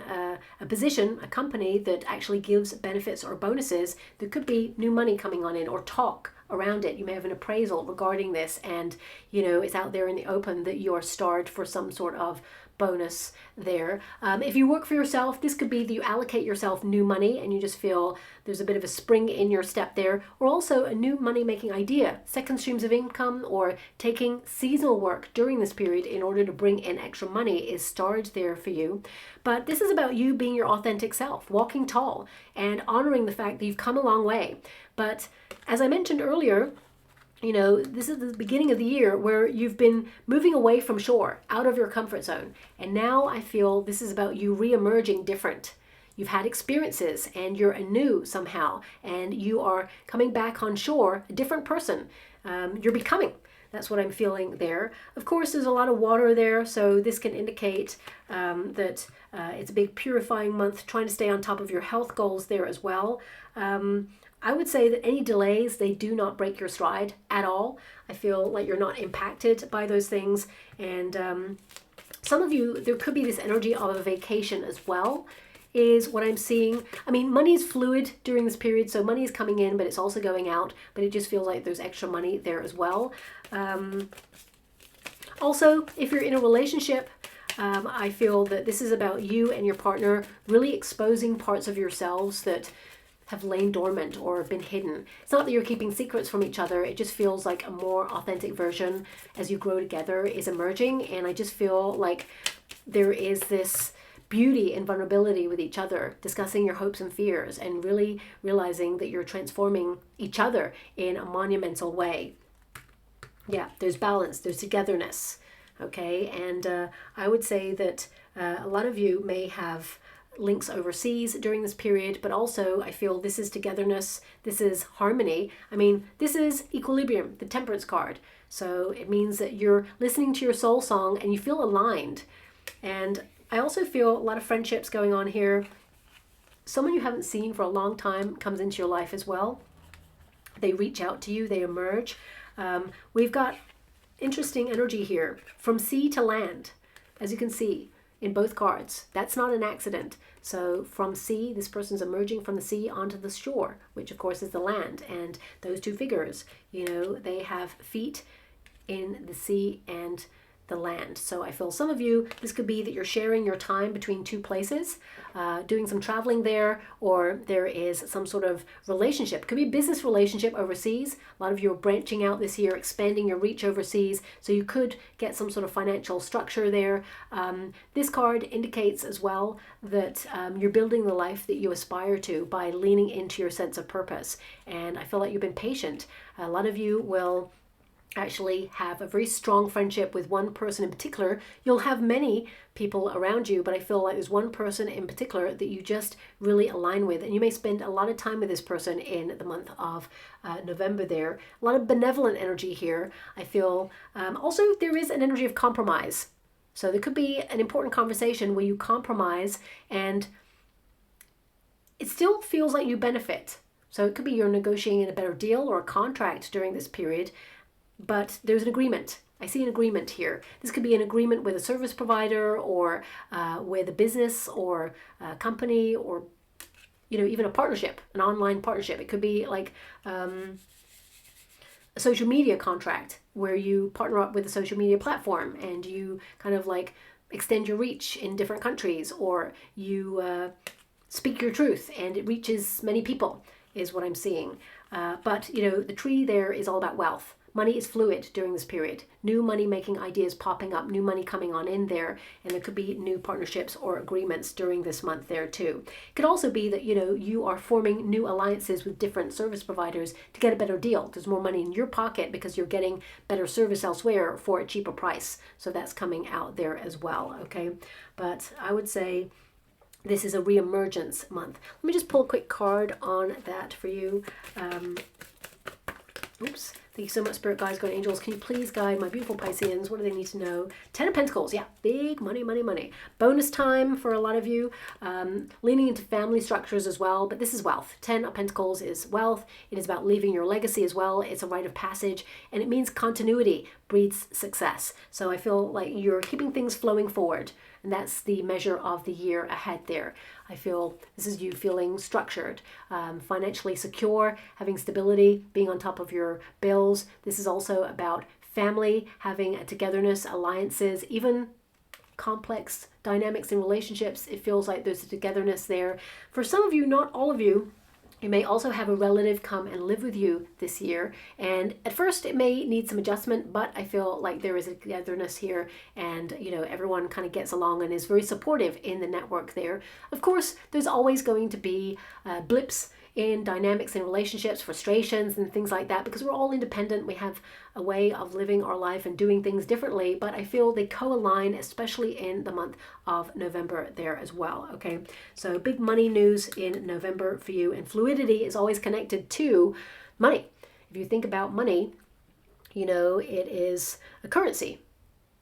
a position, a company that actually gives benefits or bonuses. There could be new money coming on in, or talk around it. You may have an appraisal regarding this, and you know it's out there in the open that you're starred for some sort of bonus there. If you work for yourself, this could be that you allocate yourself new money and you just feel there's a bit of a spring in your step there, or also a new money making idea, second streams of income, or taking seasonal work during this period in order to bring in extra money is starred there for you. But this is about you being your authentic self, walking tall and honoring the fact that you've come a long way. But as I mentioned earlier, you know, this is the beginning of the year where you've been moving away from shore, out of your comfort zone. And now I feel this is about you re-emerging different. You've had experiences and you're anew somehow, and you are coming back on shore, a different person. You're becoming. That's what I'm feeling there. Of course, there's a lot of water there, so this can indicate that it's a big purifying month, trying to stay on top of your health goals there as well. I would say that any delays, they do not break your stride at all. I feel like you're not impacted by those things. And some of you, there could be this energy of a vacation as well, is what I'm seeing. I mean, money is fluid during this period, so money is coming in, but it's also going out, but it just feels like there's extra money there as well. Also, if you're in a relationship, I feel that this is about you and your partner really exposing parts of yourselves that have lain dormant or been hidden. It's not that you're keeping secrets from each other. It just feels like a more authentic version as you grow together is emerging. And I just feel like there is this beauty and vulnerability with each other, discussing your hopes and fears and really realizing that you're transforming each other in a monumental way. Yeah, there's balance, there's togetherness. Okay, and I would say that a lot of you may have links overseas during this period, but also I feel this is togetherness, this is harmony. I mean, this is equilibrium, the Temperance card. So it means that you're listening to your soul song and you feel aligned. And I also feel a lot of friendships going on here. Someone you haven't seen for a long time comes into your life as well. They reach out to you, they emerge. We've got interesting energy here from sea to land, as you can see in both cards. That's not an accident. So from sea, this person's emerging from the sea onto the shore, which of course is the land. And those two figures, you know, they have feet in the sea and the land. So I feel some of you, this could be that you're sharing your time between two places, doing some traveling there, or there is some sort of relationship. It could be a business relationship overseas. A lot of you are branching out this year, expanding your reach overseas. So you could get some sort of financial structure there. This card indicates as well that you're building the life that you aspire to by leaning into your sense of purpose. And I feel like you've been patient. A lot of you will actually have a very strong friendship with one person in particular. You'll have many people around you, but I feel like there's one person in particular that you just really align with, and you may spend a lot of time with this person in the month of November there. A lot of benevolent energy here. I feel also there is an energy of compromise. So there could be an important conversation where you compromise and it still feels like you benefit. So it could be you're negotiating a better deal or a contract during this period, but there's an agreement. I see an agreement here. This could be an agreement with a service provider or with a business or a company, or you know, even a partnership, an online partnership. It could be like a social media contract where you partner up with a social media platform and you kind of like extend your reach in different countries, or you speak your truth and it reaches many people is what I'm seeing. But you know, the tree there is all about wealth. Money is fluid during this period. New money-making ideas popping up, new money coming on in there, and there could be new partnerships or agreements during this month there too. It could also be that, you know, you are forming new alliances with different service providers to get a better deal. There's more money in your pocket because you're getting better service elsewhere for a cheaper price. So that's coming out there as well, okay? But I would say this is a reemergence month. Let me just pull a quick card on that for you. Oops. Thank you so much, Spirit Guides, Guardian Angels. Can you please guide my beautiful Pisceans? What do they need to know? 10 of Pentacles. Yeah, big money, money, money. Bonus time for a lot of you. Leaning into family structures as well, but this is wealth. 10 of Pentacles is wealth. It is about leaving your legacy as well. It's a rite of passage, and it means continuity breeds success. So I feel like you're keeping things flowing forward, and that's the measure of the year ahead there. I feel this is you feeling structured, financially secure, having stability, being on top of your bills. This is also about family, having a togetherness, alliances, even complex dynamics in relationships. It feels like there's a togetherness there. For some of you, not all of you, you may also have a relative come and live with you this year. And at first it may need some adjustment, but I feel like there is a togetherness here, and you know, everyone kind of gets along and is very supportive in the network there. Of course, there's always going to be blips in dynamics in relationships, frustrations and things like that, because we're all independent. We have a way of living our life and doing things differently, but I feel they co-align, especially in the month of November there as well, okay? So big money news in November for you, and fluidity is always connected to money. If you think about money, you know, it is a currency.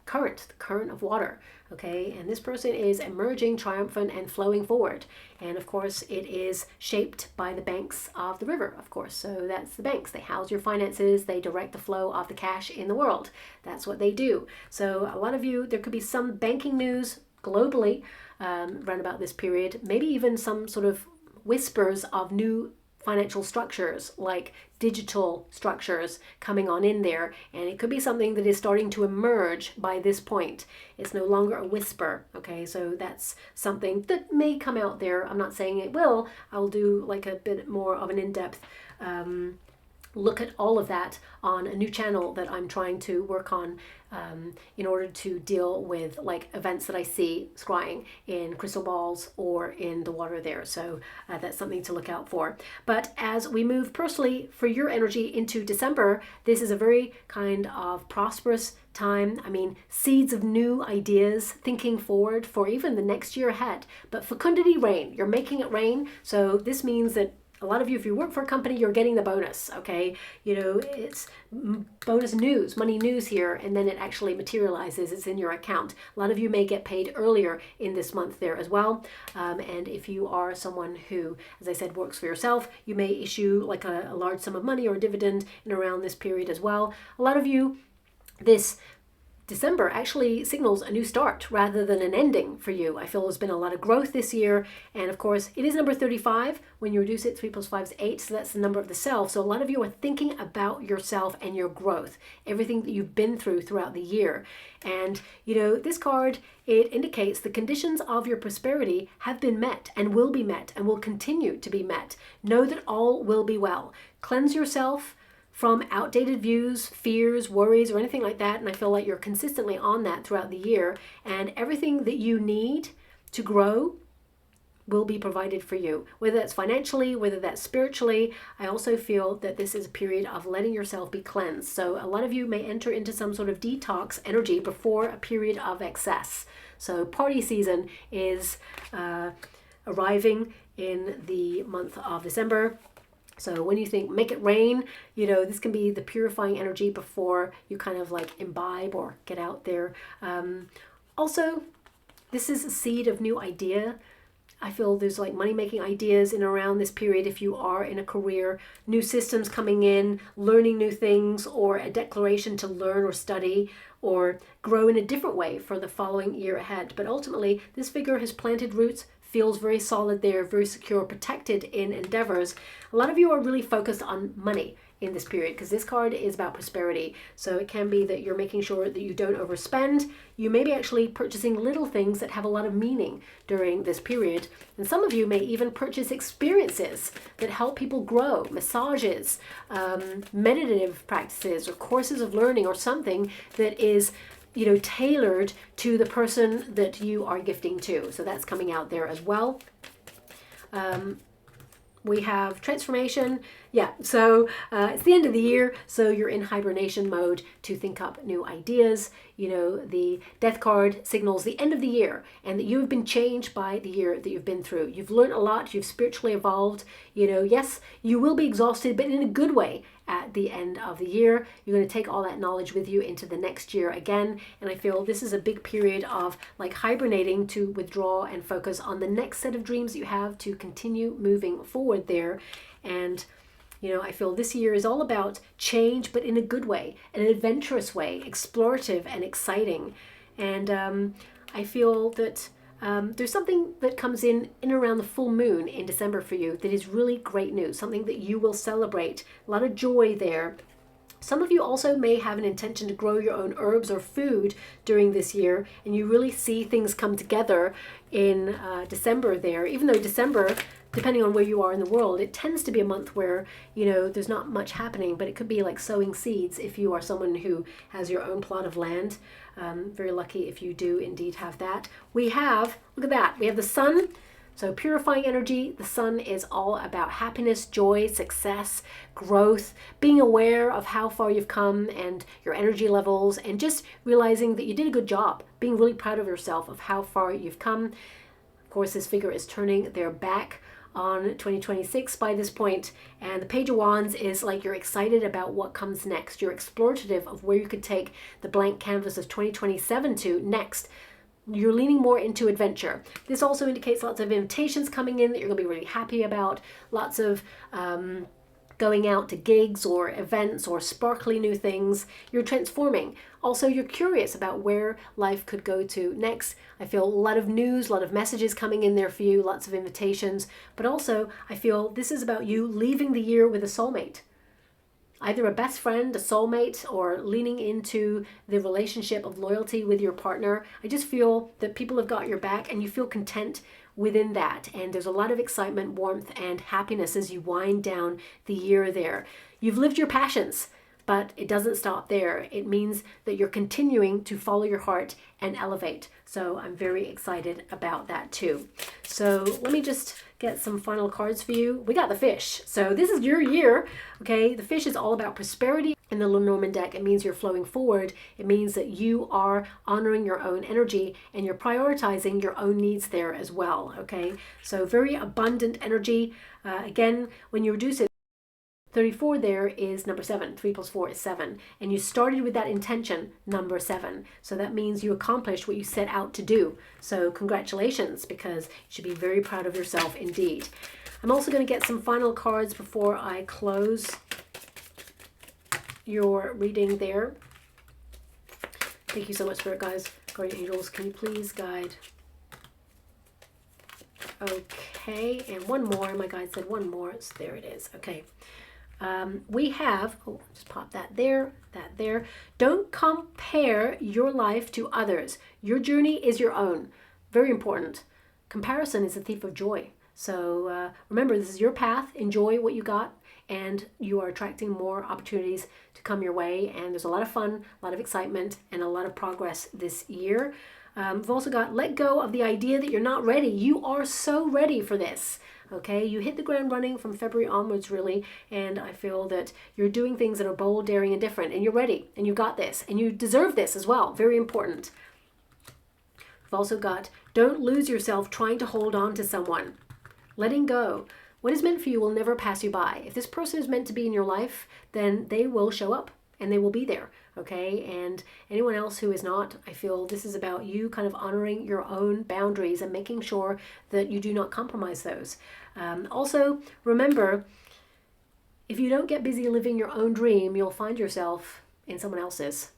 current, the current of water, okay? And this person is emerging, triumphant, and flowing forward. And of course, it is shaped by the banks of the river, of course. So that's the banks. They house your finances. They direct the flow of the cash in the world. That's what they do. So a lot of you, there could be some banking news globally around about this period, maybe even some sort of whispers of new financial structures, like digital structures coming on in there. And it could be something that is starting to emerge by this point. It's no longer a whisper, okay? So that's something that may come out there. I'm not saying it will. I'll do like a bit more of an in-depth look at all of that on a new channel that I'm trying to work on in order to deal with like events that I see scrying in crystal balls or in the water there. So that's something to look out for. But as we move personally for your energy into December, this is a very kind of prosperous time. I mean, seeds of new ideas, thinking forward for even the next year ahead. But fecundity rain, you're making it rain. So this means that a lot of you, if you work for a company, you're getting the bonus, okay? You know, it's bonus news, money news here, and then it actually materializes. It's in your account. A lot of you may get paid earlier in this month there as well. And if you are someone who, as I said, works for yourself, you may issue like a large sum of money or a dividend in around this period as well. A lot of you, this December actually signals a new start rather than an ending for you. I feel there's been a lot of growth this year. And of course, it is number 35. When you reduce it, 3 plus 5 is 8. So that's the number of the self. So a lot of you are thinking about yourself and your growth, everything that you've been through throughout the year. And, you know, this card, it indicates the conditions of your prosperity have been met and will be met and will continue to be met. Know that all will be well. Cleanse yourself from outdated views, fears, worries, or anything like that. And I feel like you're consistently on that throughout the year. And everything that you need to grow will be provided for you, whether that's financially, whether that's spiritually. I also feel that this is a period of letting yourself be cleansed. So a lot of you may enter into some sort of detox energy before a period of excess. So party season is arriving in the month of December. So when you think make it rain, you know, this can be the purifying energy before you kind of like imbibe or get out there. Also, this is a seed of new idea. I feel there's like money-making ideas in around this period if you are in a career, new systems coming in, learning new things, or a declaration to learn or study or grow in a different way for the following year ahead. But ultimately, this figure has planted roots, feels very solid there, very secure, protected in endeavors. A lot of you are really focused on money in this period because this card is about prosperity. So it can be that you're making sure that you don't overspend. You may be actually purchasing little things that have a lot of meaning during this period. And some of you may even purchase experiences that help people grow, massages, meditative practices, or courses of learning, or something that is, you know, tailored to the person that you are gifting to. So that's coming out there as well. We have transformation. Yeah, so it's the end of the year, so you're in hibernation mode to think up new ideas. You know, the death card signals the end of the year and that you have been changed by the year that you've been through. You've learned a lot, you've spiritually evolved. You know, yes, you will be exhausted, but in a good way at the end of the year. You're going to take all that knowledge with you into the next year again. And I feel this is a big period of like hibernating to withdraw and focus on the next set of dreams that you have to continue moving forward there. And you know, I feel this year is all about change, but in a good way, an adventurous way, explorative and exciting. And I feel that there's something that comes in around the full moon in December for you that is really great news, something that you will celebrate. A lot of joy there. Some of you also may have an intention to grow your own herbs or food during this year, and you really see things come together in December there, even though December, depending on where you are in the world, it tends to be a month where, you know, there's not much happening, but it could be like sowing seeds if you are someone who has your own plot of land. Very lucky if you do indeed have that. We have, look at that, we have the sun. So purifying energy, the sun is all about happiness, joy, success, growth, being aware of how far you've come and your energy levels, and just realizing that you did a good job, being really proud of yourself of how far you've come. Of course, this figure is turning their back on 2026 by this point. And the Page of Wands is like you're excited about what comes next. You're explorative of where you could take the blank canvas of 2027 to next. You're leaning more into adventure. This also indicates lots of invitations coming in that you're going to be really happy about. Lots of going out to gigs or events or sparkly new things. You're transforming. Also, you're curious about where life could go to next. I feel a lot of news, a lot of messages coming in there for you, lots of invitations. But also, I feel this is about you leaving the year with a soulmate. Either a best friend, a soulmate, or leaning into the relationship of loyalty with your partner. I just feel that people have got your back and you feel content within that. And there's a lot of excitement, warmth, and happiness as you wind down the year there. You've lived your passions, but it doesn't stop there. It means that you're continuing to follow your heart and elevate. So I'm very excited about that too. So let me just get some final cards for you. We got the fish. So this is your year, okay? The fish is all about prosperity. In the Lenormand deck, it means you're flowing forward. It means that you are honoring your own energy and you're prioritizing your own needs there as well, okay? So very abundant energy. Again, when you reduce it, 34 there is number 7. 3 plus 4 is 7. And you started with that intention, number 7. So that means you accomplished what you set out to do. So congratulations, because you should be very proud of yourself indeed. I'm also going to get some final cards before I close your reading there. Thank you so much, Spirit Guides, Guardian Angels. Can you please guide? Okay, and one more. My guide said one more. So there it is. Okay. We have, oh, just pop that there, that there. Don't compare your life to others. Your journey is your own. Very important. Comparison is the thief of joy. So remember, this is your path. Enjoy what you got, and you are attracting more opportunities to come your way. And there's a lot of fun, a lot of excitement, and a lot of progress this year. We've also got let go of the idea that you're not ready. You are so ready for this. Okay, you hit the ground running from February onwards, really, and I feel that you're doing things that are bold, daring, and different, and you're ready, and you got this, and you deserve this as well. Very important. We've also got don't lose yourself trying to hold on to someone. Letting go. What is meant for you will never pass you by. If this person is meant to be in your life, then they will show up, and they will be there. Okay, and anyone else who is not, I feel this is about you kind of honoring your own boundaries and making sure that you do not compromise those. Also, remember, if you don't get busy living your own dream, you'll find yourself in someone else's.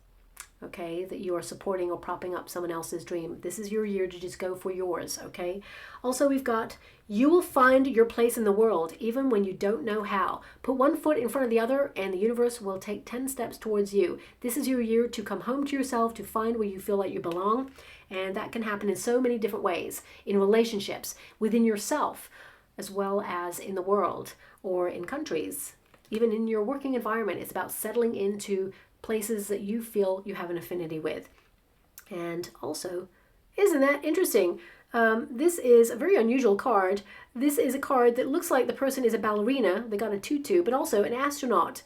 Okay, that you are supporting or propping up someone else's dream. This is your year to just go for yours, okay? Also, we've got, you will find your place in the world, even when you don't know how. Put one foot in front of the other, and the universe will take 10 steps towards you. This is your year to come home to yourself, to find where you feel like you belong, and that can happen in so many different ways, in relationships, within yourself, as well as in the world, or in countries. Even in your working environment, it's about settling into places that you feel you have an affinity with. And also, isn't that interesting? This is a very unusual card. This is a card that looks like the person is a ballerina. They got a tutu, but also an astronaut.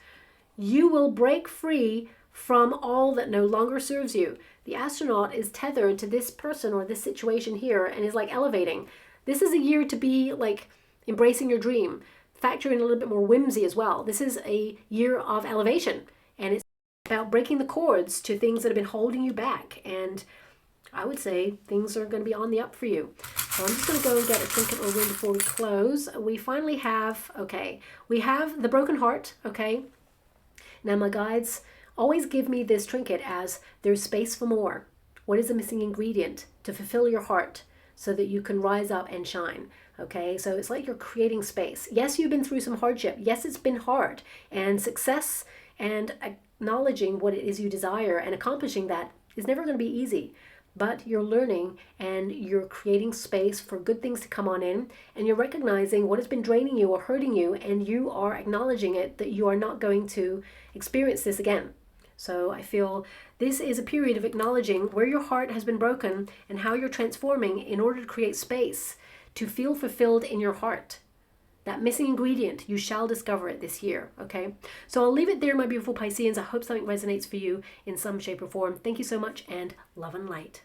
You will break free from all that no longer serves you. The astronaut is tethered to this person or this situation here and is like elevating. This is a year to be like embracing your dream. Factor in a little bit more whimsy as well. This is a year of elevation, and it's about breaking the cords to things that have been holding you back. And I would say things are going to be on the up for you. So I'm just going to go and get a trinket or ring before we close. We finally have, okay, we have the broken heart, okay? Now my guides always give me this trinket as there's space for more. What is the missing ingredient to fulfill your heart so that you can rise up and shine? Okay, so it's like you're creating space. Yes, you've been through some hardship. Yes, it's been hard. And success and acknowledging what it is you desire and accomplishing that is never going to be easy. But you're learning and you're creating space for good things to come on in, and you're recognizing what has been draining you or hurting you, and you are acknowledging it, that you are not going to experience this again. So I feel this is a period of acknowledging where your heart has been broken and how you're transforming in order to create space to feel fulfilled in your heart. That missing ingredient, you shall discover it this year, okay? So I'll leave it there, my beautiful Pisceans. I hope something resonates for you in some shape or form. Thank you so much, and love and light.